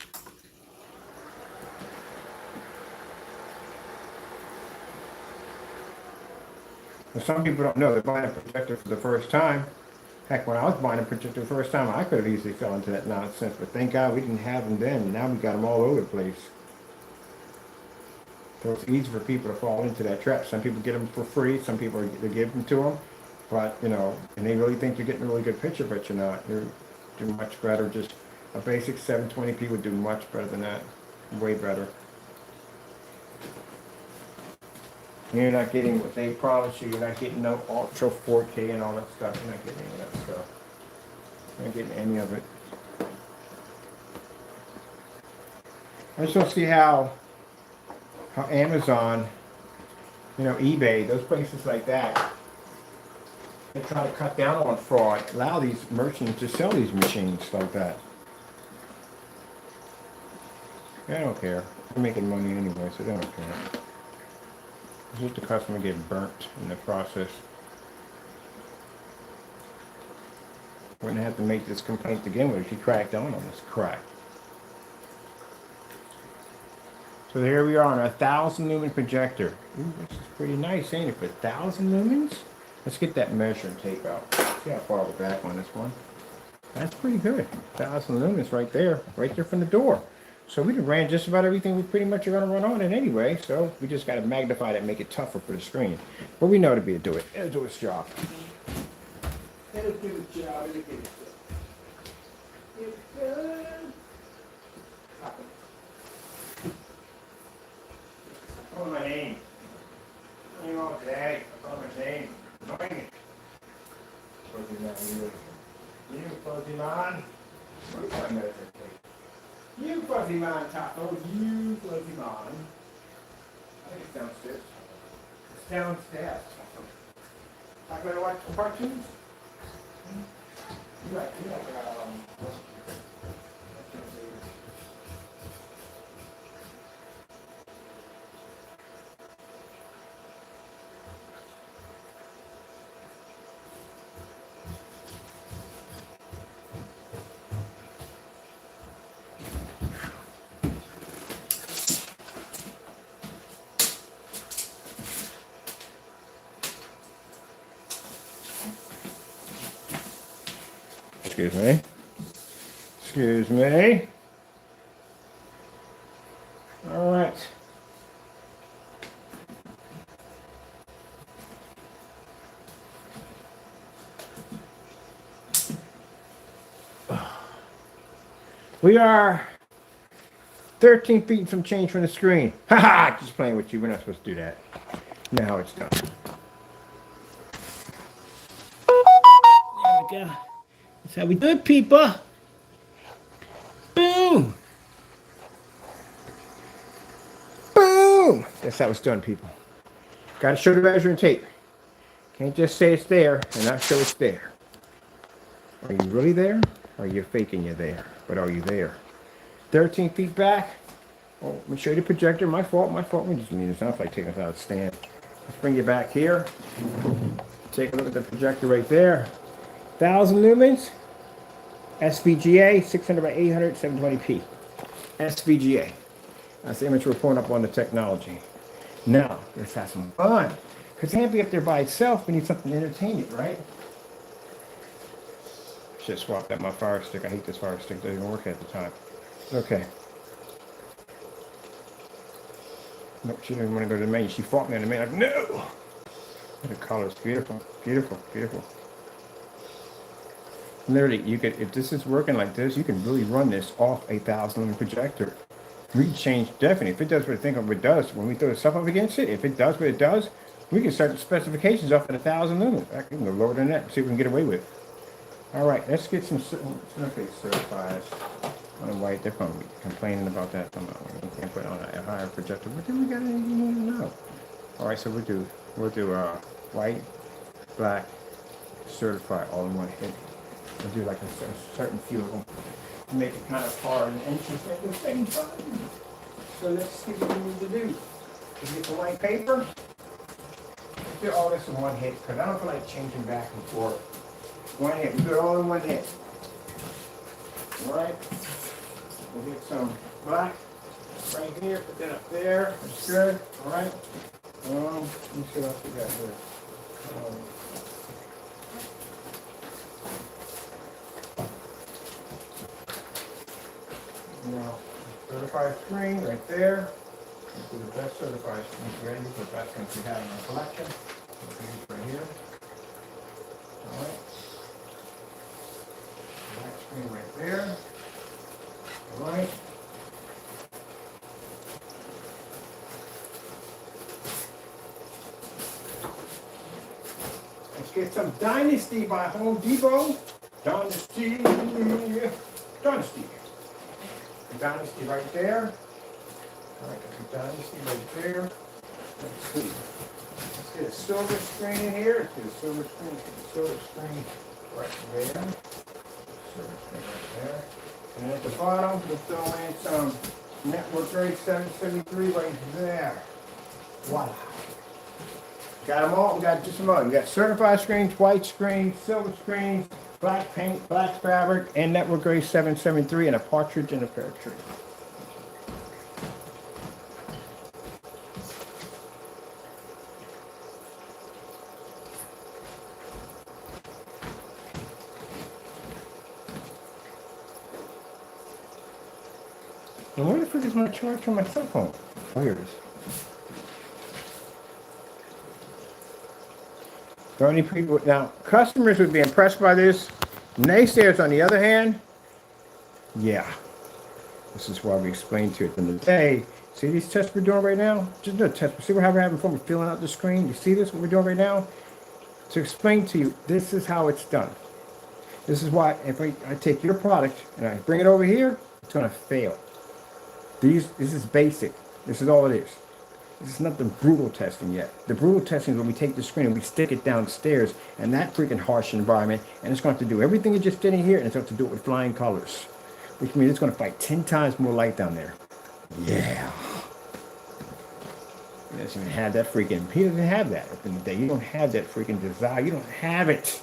Well, some people don't know they're buying a projector for the first time. Heck, when I was buying a projector the first time, I could have easily fell into that nonsense, but thank God we didn't have them then. Now we got them all over the place. So it's easy for people to fall into that trap. Some people get them for free, some people they give them to them, but you know, and they really think you're getting a really good picture, but you're not. You're doing much better. Just a basic 720p would do much better than that, way better. You're not getting what they promised you. You're not getting no ultra 4K and all that stuff. You're not getting any of that stuff. You're not getting any of it. I just want to see how Amazon, you know, eBay, those places like that, they try to cut down on fraud, allow these merchants to sell these machines like that. They don't care. They're making money anyway, so they don't care. It's just the customer getting burnt in the process. Wouldn't have to make this complaint to begin with if you cracked down on this crack. So here we are on a 1,000 lumen projector. Ooh, this is pretty nice, ain't it? For 1,000 lumens? Let's get that measuring tape out. See how far we're back on this one. That's pretty good. 1,000 lumens right there from the door. So we ran just about everything we pretty much are going to run on it anyway. So we just got to magnify that and make it tougher for the screen. But we know to be able to do it. It'll do its job. It'll do its job. It'll do its job. It's good. Oh, my name. Hang on, Daddy. Oh, my name. Bring it. Fuzzy man, you fuzzy man. Where's my measure tape? You fuzzy man, Taco. You fuzzy man. I think it's downstairs. It's downstairs. I'm going to watch the cartoons. You like, Excuse me. Excuse me. All right. We are 13 feet and some change from the screen. Ha ha! Just playing with you. We're not supposed to do that. Now it's done. There we go. That's how we do it, people. Boom. Boom. That's how it's done, people. Got to show the measuring tape. Can't just say it's there and not show it's there. Are you really there? Or are you faking you're there? But are you there? 13 feet back. Oh, let me show you the projector. My fault. We just need it. Sounds like taking us out of stand. Let's bring you back here. Take a look at the projector right there. 1,000 lumens. SVGA, 600 by 800, 720p. SVGA. That's the image we're pulling up on the technology. Now, let's have some fun. Because it can't be up there by itself. We need something to entertain it, right? Should have swapped out my fire stick. I hate this fire stick. It doesn't even work at the time. Okay. Nope, she didn't want to go to the menu. She fought me on the menu. Like, no! The color's beautiful. Beautiful. Beautiful. Literally, you could, if this is working like this, you can really run this off a 1,000 lumen projector. We can change definitely. If it does what I think it does, when we throw the stuff up against it, if it does what it does, we can start the specifications off at 1,000 lumens. I can go lower than that and see if we can get away with it. All right, let's get some interface certifieds on white. They're going to be complaining about that somehow. We can't put on a higher projector. What do we got anything you need to know? All right, so we'll do white, black, certified all in one hit. We'll do like a certain few of them to make it kind of hard and interesting at the same time. So let's see what we need to do. We get the white paper. Let's do all this in one hit because I don't feel like changing back and forth. One hit. We do it all in one hit. All right. We'll get some black right here. Put that up there. That's good. All right. Let me see what else we got here. Now, certified screen right there. This is the best certified screen ready for the best ones we have in our collection. Right here. All right. Black screen right there. All right. Let's get some Dynasty by Home Depot. Dynasty. Dynasty right there. All right, got the Dynasty right there. Let's see. Let's get a silver screen in here. Let's get a silver screen. Silver screen right there. Silver screen right there. And at the bottom, we'll throw in some network grade 773 right there. Voila. Got them all. We got just some other. We got certified screens, white screens, silver screens, black paint, black fabric, and network grade 773, and a partridge and a pear tree. I wonder if it is my charge from my cell phone. Oh, here it is. There are any people now, customers would be impressed by this. Naysayers, on the other hand, yeah. This is why we explained to you at the end of the day. See these tests we're doing right now? Just do a test. See what we're having fun with filling out the screen? You see this, what we're doing right now? To explain to you, this is how it's done. This is why if I take your product and I bring it over here, it's going to fail. This is basic. This is all it is. This is not the brutal testing yet. The brutal testing is when we take the screen and we stick it downstairs in that freaking harsh environment, and it's going to have to do everything it just did in here, and it's going to have to do it with flying colors, which means it's going to fight 10 times more light down there. Yeah. He doesn't even have that freaking, he doesn't have that up in the day. You don't have that freaking desire. You don't have it.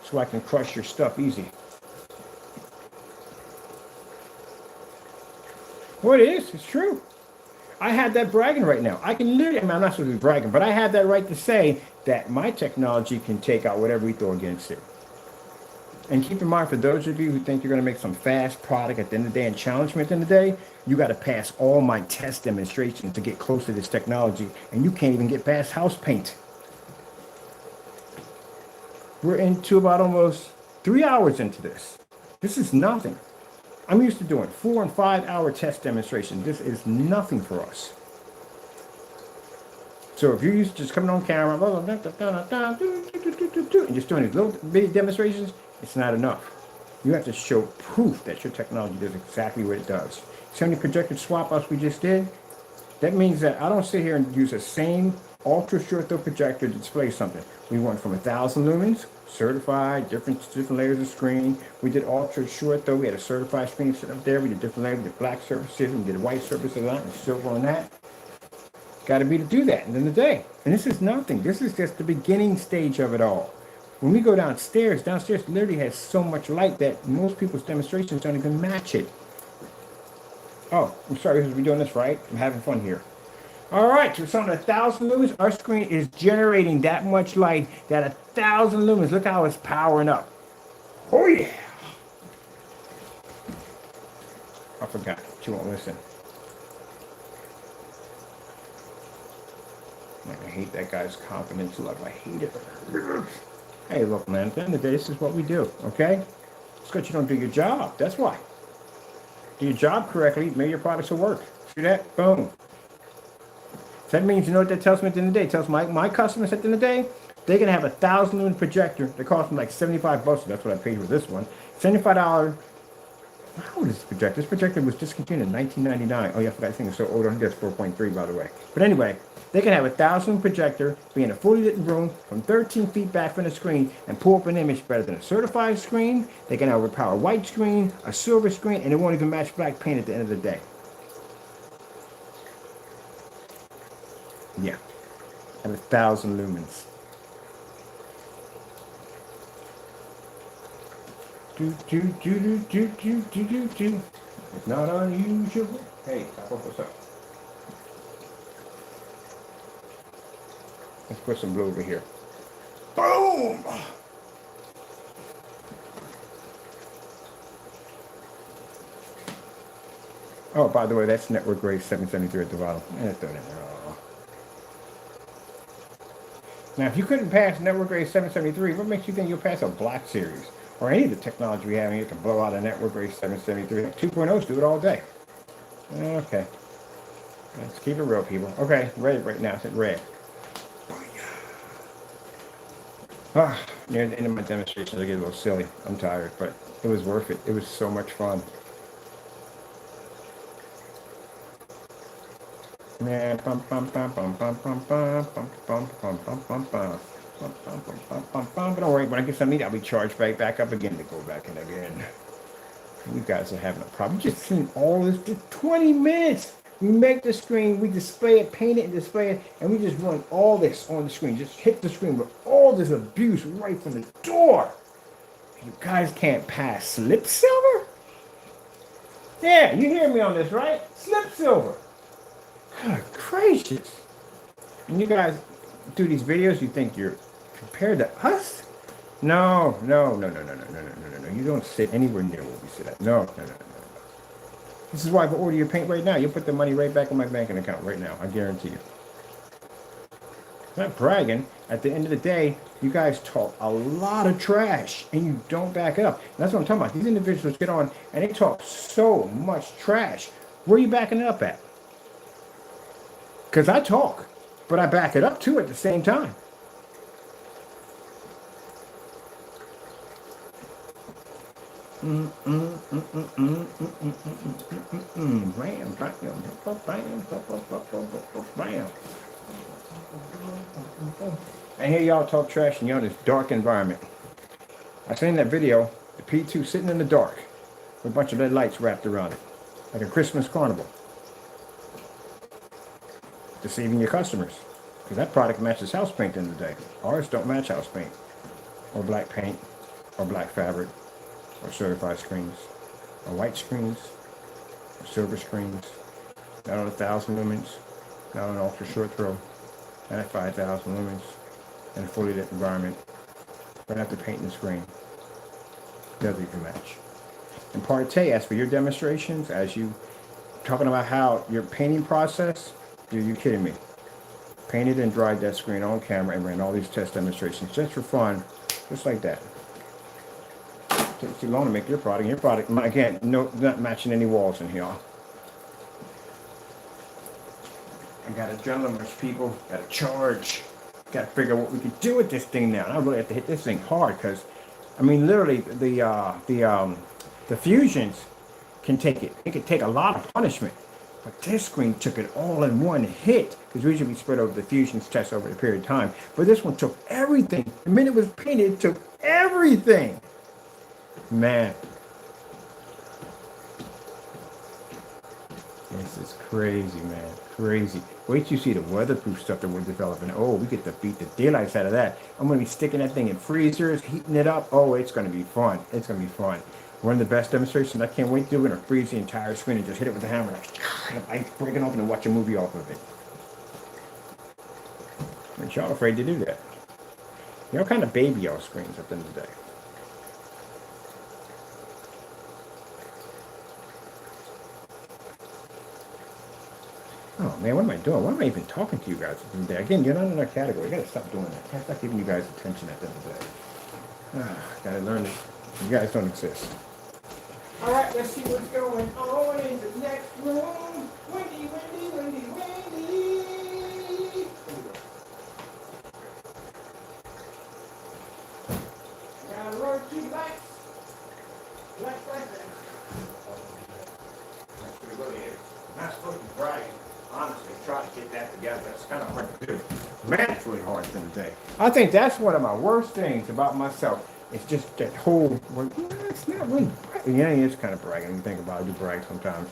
So I can crush your stuff easy. Well, it is. It's true. I have that bragging right now. I can literally, I'm not supposed to be bragging, but I have that right to say that my technology can take out whatever we throw against it. And keep in mind, for those of you who think you're going to make some fast product at the end of the day and challenge me at the end of the day, you got to pass all my test demonstrations to get close to this technology, and you can't even get past house paint. We're into about almost 3 hours into this. This is nothing. I'm used to doing 4 and 5 hour test demonstrations. This is nothing for us. So if you're used to just coming on camera and just doing these little bitty demonstrations, it's not enough. You have to show proof that your technology does exactly what it does. See how many projector swap outs we just did? That means that I don't sit here and use the same ultra short throw projector to display something. We went from 1,000 lumens, certified, different layers of screen. We did ultra short throw. We had a certified screen set up there. We did different layers. We did black surfaces. We did white surfaces on that and silver on that. Got to be to do that at the end of the day. And this is nothing. This is just the beginning stage of it all. When we go downstairs literally has so much light that most people's demonstrations don't even match it. Oh, I'm sorry, we're doing this right. I'm having fun here. All right, so some 1,000 lumens, our screen is generating that much light, that 1,000 lumens. Look how it's powering up. Oh yeah. I forgot. You won't listen. I hate that guy's confidence level. I hate it. Hey, look, man, at the end of the day, this is what we do, okay? It's because you don't do your job. That's why. Do your job correctly, maybe your products will work. See that? Boom. So that means, you know what that tells me at the end of the day? It tells my customers at the end of the day, they're going to have 1,000 lumen projector. They cost them like 75 bucks. So that's what I paid for this one. $75. How old is this projector? This projector was discontinued in 1999. Oh, yeah, I forgot. I think it's so old. I think that's 4.3, by the way. But anyway, they can have 1,000 projector, be in a fully lit room from 13 feet back from the screen and pull up an image better than a certified screen. They can have a power white screen, a silver screen, and it won't even match black paint at the end of the day. Yeah, at 1,000 lumens. It's not unusual. Hey, what's up? Let's put some blue over here. Boom! Oh, by the way, that's network grade 773 at the bottom. Throw that in there. Now, if you couldn't pass network grade 773, what makes you think you'll pass a Black Series? Or any of the technology we have here can blow out a network grade 773. 2.0s do it all day. Okay. Let's keep it real, people. Okay, red right now. It's at red. Near the end of my demonstration, I get a little silly. I'm tired, but it was worth it. It was so much fun. Man, but don't worry, when I get some meat, I'll be charged back up again to go back in again. You guys are having a problem. You just seen all this for 20 minutes. We make the screen, we display it, paint it and display it, and we just run all this on the screen. Just hit the screen with all this abuse right from the door. You guys can't pass slip silver? Yeah, you hear me on this, right? Slip silver. Good gracious. And you guys do these videos, you think you're compared to us? No. You don't sit anywhere near where we sit at. No. This is why if I order your paint right now, you'll put the money right back in my banking account right now. I guarantee you. I'm not bragging. At the end of the day, you guys talk a lot of trash and you don't back it up. And that's what I'm talking about. These individuals get on and they talk so much trash. Where are you backing it up at? Because I talk, but I back it up too at the same time. Bam. I hear y'all talk trash and y'all in this dark environment. I seen that video, the P2 sitting in the dark with a bunch of red lights wrapped around it, like a Christmas carnival. Deceiving your customers, because that product matches house paint in the day. Ours don't match house paint, or black paint, or black fabric, or certified screens, or white screens, or silver screens, not on 1,000 lumens, not on ultra short throw, not at 5,000 lumens, in a fully lit environment, but after painting the screen, doesn't even match. And part A, as for your demonstrations, as you talking about how your painting process, you're kidding me. Painted and dried that screen on camera and ran all these test demonstrations just for fun, just like that. It takes too long to make your product. Your product, again, not matching any walls in here. I got adrenaline's people, got to charge. Got to figure out what we can do with this thing now. And I really have to hit this thing hard because I mean, literally, the fusions can take it. It could take a lot of punishment. But this screen took it all in one hit. Because usually we spread over the fusions test over a period of time. But this one took everything. The minute it was painted, it took everything. Man. This is crazy, man. Crazy. Wait till you see the weatherproof stuff that we're developing. Oh, we get to beat the daylights out of that. I'm going to be sticking that thing in freezers, heating it up. Oh, it's going to be fun. It's going to be fun. One of the best demonstrations I can't wait to do. We're going to freeze the entire screen and just hit it with the hammer. I break it open and watch a movie off of it. But y'all afraid to do that. Y'all kind of baby y'all screens at the end of the day. Oh man, what am I doing? Why am I even talking to you guys at the end of the day? Again, you're not in our category. You gotta stop doing that. Can't stop giving you guys attention at the end of the day. Gotta learn that you guys don't exist. Alright, let's see what's going on in the next room. Wendy. Gotta run 2 lights. Like that. That's pretty good here. Not supposed to be bright. Honestly, try to get that together. That's kind of hard to do. Man, it's really hard in the day. I think that's one of my worst things about myself. It's just that whole, well, it's not really bright. Yeah, it's kind of bragging. You think about it, I do brag sometimes.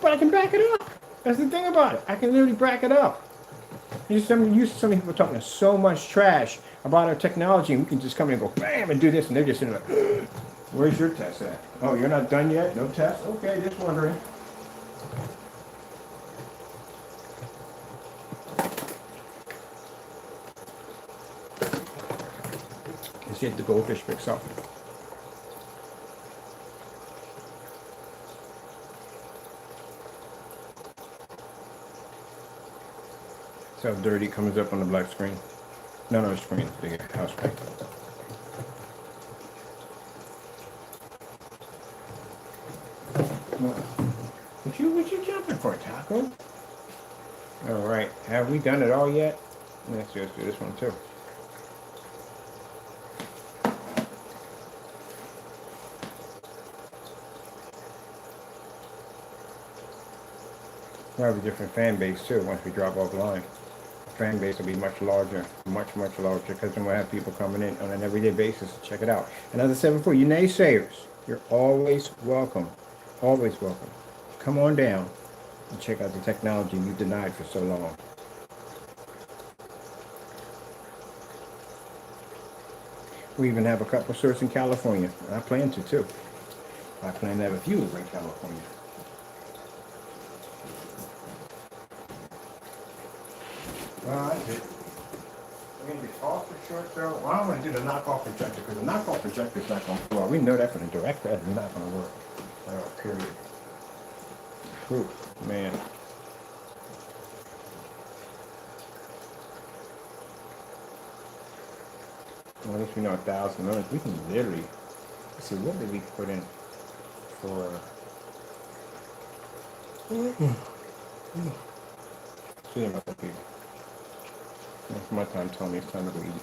But I can back it up. That's the thing about it. I can literally back it up. Used to some people talking so much trash about our technology, and we can just come in and go, bam, and do this, and they're just sitting like, where's your test at? Oh, you're not done yet? No test? Okay, just wondering. Let's get the goldfish picks up. See how dirty it comes up on the black screen? No, screen, the house screen. What you jumping for, Taco? All right, have we done it all yet? Let's just do this one too. We'll have a different fan base too once we drop off the line. The fan base will be much larger, much larger, because then we'll have people coming in on an everyday basis to check it out. And as I said before, you naysayers, you're always welcome. Always welcome. Come on down and check out the technology you denied for so long. We even have a couple stores in California. And I plan to too. I plan to have a few in California. Well, that's it. We're going to be off the short throw. Well, I'm going to do the knockoff projector because the knockoff projector is not going to work. We know that from the direct that is not going to work. Period. Whew, man. Well, at least we know 1,000 minutes. We can literally, let's see, what did we put in for, see about the people. That's my time telling me it's time to go eat.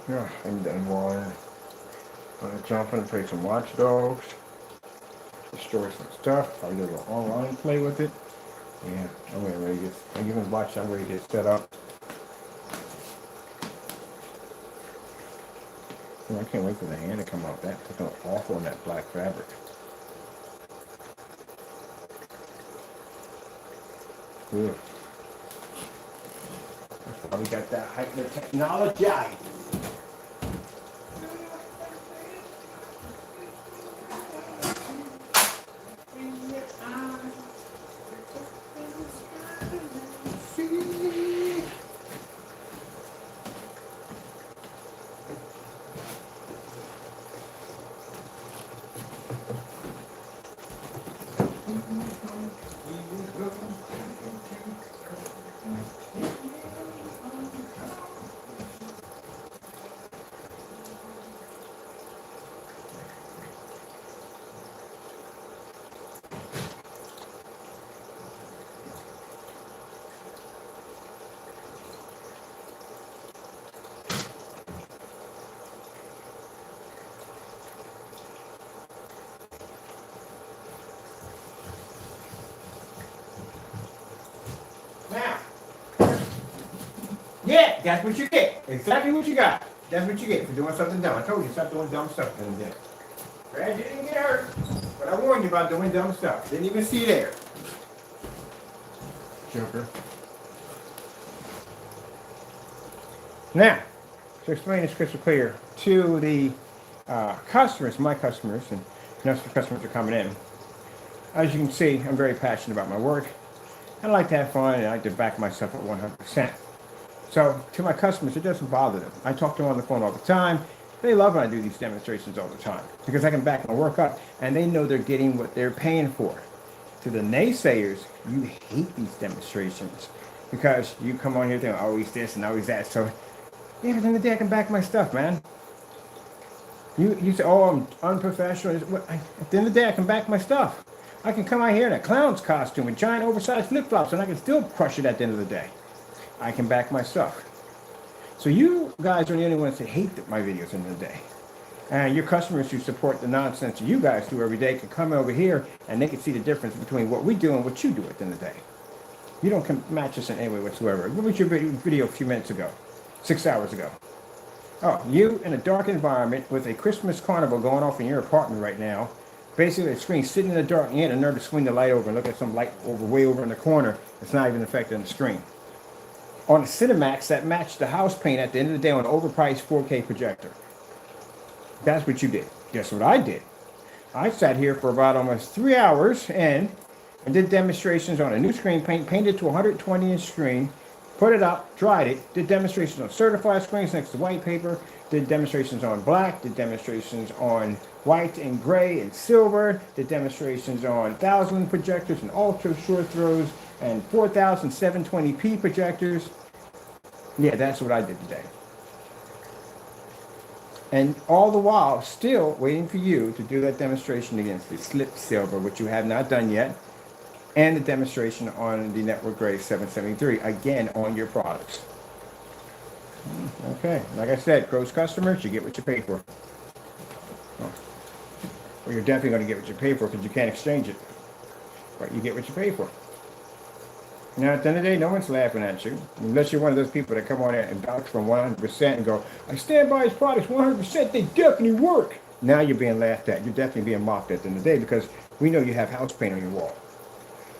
Yeah, I'm done water. I'm gonna jump in and play some Watch Dogs. Destroy some stuff. Probably do a little online play with it. Yeah, I'm ready to get. I'm giving Watch. I'm ready to get set up. Oh, I can't wait for the hand to come out. That's looking awful in that black fabric. Ugh. That's why we got that hyper technology. get. That's what you get. Exactly what you got. That's what you get for doing something dumb. I told you, stop doing dumb stuff in the day. Brad, you didn't get hurt, but I warned you about doing dumb stuff. Didn't even see you there. Joker. Now, to explain this crystal clear to the customers, my customers, and most of the customers are coming in. As you can see, I'm very passionate about my work. I like to have fun, and I like to back myself at 100%. So, to my customers, it doesn't bother them. I talk to them on the phone all the time. They love when I do these demonstrations all the time because I can back my work up, and they know they're getting what they're paying for. To the naysayers, you hate these demonstrations because you come on here thinking, always this and always that. So, yeah, but at the end of the day, I can back my stuff, man. You say, oh, I'm unprofessional. At the end of the day, I can back my stuff. I can come out here in a clown's costume with giant oversized flip-flops, and I can still crush it at the end of the day. I can back my stuff. So you guys are the only ones that hate my videos at the end of the day. And your customers who support the nonsense you guys do every day can come over here, and they can see the difference between what we do and what you do at the end of the day. You don't match us in any way whatsoever. What was your video a few minutes ago? 6 hours ago. Oh, you in a dark environment with a Christmas carnival going off in your apartment right now. Basically, the screen sitting in the dark, and you had the nerve to swing the light over and look at some light way over in the corner. It's not even affecting the screen. On the Cinemax that matched the house paint at the end of the day on an overpriced 4K projector. That's what you did. Guess what I did? I sat here for about almost 3 hours and did demonstrations on a new screen paint, painted to a 120-inch screen, put it up, dried it, did demonstrations on certified screens next to white paper, did demonstrations on black, did demonstrations on white and gray and silver, did demonstrations on 1,000 projectors and ultra short throws and 4,000 720p projectors. Yeah, that's what I did today. And all the while, still waiting for you to do that demonstration against the Eclipse Silver, which you have not done yet, and the demonstration on the Network Gray 773, again, on your products. Okay, like I said, gross customers, you get what you pay for. Well, you're definitely going to get what you pay for because you can't exchange it. But you get what you pay for. Now, at the end of the day, no one's laughing at you. Unless you're one of those people that come on in and vouch for 100% and go, I stand by his products 100%, they definitely work. Now you're being laughed at. You're definitely being mocked at the end of the day because we know you have house paint on your wall.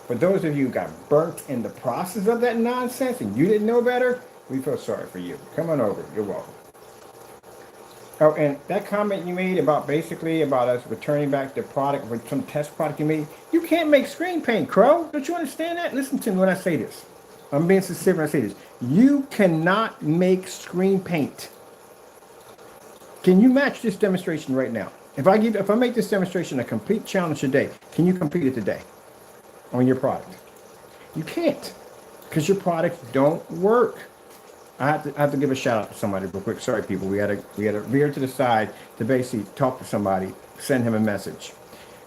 For those of you who got burnt in the process of that nonsense and you didn't know better, we feel sorry for you. Come on over. You're welcome. Oh, and that comment you made about basically about us returning back the product with some test product you made, you can't make screen paint, Crow. Don't you understand that? Listen to me when I say this. I'm being sincere when I say this. You cannot make screen paint. Can you match this demonstration right now? If I make this demonstration a complete challenge today, can you complete it today on your product? You can't, because your products don't work. I have to give a shout out to somebody real quick. Sorry, people. We had to veer to the side to basically talk to somebody, send him a message.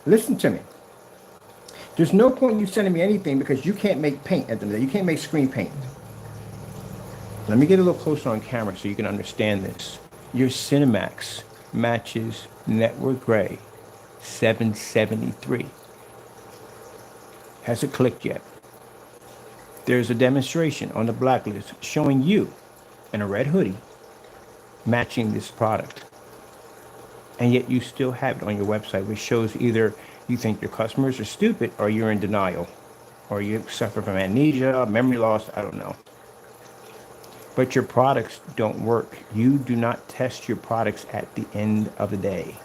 Listen to me. There's no point in you sending me anything because you can't make paint at the day. You can't make screen paint. Let me get a little closer on camera so you can understand this. Your Cinemax matches Network Gray 773. Has it clicked yet? There's a demonstration on the blacklist showing you in a red hoodie matching this product. And yet you still have it on your website, which shows either you think your customers are stupid or you're in denial or you suffer from amnesia, memory loss, I don't know. But your products don't work. You do not test your products at the end of the day.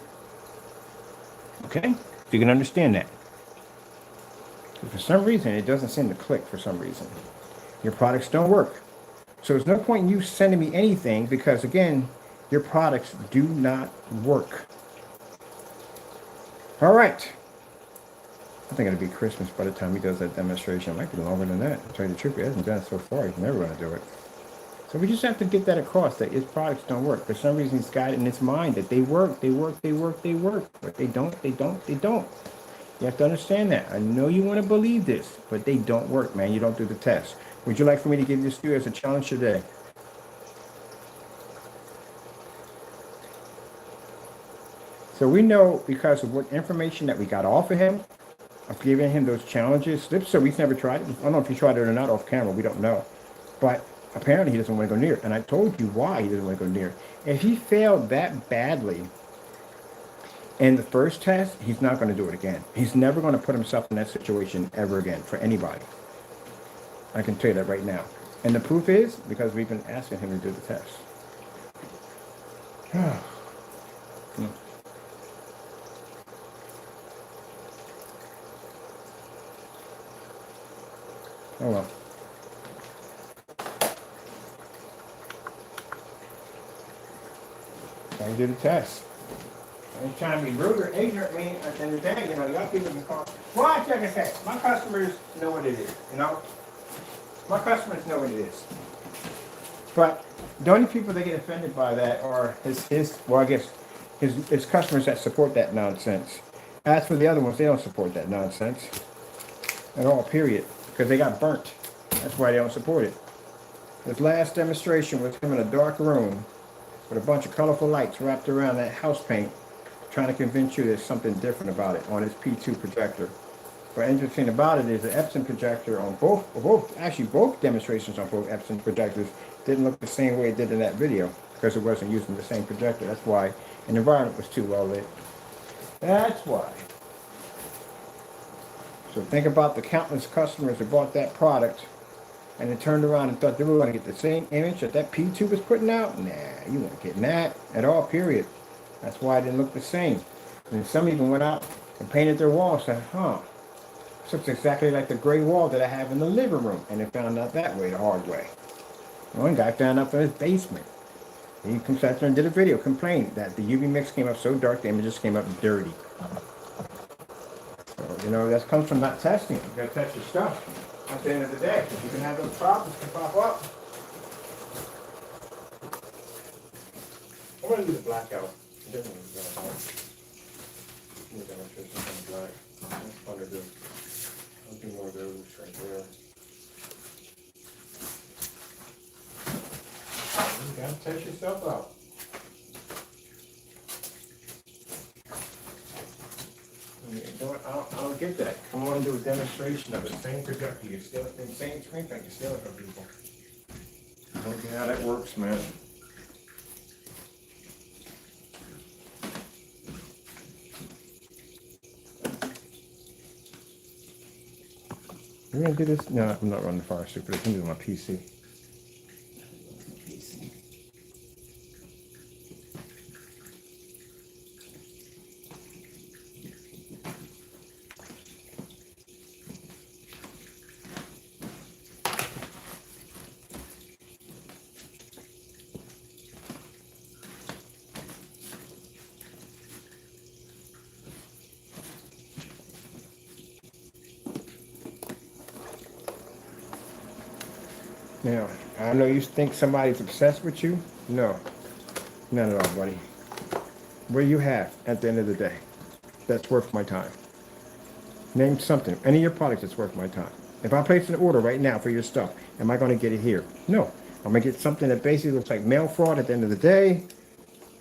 Okay? So you can understand that. For some reason, it doesn't seem to click for some reason. Your products don't work. So there's no point in you sending me anything because, again, your products do not work. All right. I think it'll be Christmas by the time he does that demonstration. It might be longer than that. To tell you the truth, he hasn't done it so far. He's never going to do it. So we just have to get that across, that his products don't work. For some reason, he's got it in his mind that they work. But they don't. You have to understand that. I know you want to believe this, but they don't work, man. You don't do the test. Would you like for me to give this to you as a challenge today? So we know because of what information that we got off of him, of giving him those challenges, so he's never tried it. I don't know if he tried it or not off camera. We don't know. But Apparently he doesn't want to go near it. And I told you why he doesn't want to go near it. If he failed that badly in the first test, he's not going to do it again. He's never going to put himself in that situation ever again for anybody. I can tell you that right now. And the proof is because we've been asking him to do the test. Oh well. I do the test. Ain't trying to be rude or ignorant, me at the end of the day, you know, y'all people can call. Well, I check and say, my customers know what it is, you know? My customers know what it is. But the only people that get offended by that are his customers that support that nonsense. As for the other ones, they don't support that nonsense at all, period. Because they got burnt. That's why they don't support it. His last demonstration was him in a dark room with a bunch of colorful lights wrapped around that house paint, trying to convince you there's something different about it on his P2 projector. But interesting about it is the Epson projector on both demonstrations on both Epson projectors didn't look the same way it did in that video because it wasn't using the same projector. That's why an environment was too well lit. That's why. So think about the countless customers who bought that product and then turned around and thought they were going to get the same image that P2 was putting out. Nah, you weren't getting that at all, period. That's why it didn't look the same. And some even went out and painted their wall and said, this looks exactly like the gray wall that I have in the living room. And they found out that way, the hard way. One guy found out from his basement. He comes out there and did a video complaining that the UV mix came up so dark, the images came up dirty. So, you know, that comes from not testing it. You gotta test your stuff at the end of the day. You can have those problems can pop up. I'm gonna do the blackout. That's fun to do. I'll do more of those right there. You gotta test yourself out. I don't get that. I want to do a demonstration of the same projector. You steal it, the same screen thing. You steal it from people. I don't get how that works, man. We're gonna do this. No, I'm not running the Fire Stick, but I can do it on my PC. Now, I know you think somebody's obsessed with you. No, not at all, buddy. What do you have at the end of the day that's worth my time? Name something, any of your products that's worth my time. If I place an order right now for your stuff, am I going to get it here? No. I'm going to get something that basically looks like mail fraud at the end of the day.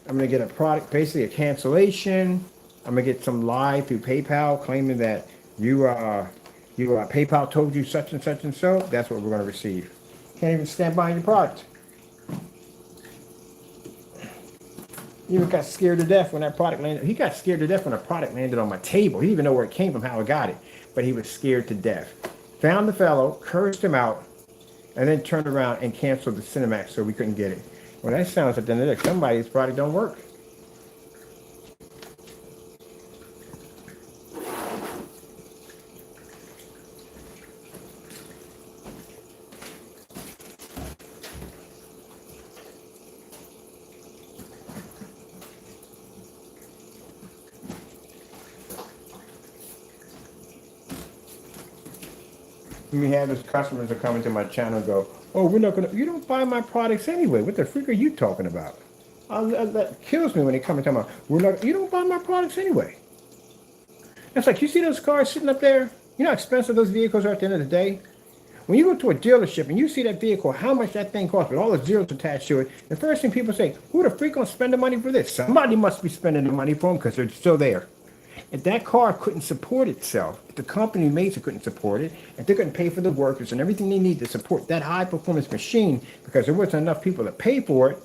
I'm going to get a product, basically a cancellation. I'm going to get some lie through PayPal claiming that PayPal told you such and such and so. That's what we're going to receive. Can't even stand behind your product. He even got scared to death when that product landed. He got scared to death when a product landed on my table. He didn't even know where it came from, how I got it. But he was scared to death. Found the fellow, cursed him out, and then turned around and canceled the Cinemax so we couldn't get it. Well, that sounds like the end of the day. Somebody's product don't work. We have those customers that come into my channel and go, oh, we're not going to, you don't buy my products anyway. What the freak are you talking about? That kills me when they come and tell me, you don't buy my products anyway. It's like, you see those cars sitting up there? You know how expensive those vehicles are at the end of the day? When you go to a dealership and you see that vehicle, how much that thing costs with all the zeros attached to it, the first thing people say, who the freak gonna spend the money for this? Somebody must be spending the money for them because they're still there. If that car couldn't support itself, if the company who makes it couldn't support it, if they couldn't pay for the workers and everything they need to support that high performance machine because there wasn't enough people to pay for it,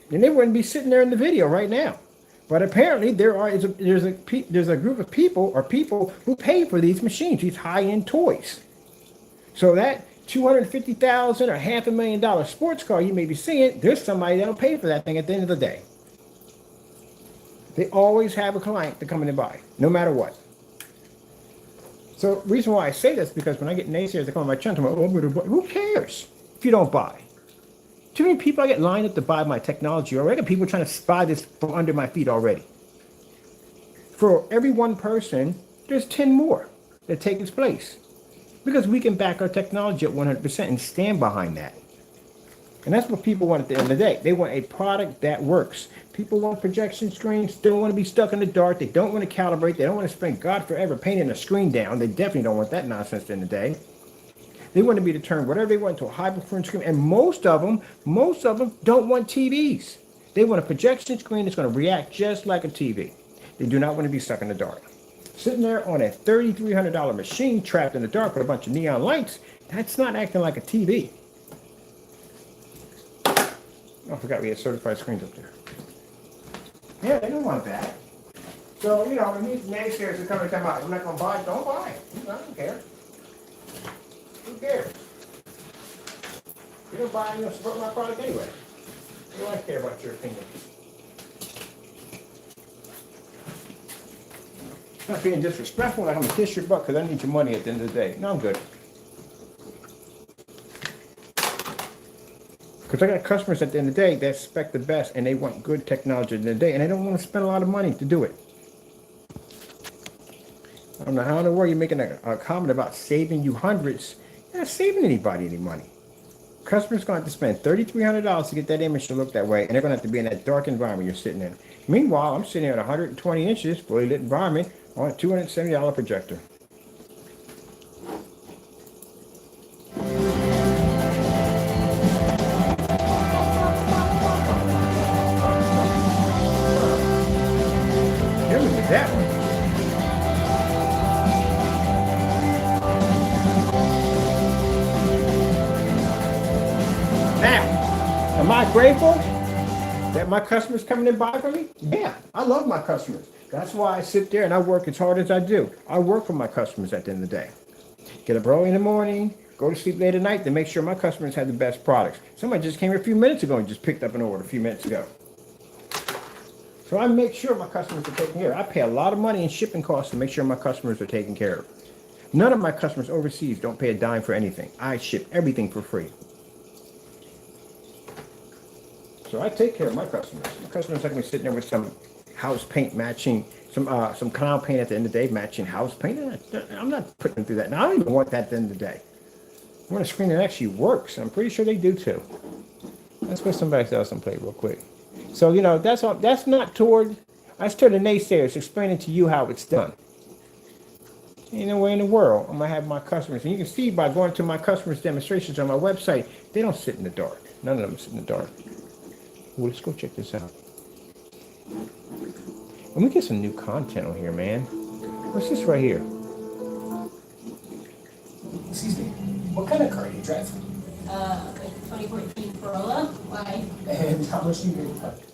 then they wouldn't be sitting there in the video right now. But apparently there's a group of people who pay for these machines, these high-end toys. So that $250,000 or $500,000 sports car you may be seeing, there's somebody that'll pay for that thing at the end of the day. They always have a client to come in and buy, no matter what. So the reason why I say this is because when I get naysayers that come on my channel, who cares if you don't buy? Too many people I get lined up to buy my technology already. People trying to buy this from under my feet already. For every one person, there's 10 more that take its place. Because we can back our technology at 100% and stand behind that. And that's what people want at the end of the day. They want a product that works. People want projection screens. They don't want to be stuck in the dark. They don't want to calibrate. They don't want to spend God forever painting a screen down. They definitely don't want that nonsense at the end of the day. They want to be able to turn whatever they want to a high performance screen. And most of them don't want TVs. They want a projection screen that's going to react just like a TV. They do not want to be stuck in the dark. Sitting there on a $3,300 machine trapped in the dark with a bunch of neon lights, that's not acting like a TV. Oh, I forgot we had certified screens up there. Yeah, they don't want that. So, when these naysayers are coming and come out, I'm not going to buy it, don't buy it. I don't care. Who cares? You don't buy it, you don't support my product anyway. What do I care about your opinion? Not being disrespectful, like I'm gonna kiss your butt because I need your money at the end of the day. No, I'm good. Because I got customers at the end of the day that expect the best and they want good technology at the end of the day and they don't want to spend a lot of money to do it. I don't know how in the world you're making a comment about saving you hundreds. You're not saving anybody any money. Customers going to have to spend $3,300 to get that image to look that way, and they're going to have to be in that dark environment you're sitting in. Meanwhile, I'm sitting at 120 inches, fully lit environment on a $270 projector. There was that one. Now, am I grateful that my customers come in and buy from me? Yeah, I love my customers. That's why I sit there and I work as hard as I do. I work for my customers at the end of the day. Get up early in the morning, go to sleep late at night to make sure my customers have the best products. Somebody just came here a few minutes ago and just picked up an order a few minutes ago. So I make sure my customers are taken care of. I pay a lot of money in shipping costs to make sure my customers are taken care of. None of my customers overseas don't pay a dime for anything. I ship everything for free. So I take care of my customers. My customers are going to be sitting there with some house paint matching, some clown paint at the end of the day matching house paint. I'm not putting them through that. Now, I don't even want that at the end of the day. I want a screen that actually works. I'm pretty sure they do too. Let's put somebody else and play real quick. So, that's not toward, that's to the naysayers explaining to you how it's done. Ain't no way in the world I'm going to have my customers. And you can see by going to my customers' demonstrations on my website, they don't sit in the dark. None of them sit in the dark. Well, let's go check this out. Let me get some new content on here, man. What's this right here? Excuse me. What kind of car do you drive? Like 2014 Corolla. Why? And how much do you get cut?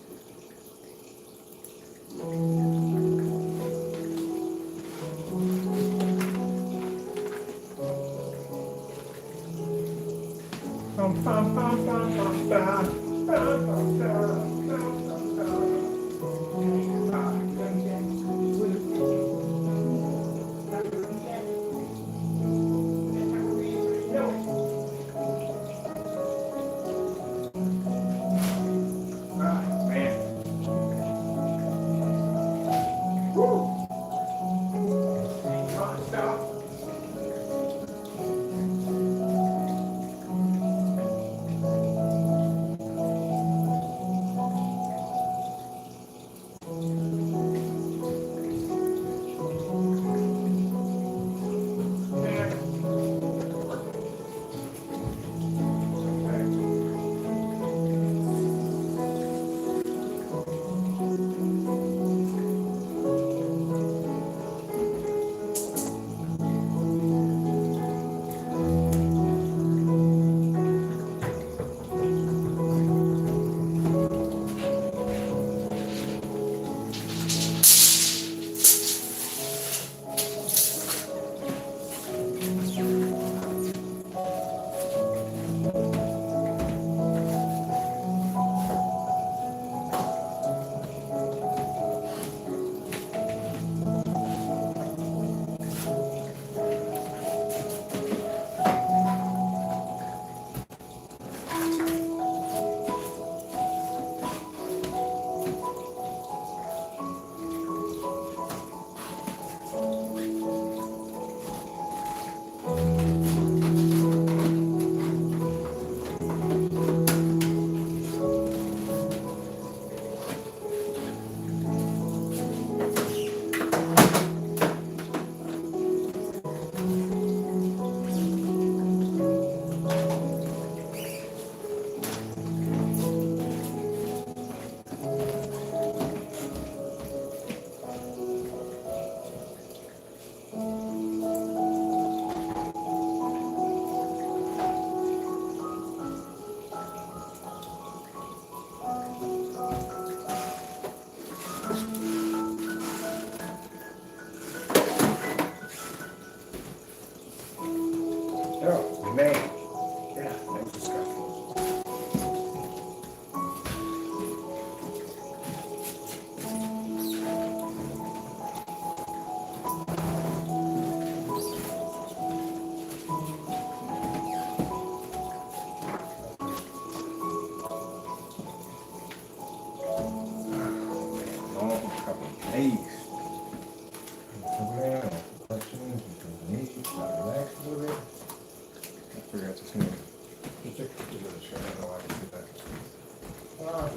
I'm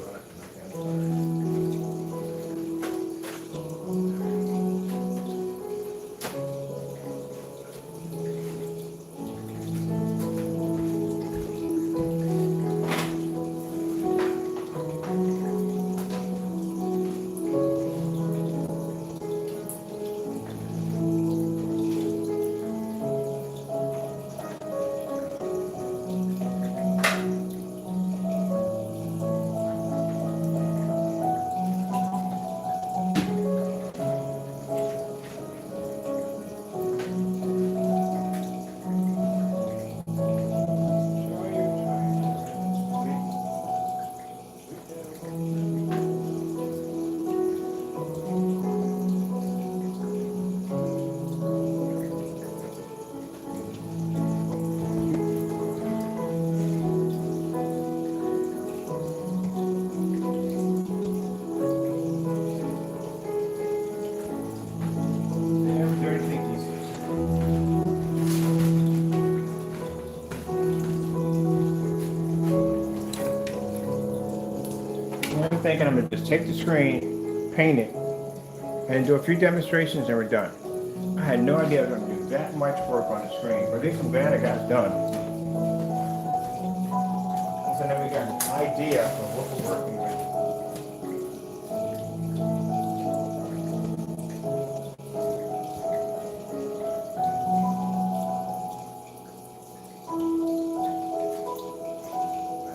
thinking I'm gonna just take the screen, paint it, and do a few demonstrations and we're done. I had no idea I was gonna do that much work on the screen, but at least I'm glad I got it done. So then we got an idea of what we're working with.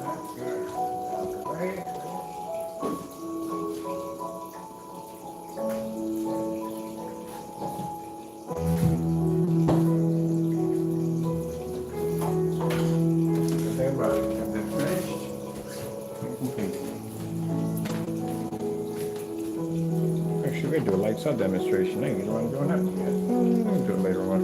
That's good. Right. Okay, right. Have that finished. Actually, we're gonna do a light sun demonstration. I ain't gonna doing that yet. We'll do it later on.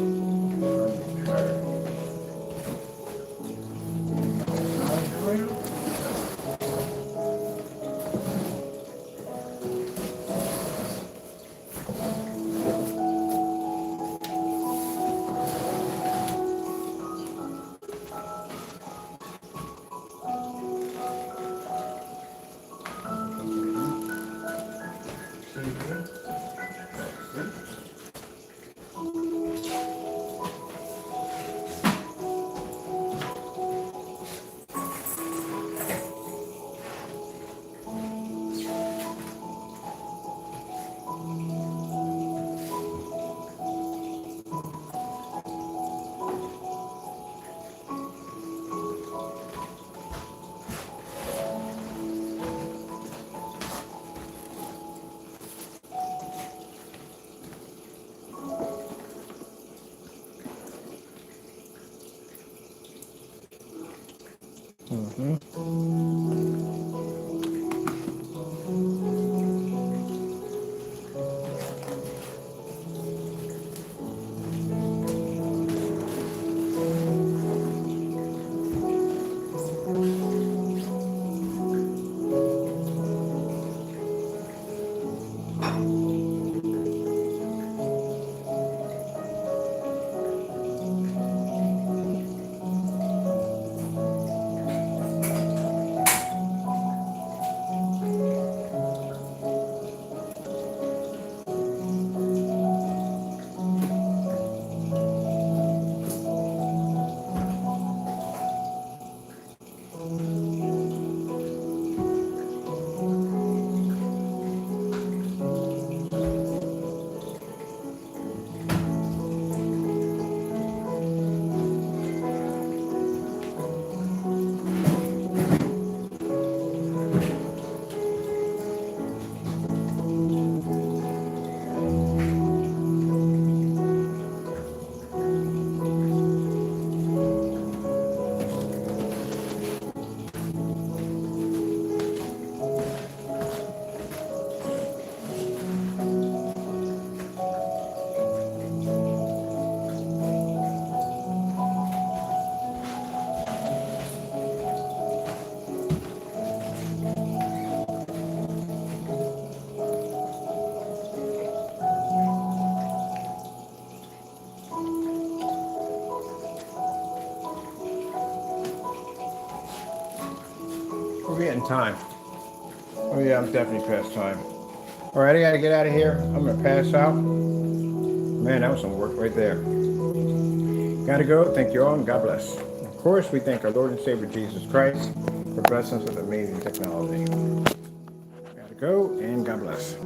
We're getting time. Oh yeah, I'm definitely past time. All right, I gotta get out of here. I'm gonna pass out. Man, that was some work right there. Gotta go. Thank you all, and God bless. Of course, we thank our Lord and Savior Jesus Christ for blessing us with amazing technology. Gotta go, and God bless.